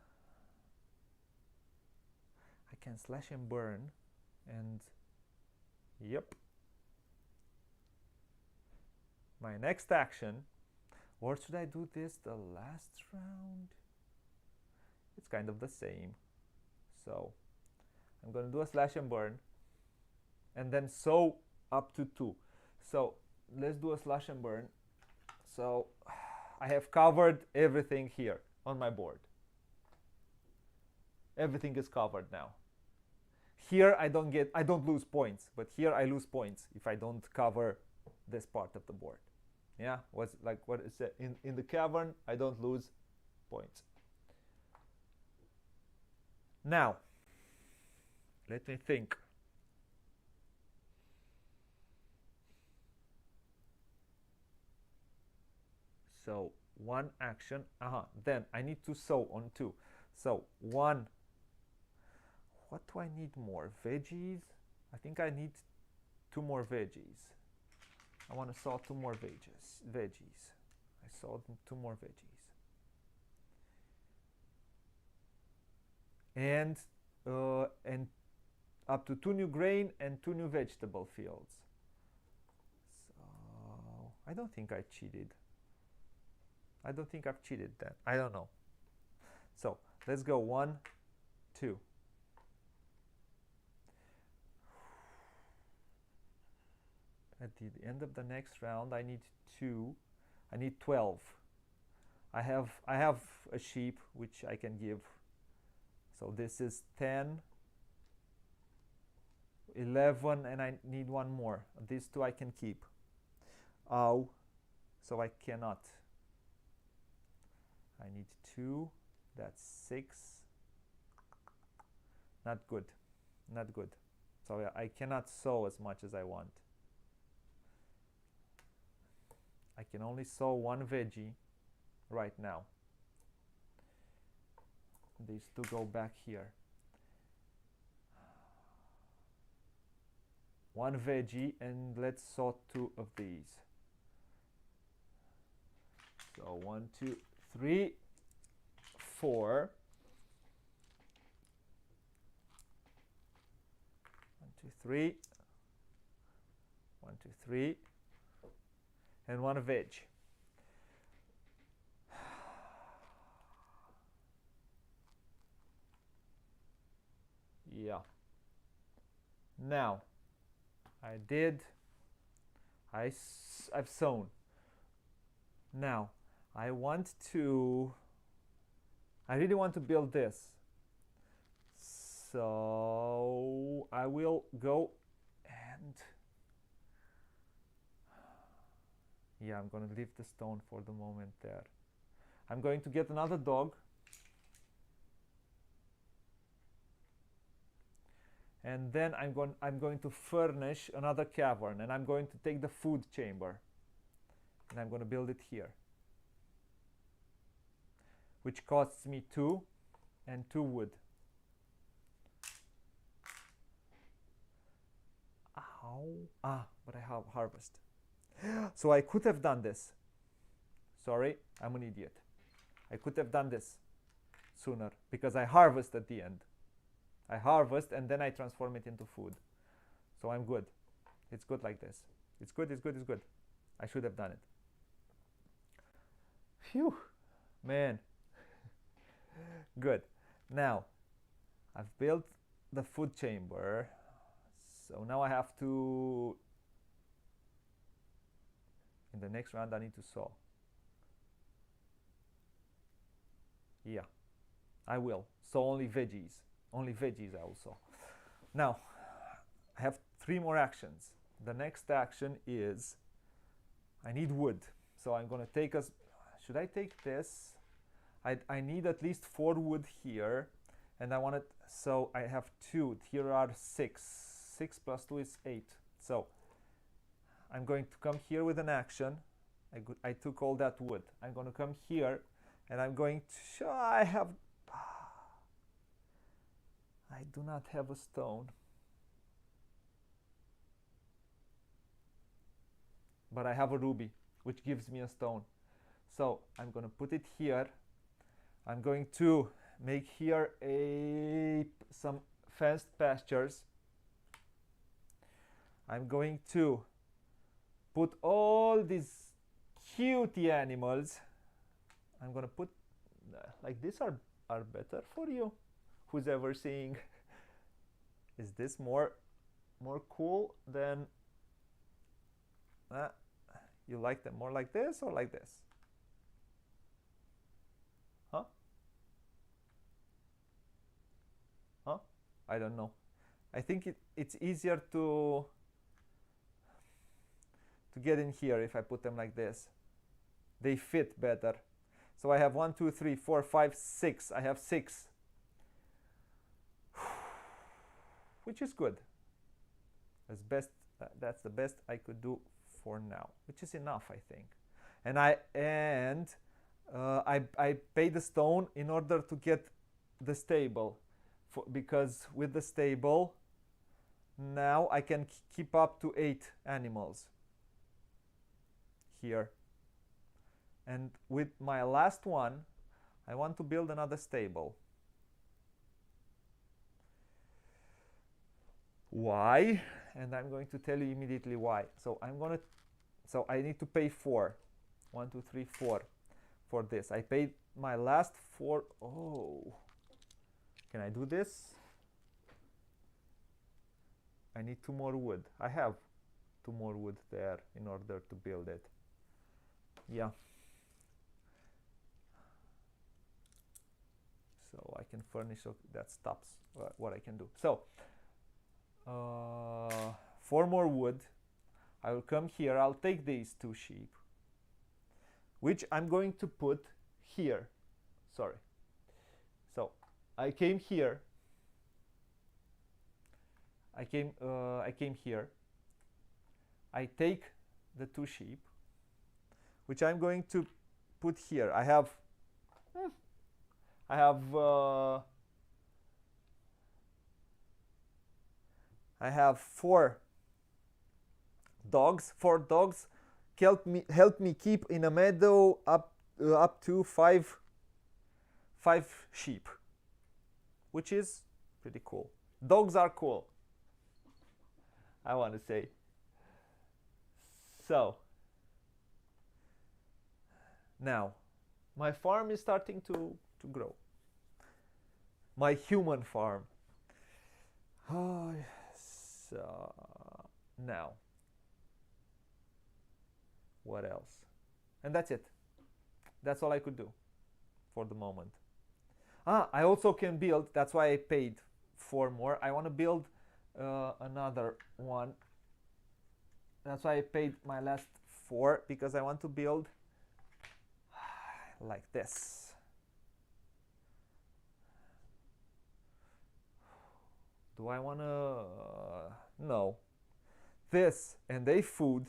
I can slash and burn, and yep. My next action, or should I do this the last round? It's kind of the same. So I'm going to do a slash and burn, and then sow up to 2. So let's do a slash and burn. So I have covered everything here on my board. Everything is covered now. Here I don't lose points, but here I lose points if I don't cover this part of the board. Yeah, what's like what is it in the cavern? I don't lose points. Now, let me think. So one action. Then I need to sow on 2. So 1. What do I need more? Veggies? I think I need 2 more veggies. I want to sow 2 more veggies. I sowed 2 more veggies. And up to 2 new grain and 2 new vegetable fields. So I don't think I cheated. I don't think I've cheated that. I don't know. So let's go 1, 2. At the end of the next round, I need 2. I need 12. I have a sheep which I can give. So this is 10, 11, and I need 1 more. These 2 I can keep. Oh, so I cannot. I need 2. That's 6. Not good. Not good. So I cannot sow as much as I want. I can only sow 1 veggie right now. These 2 go back here. 1 veggie, and let's sow 2 of these. So 1, 2, 3, 4. 1, 2, 3. 1, 2, 3. And 1 veg. Yeah. Now, I've sown. Now, I really want to build this. So I will go and yeah, I'm going to leave the stone for the moment there. I'm going to get another dog. And then I'm going to furnish another cavern, and I'm going to take the food chamber, and I'm going to build it here, which costs me 2 and 2 wood. Ow. But I have harvest. So I could have done this. Sorry, I'm an idiot. I could have done this sooner because I harvest at the end. I harvest and then I transform it into food. So I'm good. It's good like this. It's good, it's good, it's good. I should have done it. Phew, man. Good. Now, I've built the food chamber. So now I have to, in the next round I need to sow. Yeah, I will. So only veggies. Only veggies I will sow. Now, I have 3 more actions. The next action is I need wood. So I'm going to take us, should I take this? I need at least 4 wood here. And I want it, so I have 2. Here are 6. 6 plus 2 is 8. So I'm going to come here with an action. I took all that wood. I'm going to come here and I'm going to show I have I do not have a stone. But I have a ruby, which gives me a stone. So I'm going to put it here. I'm going to make here some fenced pastures. I'm going to put all these cutie animals. I'm going to put like this are better for you. Who's ever seeing? Is this more cool than you like them more like this or like this? Huh? Huh? I don't know. I think it's easier to get in here if I put them like this. They fit better. So I have 1, 2, 3, 4, 5, 6. I have 6. Which is good. That's the best I could do for now, which is enough, I think. And I paid the stone in order to get the stable, because with the stable now I can keep up to 8 animals here. And with my last one, I want to build another stable. Why? And I'm going to tell you immediately why. So I need to pay 4. 1, 2, 3, 4 for this. I paid my last 4. Oh, can I do this? I need 2 more wood. I have 2 more wood there in order to build it. Yeah. So I can furnish, so that stops what I can do. So 4 more wood. I will come here. I'll take these 2 sheep, which I'm going to put here. Sorry. So I came here. I came here. I take the 2 sheep, which I'm going to put here. I have 4 dogs. 4 dogs help me keep in a meadow up to 5 sheep, which is pretty cool. Dogs are cool, I want to say. So now my farm is starting to grow. My human farm. So now, what else? And that's it. That's all I could do for the moment. I also can build. That's why I paid 4 more. I want to build another one. That's why I paid my last 4, because I want to build like this. Do I want to? No. This and a food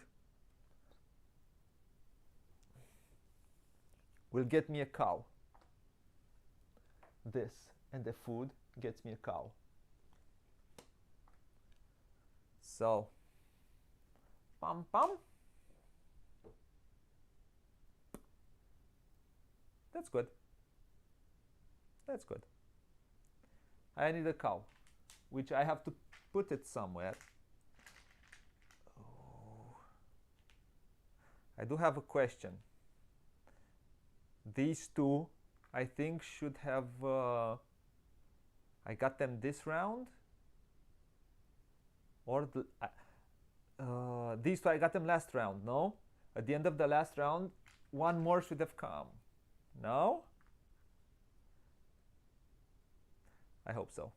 will get me a cow. This and the food gets me a cow. So, pam pam. That's good. That's good. I need a cow, which I have to put it somewhere. Oh. I do have a question. These 2, I think, should have. I got them this round, or these 2 I got them last round. No, at the end of the last round, 1 more should have come. No, I hope so.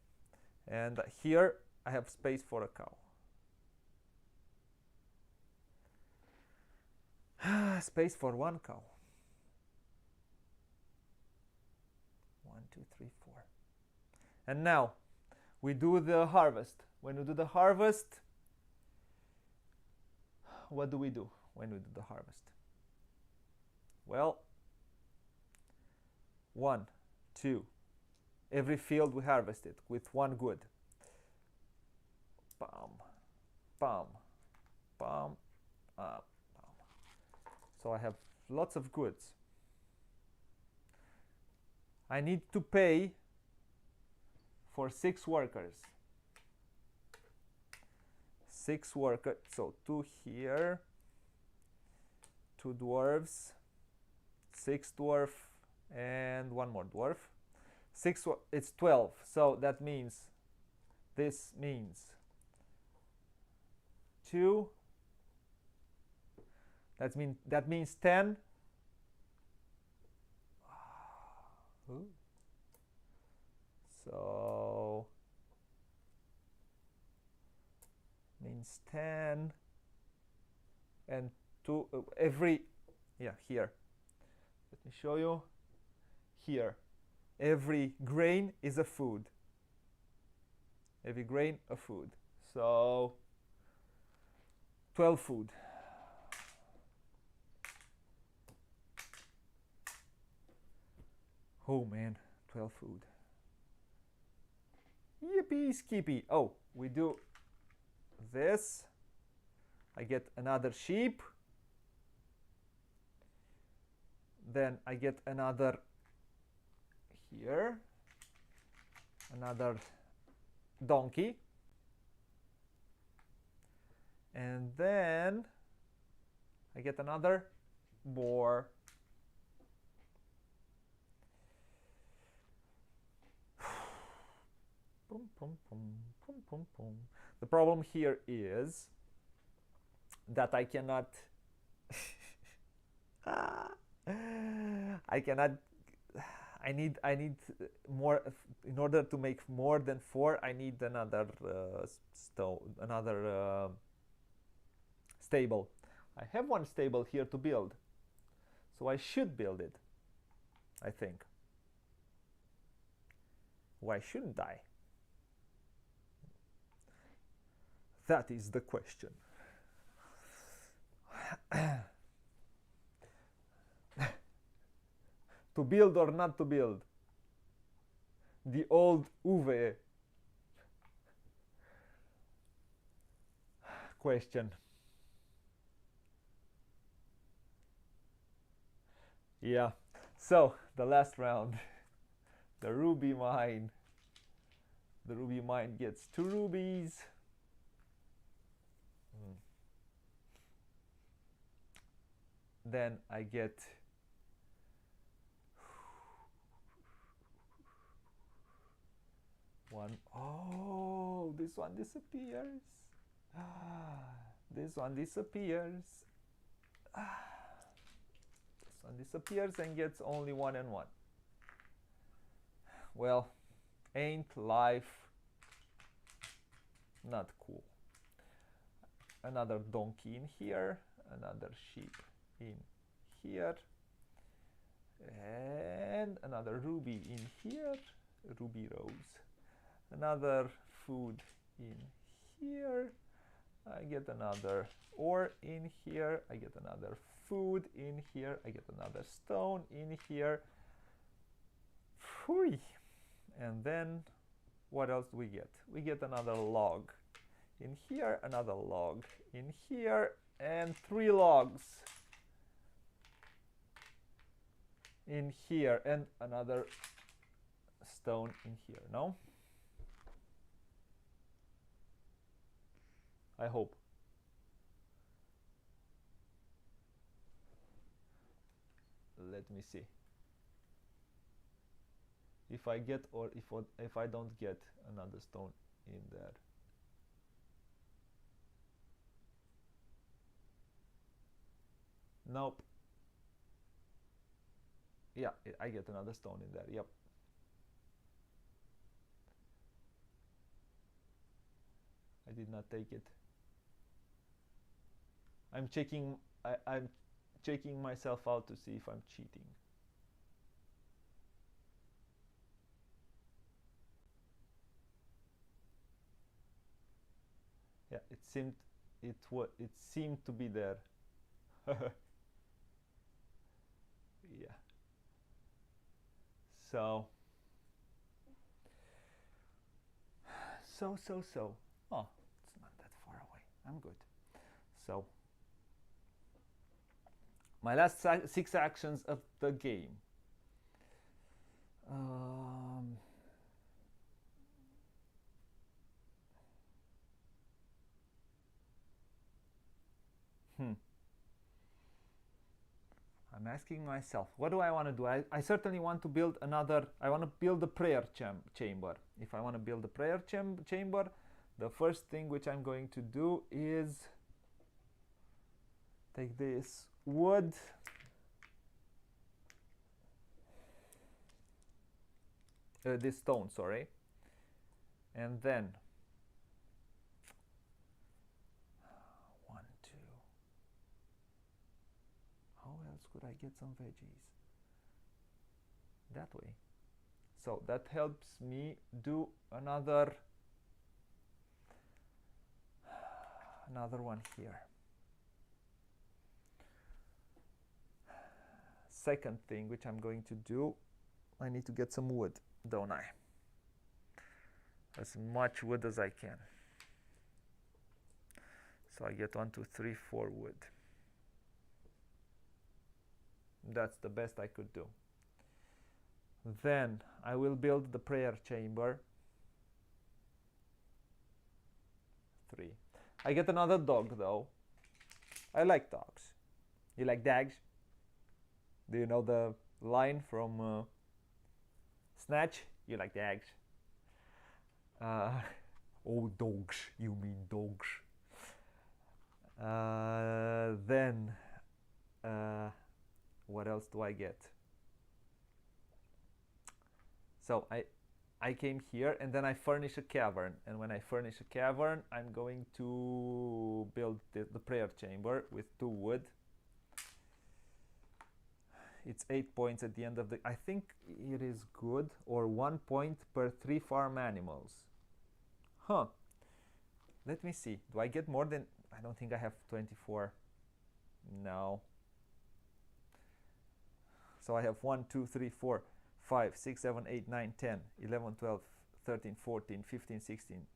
And here I have space for a cow. Space for 1 cow. 1, 2, 3, 4. And now we do the harvest. When we do the harvest, what do we do when we do the harvest? Well, 1, 2, Every field we harvested with one good. Bam, bam, bam, bam. So I have lots of goods. I need to pay for 6 workers. 6 workers, so 2 here, 2 dwarves, 6 dwarf, and 1 more dwarf. 6, it's 12, so that means, this means 2, that means 10. Ooh. So means 10 and 2 every, yeah, here, let me show you here, every grain is a food, every grain a food, so 12 food. Oh man, 12 food. Yippee skippy. Oh, we do this. I get another sheep. Then I get another here. Another donkey. And then I get another boar. The problem here is that I cannot I cannot, I need more. In order to make more than 4, I need another stable. I have one stable here to build, so I should build it, I think. Why shouldn't I? That is the question. To build or not to build? The old Uwe question. Yeah, so the last round, the ruby mine. The ruby mine gets 2 rubies. Then I get one. Oh, this one disappears. This one disappears. This one disappears and gets only 1 and 1. Well, ain't life not cool. Another donkey in here, another sheep in here, and another ruby in here, ruby rose. Another food in here. I get another ore in here. I get another food in here. I get another stone in here. Phew. And then what else do we get? We get another log in here, another log in here, and 3 logs in here, and another stone in here. No? I hope. Let me see if I get, or if I don't get another stone in there. Nope. Yeah, I get another stone in there. Yep. I did not take it. I'm checking. I'm checking myself out to see if I'm cheating. Yeah, it seemed to be there. Yeah. So So. Oh, it's not that far away. I'm good. So, my last 6 actions of the game. I'm asking myself, what do I want to do? I certainly want to build another. I want to build a prayer chamber. If I want to build a prayer chamber, the first thing which I'm going to do is take this wood, this stone, sorry, and then 1, 2. How else could I get some veggies? That way. So that helps me do another one here. Second thing which I'm going to do, I need to get some wood, don't I? As much wood as I can. So I get 1, 2, 3, 4 wood. That's the best I could do. Then I will build the prayer chamber. 3. I get another dog though. I like dogs. You like dogs? Do you know the line from Snatch? You like dogs? Oh, dogs. You mean dogs. Then what else do I get? So I came here and then I furnish a cavern, and when I furnish a cavern I'm going to build the prayer chamber with 2 wood. It's 8 points at the end of the... I think it is good, or 1 point per 3 farm animals. Huh. Let me see. Do I get more than... I don't think I have 24. No. So I have 1, 2, 3, 4, 5, 6, 7, 8, 9, 10, 11, 12, 13, 14, 15, 16,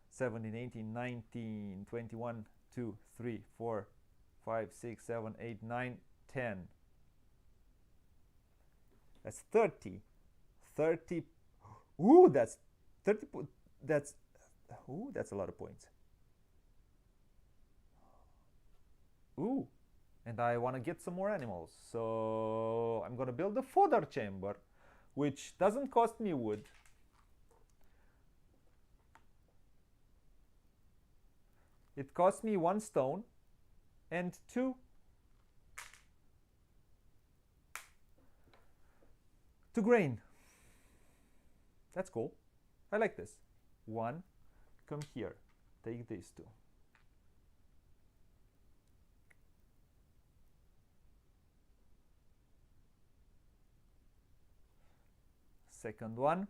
17, 18, 19, 21, 2, 3, 4, 5, 6, 7, 8, 9, 10. That's 30. 30. Ooh, that's 30. That's a lot of points. Ooh, and I want to get some more animals. So I'm going to build a fodder chamber, which doesn't cost me wood. It costs me 1 stone and 2 grain. That's cool. I like this. 1, come here, take these 2. Second one.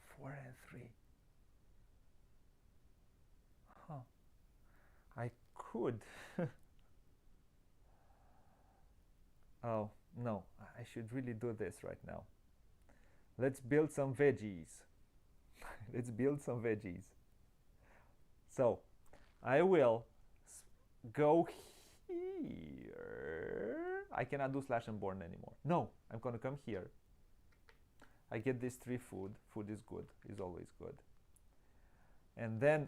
Four and 3. Huh. I could. Oh, no. I should really do this right now. Let's build some veggies. Let's build some veggies. So, I will go here. I cannot do slash and burn anymore. No, I'm gonna come here. I get this 3 food. Food is good, is always good. And then,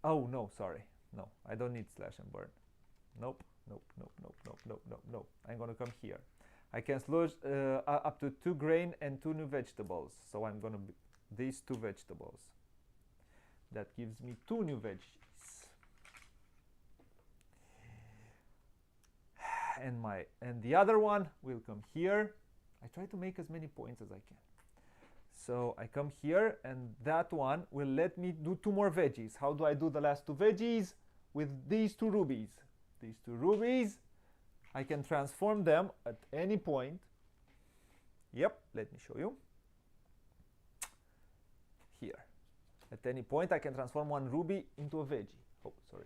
oh no, sorry. No, I don't need slash and burn. Nope, nope, nope, nope, nope, nope, nope, nope. I'm gonna come here. I can slush up to 2 grain and 2 new vegetables. So I'm gonna these 2 vegetables. That gives me 2 new veggies. And the other one will come here. I try to make as many points as I can. So I come here, and that one will let me do 2 more veggies. How do I do the last 2 veggies? With these 2 rubies. These 2 rubies, I can transform them at any point. Yep, let me show you. Here. At any point, I can transform 1 ruby into a veggie. Oh, sorry.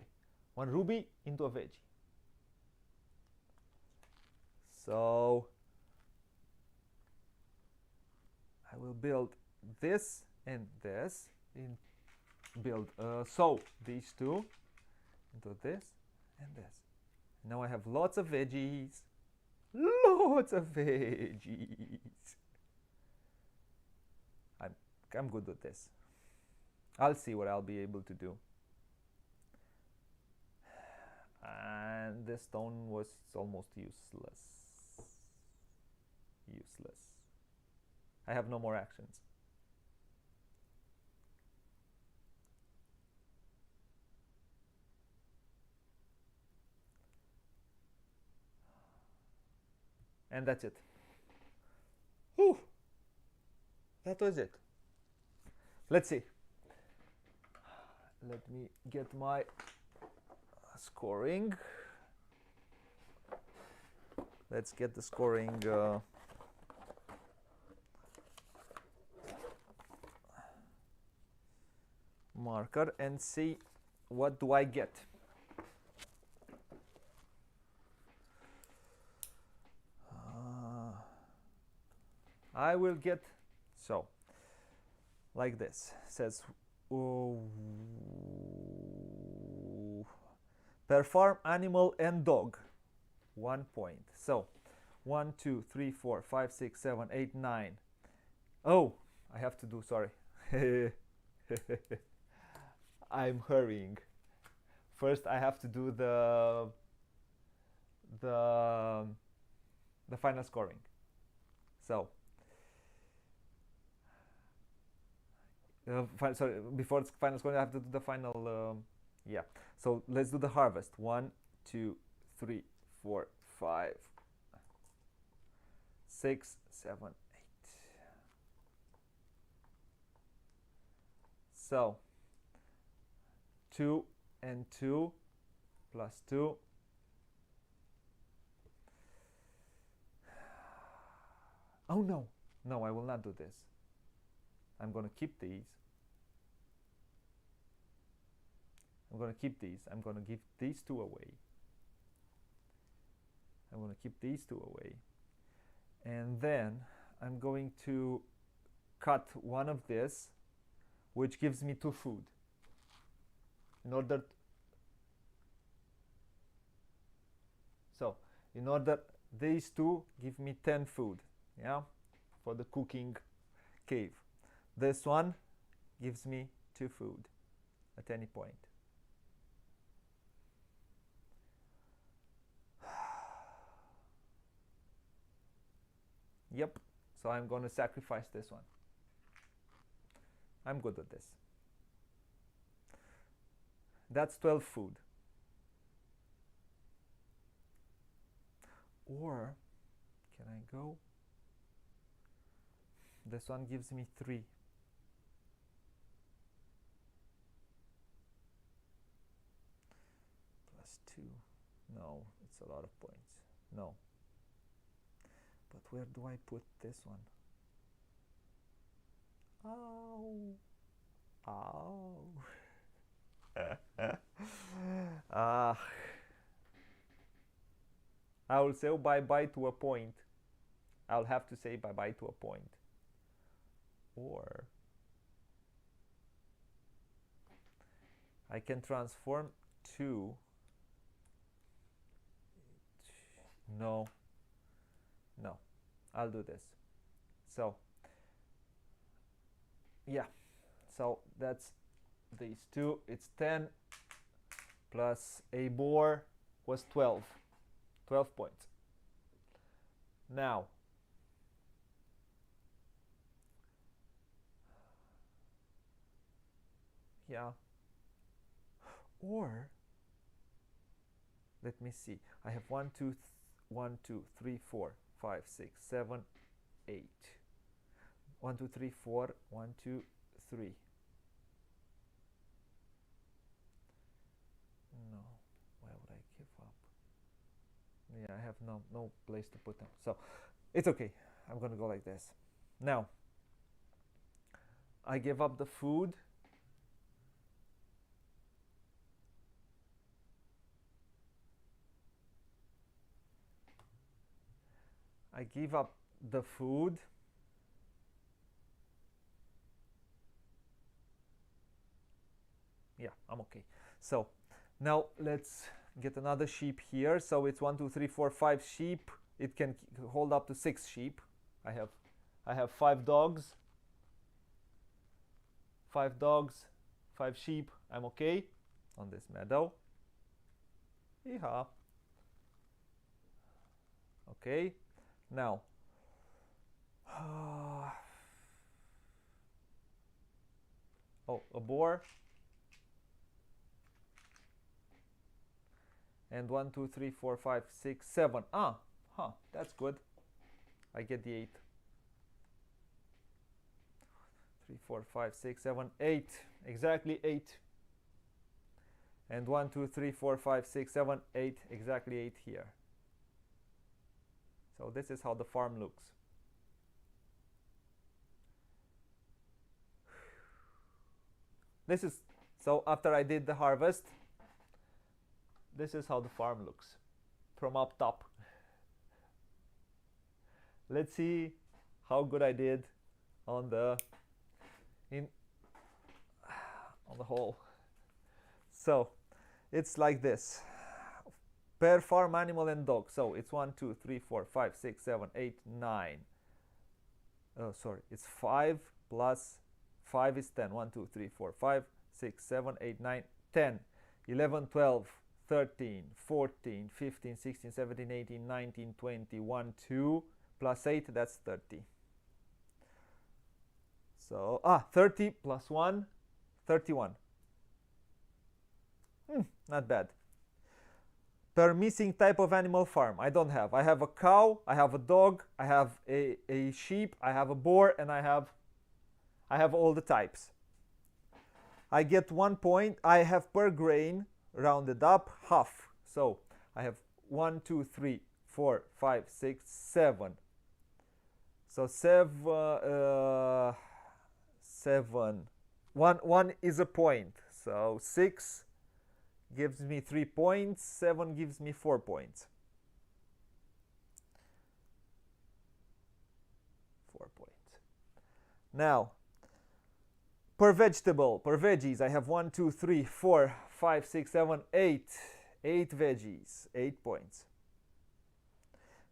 1 ruby into a veggie. So I will build this and this in build so these two into this and this. Now I have lots of veggies. Lots of veggies. I'm good with this. I'll see what I'll be able to do. And this stone was almost useless. Useless. I have no more actions. And that's it. Whew. That was it. Let's see. Let me get my scoring. Let's get the scoring marker and see what do I get. I will get so like this. Says per farm, animal and dog 1 point. So 1 2 3 4 5 6 7 8 9. Oh, I have to do, sorry. I'm hurrying. First I have to do the final scoring. So sorry, before the final scoring I have to do the final yeah. So let's do the harvest. 1 2 3 4 5 6 7 8. So 2 and 2 plus 2. Oh no, no, I will not do this. I'm going to keep these. I'm going to keep these. I'm going to give these two away. I'm going to keep these two away. And then I'm going to cut one of this, which gives me 2 food. In order these two give me 10 food, yeah, for the cooking cave. This one gives me 2 food at any point. Yep, so I'm going to sacrifice this one. I'm good with this. That's 12 food. Or can I go? This one gives me 3. Plus 2. No, it's a lot of points. No. But where do I put this one? Ow. Ow. I will say bye-bye to a point. I'll have to say bye-bye to a point. Or I can transform 2. No. No. I'll do this. So, yeah. So that's these two. It's 10 plus a boar was 12. 12 points. Now, yeah. Or let me see. I have 1 2 3 4 5 6 7 8. 1 2 3 4 1 2 3. No, why would I give up? Yeah, I have no place to put them. So it's okay. I'm gonna go like this. Now I give up the food. I give up the food Yeah, I'm okay. So now let's get another sheep here. So it's 1, 2, 3, 4, 5 sheep. It can hold up to 6 sheep. I have 5 dogs. 5 dogs, 5 sheep. I'm okay on this meadow. Yeehaw. Okay. Now oh, a boar. And 1, 2, 3, 4, 5, 6, 7. That's good. I get the 8. 3, 4, 5, 6, 7, 8. Exactly 8. And 1, 2, 3, 4, 5, 6, 7, 8. Exactly 8 here. So this is how the farm looks. This is, so after I did the harvest, this is how the farm looks from up top. Let's see how good I did on the whole. So it's like this. Per farm animal and dog. So it's 1, 2, 3, 4, 5, 6, 7, 8, 9. Oh, sorry. It's 5 plus 5 is 10. 1, 2, 3, 4, 5, 6, 7, 8, 9, 10, 11, 12, 13, 14, 15, 16, 17, 18, 19, 20, 1, 2, plus 8, that's 30. So, 30 plus 1, 31. Not bad. Per missing type of animal farm, I don't have. I have a cow, I have a dog, I have a sheep, I have a boar, and I have all the types. I get 1 point. I have per grain rounded up half. So I have 1, 2, 3, 4, 5, 6, 7. So 7. One is a point. So 6 gives me 3 points. 7 gives me 4 points. 4 points. Now, per vegetable, per veggies, I have 1, 2, 3, 4, 5, 6, 7, 8. 8 veggies, 8 points.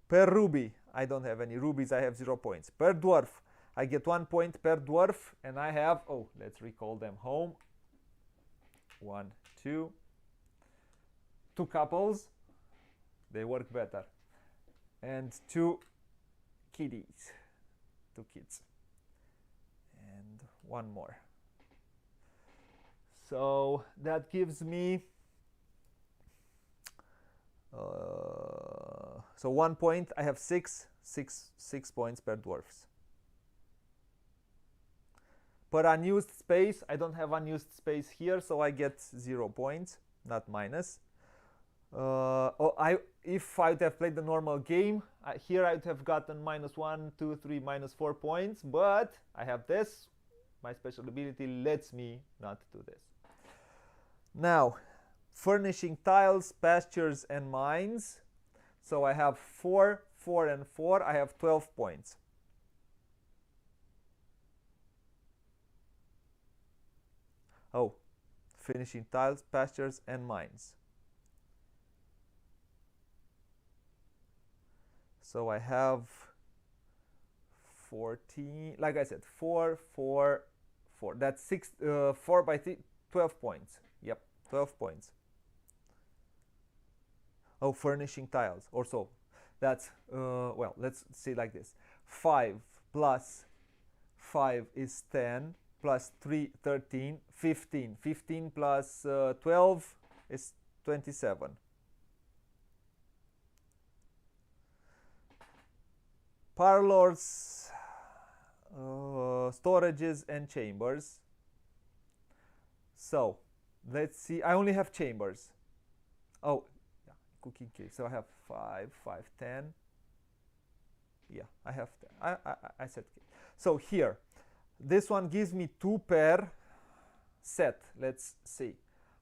Per ruby, I don't have any rubies, I have 0 points. Per dwarf, I get 1 point per dwarf, and I have, let's recall them home. 1, 2. 2 couples, they work better. And 2 kiddies, 2 kids. And 1 more. So that gives me so 1 point. I have 6 points per dwarfs. Per unused space, I don't have unused space here, so I get 0 points, not minus. If I would have played the normal game, here I would have gotten minus 1, 2, 3, minus 4 points, but I have this. My special ability lets me not do this. Now, furnishing tiles, pastures, and mines. So I have 4, 4, and 4. I have 12 points. Finishing tiles, pastures, and mines. So I have 14, like I said, 4, 4, 4. That's 4 by 3, 12 points. Yep, 12 points. Furnishing tiles. Also, that's, well, let's see like this. 5 plus 5 is 10, plus 3, 13, 15. 15 plus 12 is 27. Parlors, storages, and chambers. So let's see. I only have chambers. Cooking cake. So I have 5, 5, 10. Yeah, I have. I said. So here, this one gives me 2 per set. Let's see.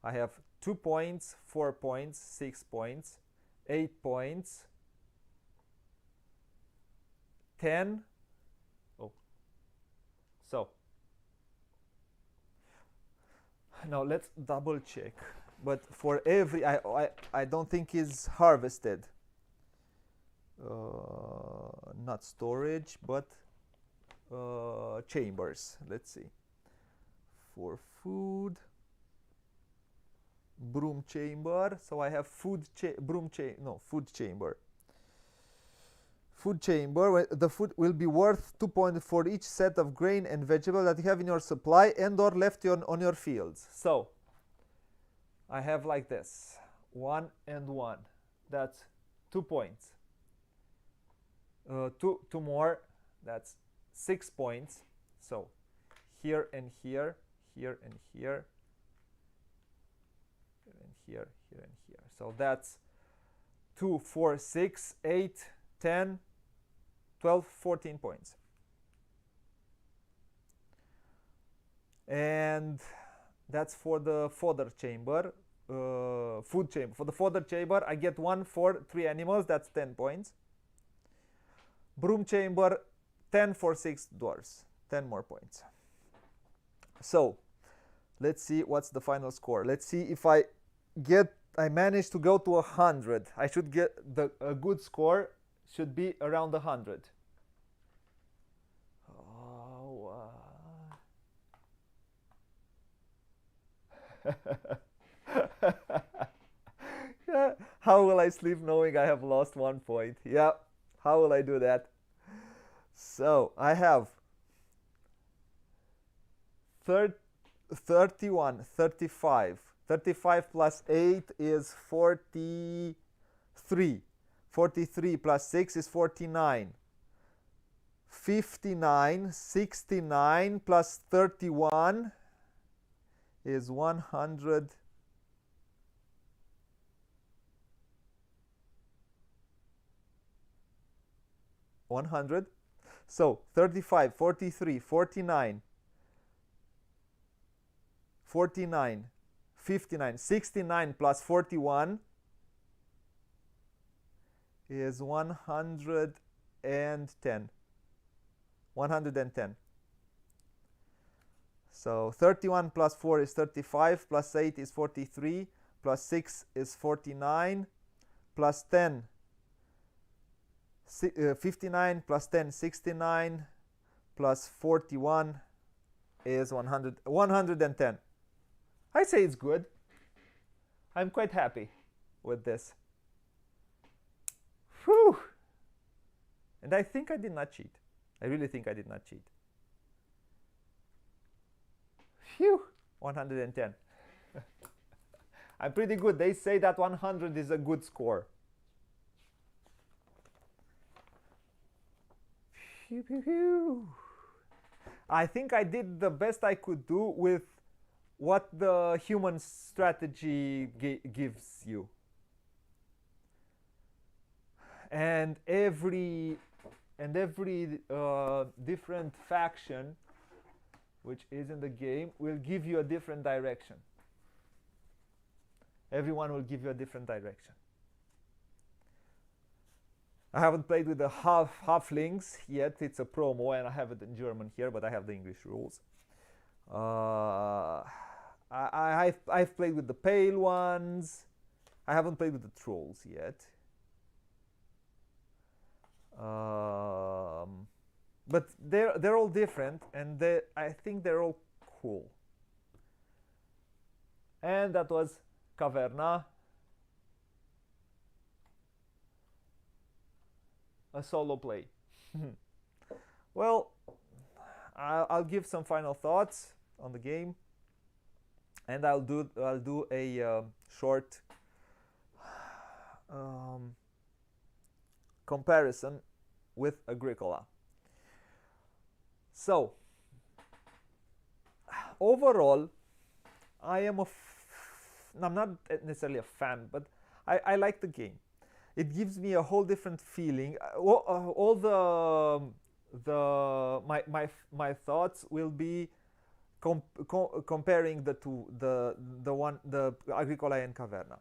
I have 2 points, 4 points, 6 points, 8 points, 10. So Now let's double check. But for every, I don't think is harvested. Not storage, but chambers. Let's see. For food, broom chamber. So I have food food chamber. Food chamber. The food will be worth 2 points for each set of grain and vegetable that you have in your supply and or left on your fields. So I have like this, 1 and 1. That's 2 points. Two more. That's 6 points. So here and here, here and here, here and here, here and here. So that's 2, 4, 6, 8, 10, 12, 14 points. And that's for the fodder chamber, food chamber. For the fodder chamber, I get 1 for 3 animals. That's 10 points. Broom chamber, 10 for 6 dwarves. 10 more points. So let's see what's the final score. Let's see if I manage to go to 100. I should get a good score. Should be around 100. Oh, yeah. How will I sleep knowing I have lost 1 point? Yeah, how will I do that? So I have 31, 35. 35 plus 8 is 43. 43 plus 6 is 49. 59, 69 plus 31 is 100. 100. So 35, 43, 49, 49, 59, 69 plus 41 is 110. 110. So 31 plus 4 is 35, plus 8 is 43, plus 6 is 49, plus 10 59, plus 10 69, plus 41 is 110. I say it's good. I'm quite happy with this. Whew. And I think I did not cheat. I really think I did not cheat. Phew, 110. I'm pretty good. They say that 100 is a good score. Phew, phew, phew. I think I did the best I could do with what the human strategy gives you. And every different faction which is in the game will give you a different direction. Everyone will give you a different direction. I haven't played with the halflings yet. It's a promo and I have it in German here, but I have the English rules. I've played with the pale ones. I haven't played with the trolls yet. But they're all different, and I think they're all cool. And that was Caverna, a solo play. Well, I'll give some final thoughts on the game, and I'll do a short comparison with Agricola. So overall, I'm not necessarily a fan, but I like the game. It gives me a whole different feeling. All my thoughts will be comparing the two, the Agricola and Caverna.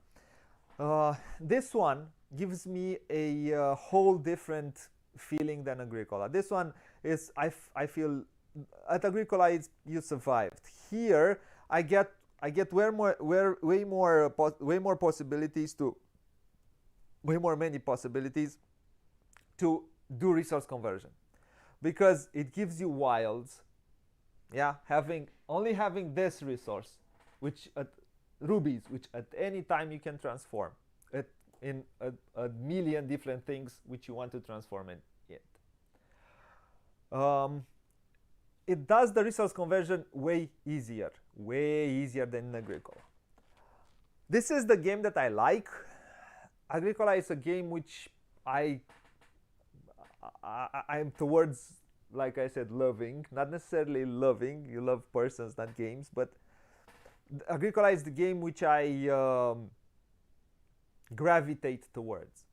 This one gives me a whole different feeling than Agricola. This one is I feel at Agricola you survived. Here I get I get way more possibilities to way more many possibilities to do resource conversion, because it gives you wilds. Yeah, only having this resource, which at rubies, which at any time you can transform it in a million different things which you want to transform in it. It does the resource conversion way easier than in Agricola. This is the game that I like. Agricola is a game which I'm towards, like I said, loving. Not necessarily loving. You love persons, not games. But Agricola is the game which I gravitate towards.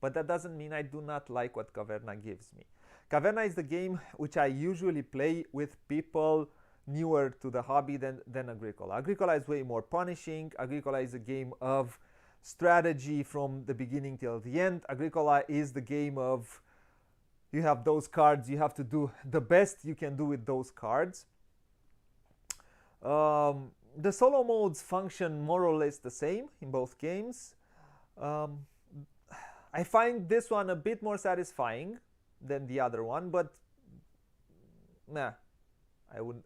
But that doesn't mean I do not like what Caverna gives me. Caverna is the game which I usually play with people newer to the hobby than Agricola. Agricola is way more punishing. Agricola is a game of strategy from the beginning till the end. Agricola is the game of you have those cards, you have to do the best you can do with those cards. The solo modes function more or less the same in both games. I find this one a bit more satisfying than the other one, but nah, I wouldn't.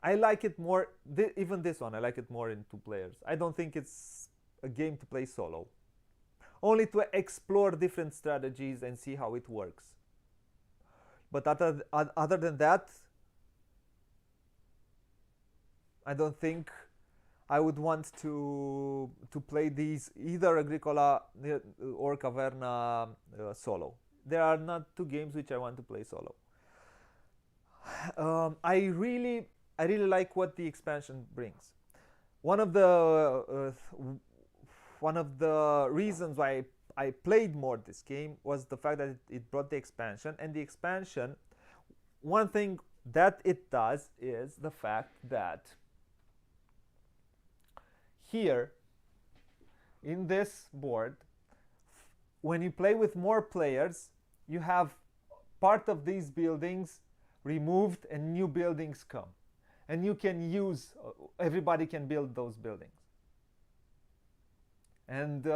I like it more, even this one, I like it more in 2 players. I don't think it's a game to play solo. Only to explore different strategies and see how it works. But other than that, I don't think I would want to play these, either Agricola or Caverna solo. There are not 2 games which I want to play solo. I really like what the expansion brings. One of the reasons why I played more this game was the fact that it brought the expansion. And the expansion, one thing that it does is the fact that here in this board, when you play with more players, you have part of these buildings removed and new buildings come. And you can use, everybody can build those buildings. And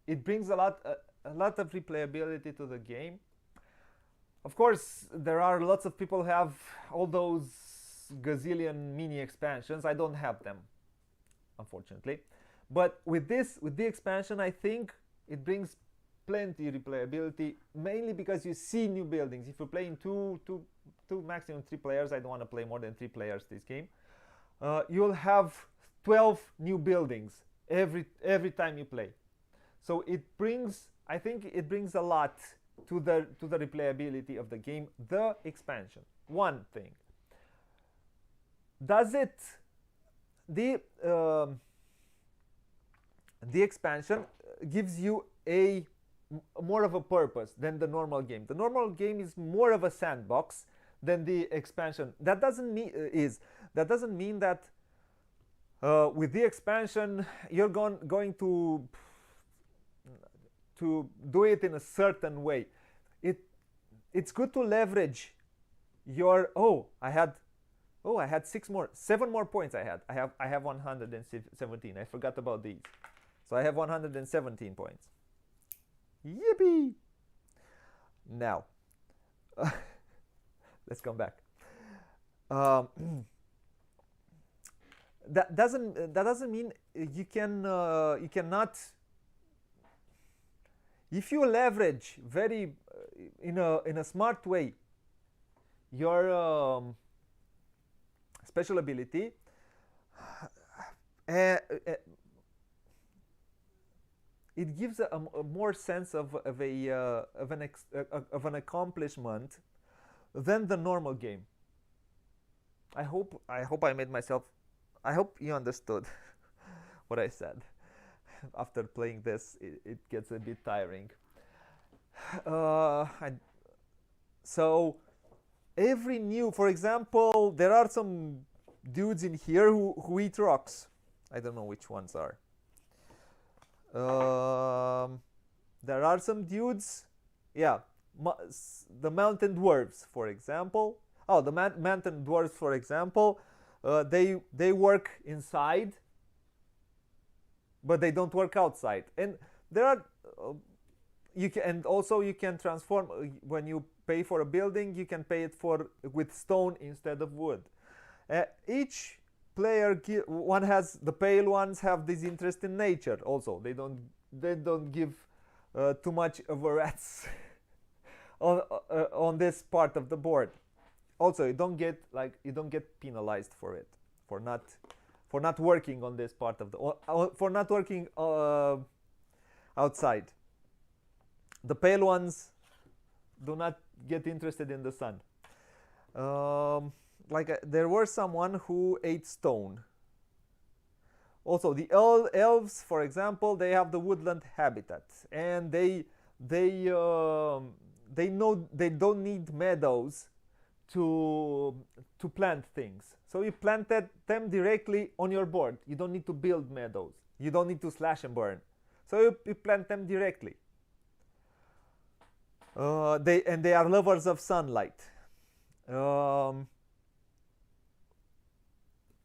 it brings a lot of replayability to the game. Of course, there are lots of people who have all those gazillion mini expansions. I don't have them, unfortunately. But with the expansion, I think it brings plenty replayability, mainly because you see new buildings. If you're playing two, maximum 3 players, I don't want to play more than 3 players this game. You'll have 12 new buildings every time you play. So I think it brings a lot to the replayability of the game. The expansion. One thing. The expansion gives you more of a purpose than the normal game. The normal game is more of a sandbox than the expansion. That doesn't mean that with the expansion you're going to do it in a certain way. It's good to leverage your I had 7 more points. I have 117. I forgot about these. So I have 117 points. Yippee! Now, let's come back. That doesn't mean you cannot. If you leverage in a smart way your special ability, it gives a more sense of an accomplishment than the normal game. I hope I made myself. I hope you understood what I said. After playing this, it gets a bit tiring. So every new, for example, there are some dudes in here who eat rocks. I don't know which ones are. There are some dudes, yeah, the mountain dwarves, for example. Oh, the mountain dwarves, for example, they work inside, but they don't work outside. And there are you can, and also you can transform when you pay for a building. You can pay it for with stone instead of wood. Each player, one has the pale ones have this interest in nature. Also, they don't give too much of a rat's on this part of the board. Also, you don't get penalized for it, for not working on this part of the for not working outside. The pale ones do not get interested in the sun. There were someone who ate stone. Also, the elves, for example, they have the woodland habitat, and they know they don't need meadows to plant things. So you planted them directly on your board. You don't need to build meadows. You don't need to slash and burn. So you plant them directly. They are lovers of sunlight.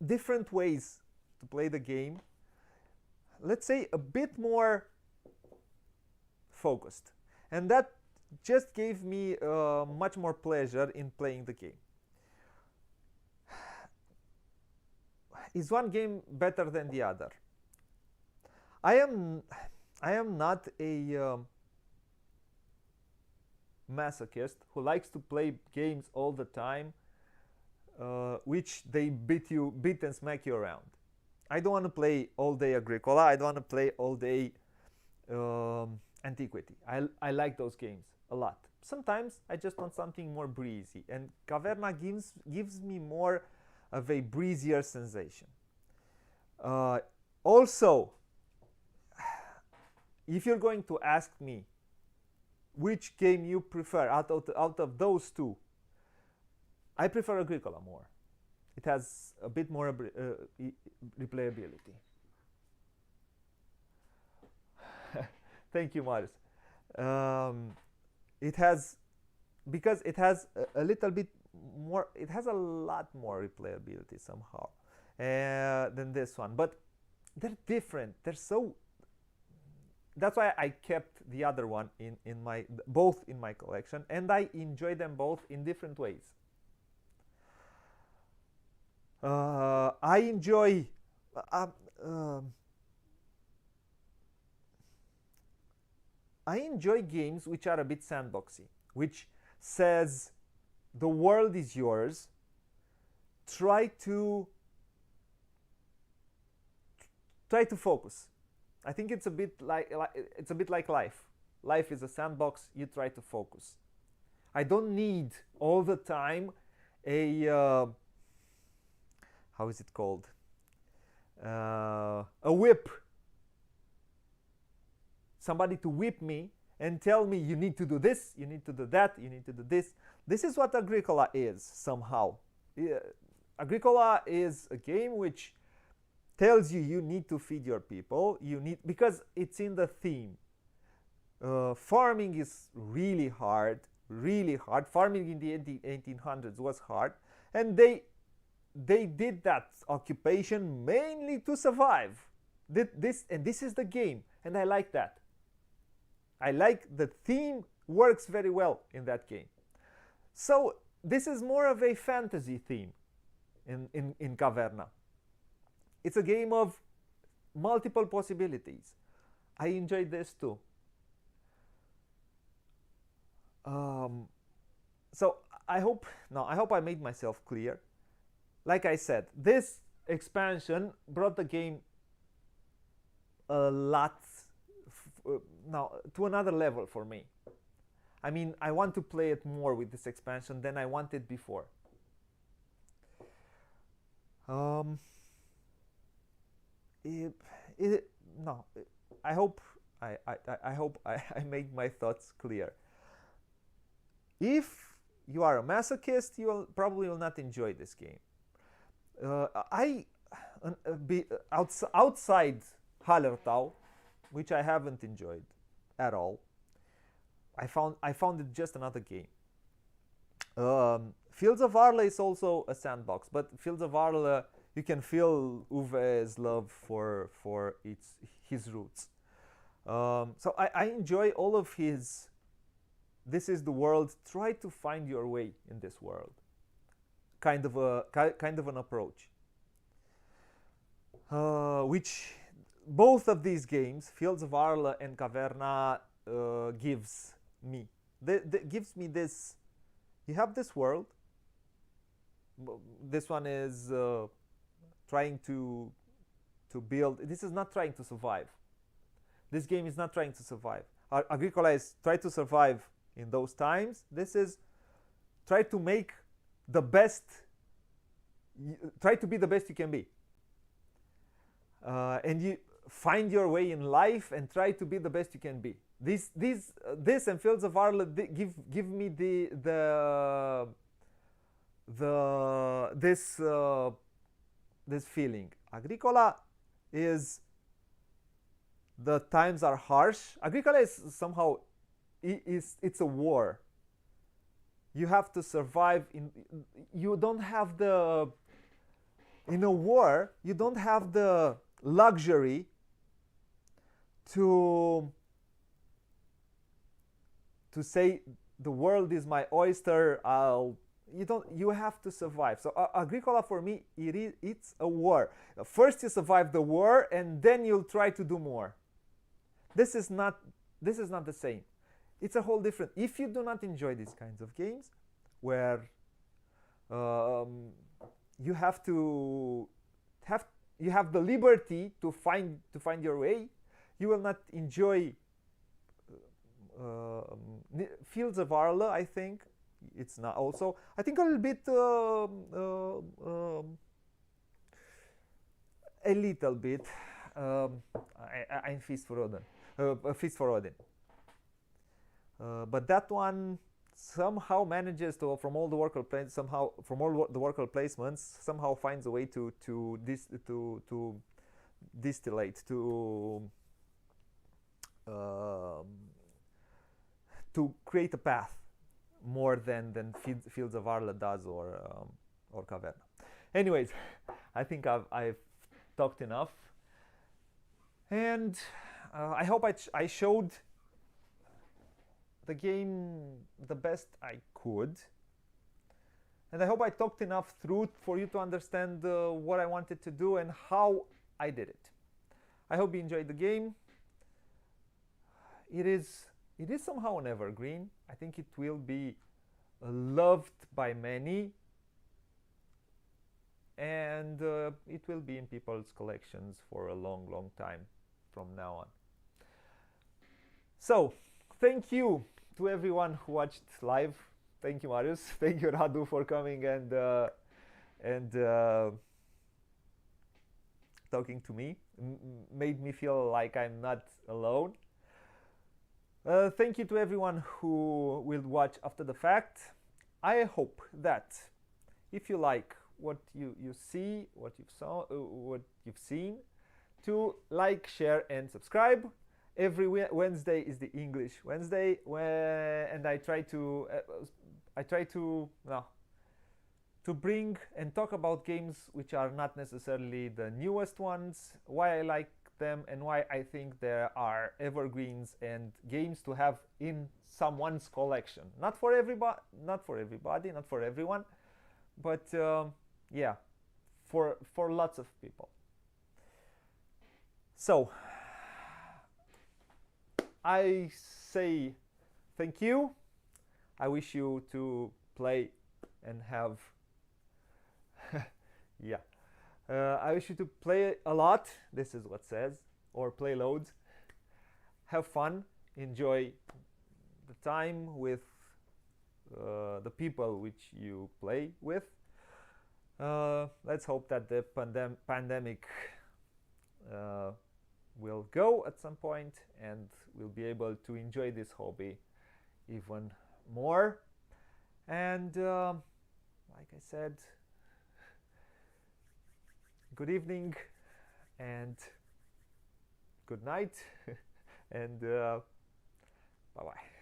Different ways to play the game. Let's say a bit more focused, and that just gave me much more pleasure in playing the game. Is one game better than the other? I am not a masochist who likes to play games all the time, which they beat and smack you around. I don't want to play all day Agricola. I don't want to play all day Antiquity. I like those games a lot. Sometimes I just want something more breezy, and Caverna gives me more of a breezier sensation. Also, if you're going to ask me which game you prefer out of those two, I prefer Agricola more. It has a bit more replayability. Thank you, Marius. It has, because it has a little bit more, it has a lot more replayability somehow than this one. But they're different. They're so. That's why I kept the other one both in my collection, and I enjoy them both in different ways. I enjoy games which are a bit sandboxy, which says the world is yours. Try to focus. I think it's a bit like life. Life is a sandbox. You try to focus. I don't need all the time a how is it called? A whip. Somebody to whip me and tell me you need to do this, you need to do that, you need to do this. This is what Agricola is somehow. Agricola is a game which tells you need to feed your people. Because it's in the theme. Farming is really hard, really hard. Farming in the 1800s was hard, and they did that occupation mainly to survive. This is the game, and I like that. I like the theme works very well in that game. So this is more of a fantasy theme in Caverna. It's a game of multiple possibilities. I enjoyed this too. So I hope I made myself clear. Like I said, this expansion brought the game a lot now to another level for me. I mean, I want to play it more with this expansion than I wanted before. I hope I made my thoughts clear. If you are a masochist, you probably will not enjoy this game. Outside Hallertau, which I haven't enjoyed at all, I found it just another game. Fields of Arle is also a sandbox, but Fields of Arle, you can feel Uwe's love for his roots. So I enjoy all of his. This is the world. Try to find your way in this world. Kind of an approach, which both of these games, Fields of Arle and Caverna, gives me. Gives me this. You have this world. This one is trying to build. This is not trying to survive. This game is not trying to survive. Agricola is try to survive in those times. This is try to make the best. Try to be the best you can be. And you find your way in life and try to be the best you can be. This and Fields of Arle give me this feeling. Agricola is the times are harsh. Agricola is somehow it's a war. You have to survive you don't have the in a war you don't have the luxury to say the world is my oyster. You have to survive. So Agricola for me it's a war. First you survive the war and then you'll try to do more. This is not the same. It's a whole different. If you do not enjoy these kinds of games where you have the liberty to find your way, you will not enjoy Fields of Arle. I think it's not also. I think a little bit. A little bit. I'm Feast for Odin. But that one somehow manages to, from all the worker placements, somehow finds a way to distillate to create a path more than Fields of Arle does or Caverna. Anyways, I think I've talked enough, and I hope I showed the game the best I could, and I hope I talked enough through for you to understand what I wanted to do and how I did it. I hope you enjoyed the game. It is somehow an evergreen. I think it will be loved by many, and it will be in people's collections for a long time from now on. So thank you to everyone who watched live. Thank you, Marius. Thank you, Radu, for coming and talking to me. Made me feel like I'm not alone. Thank you to everyone who will watch after the fact. I hope that if you like what you see, what you've seen, to like, share, and subscribe. Every Wednesday is the English Wednesday, and I try to bring and talk about games which are not necessarily the newest ones, why I like them and why I think there are evergreens and games to have in someone's collection. Not for everybody, not for everyone, but yeah, for lots of people. So I say thank you. I wish you to play and have yeah. I wish you to play a lot. This is what it says, or play loads. Have fun. Enjoy the time with the people which you play with. Let's hope that the pandemic will go at some point and we'll be able to enjoy this hobby even more. And like I said, good evening and good night and bye bye.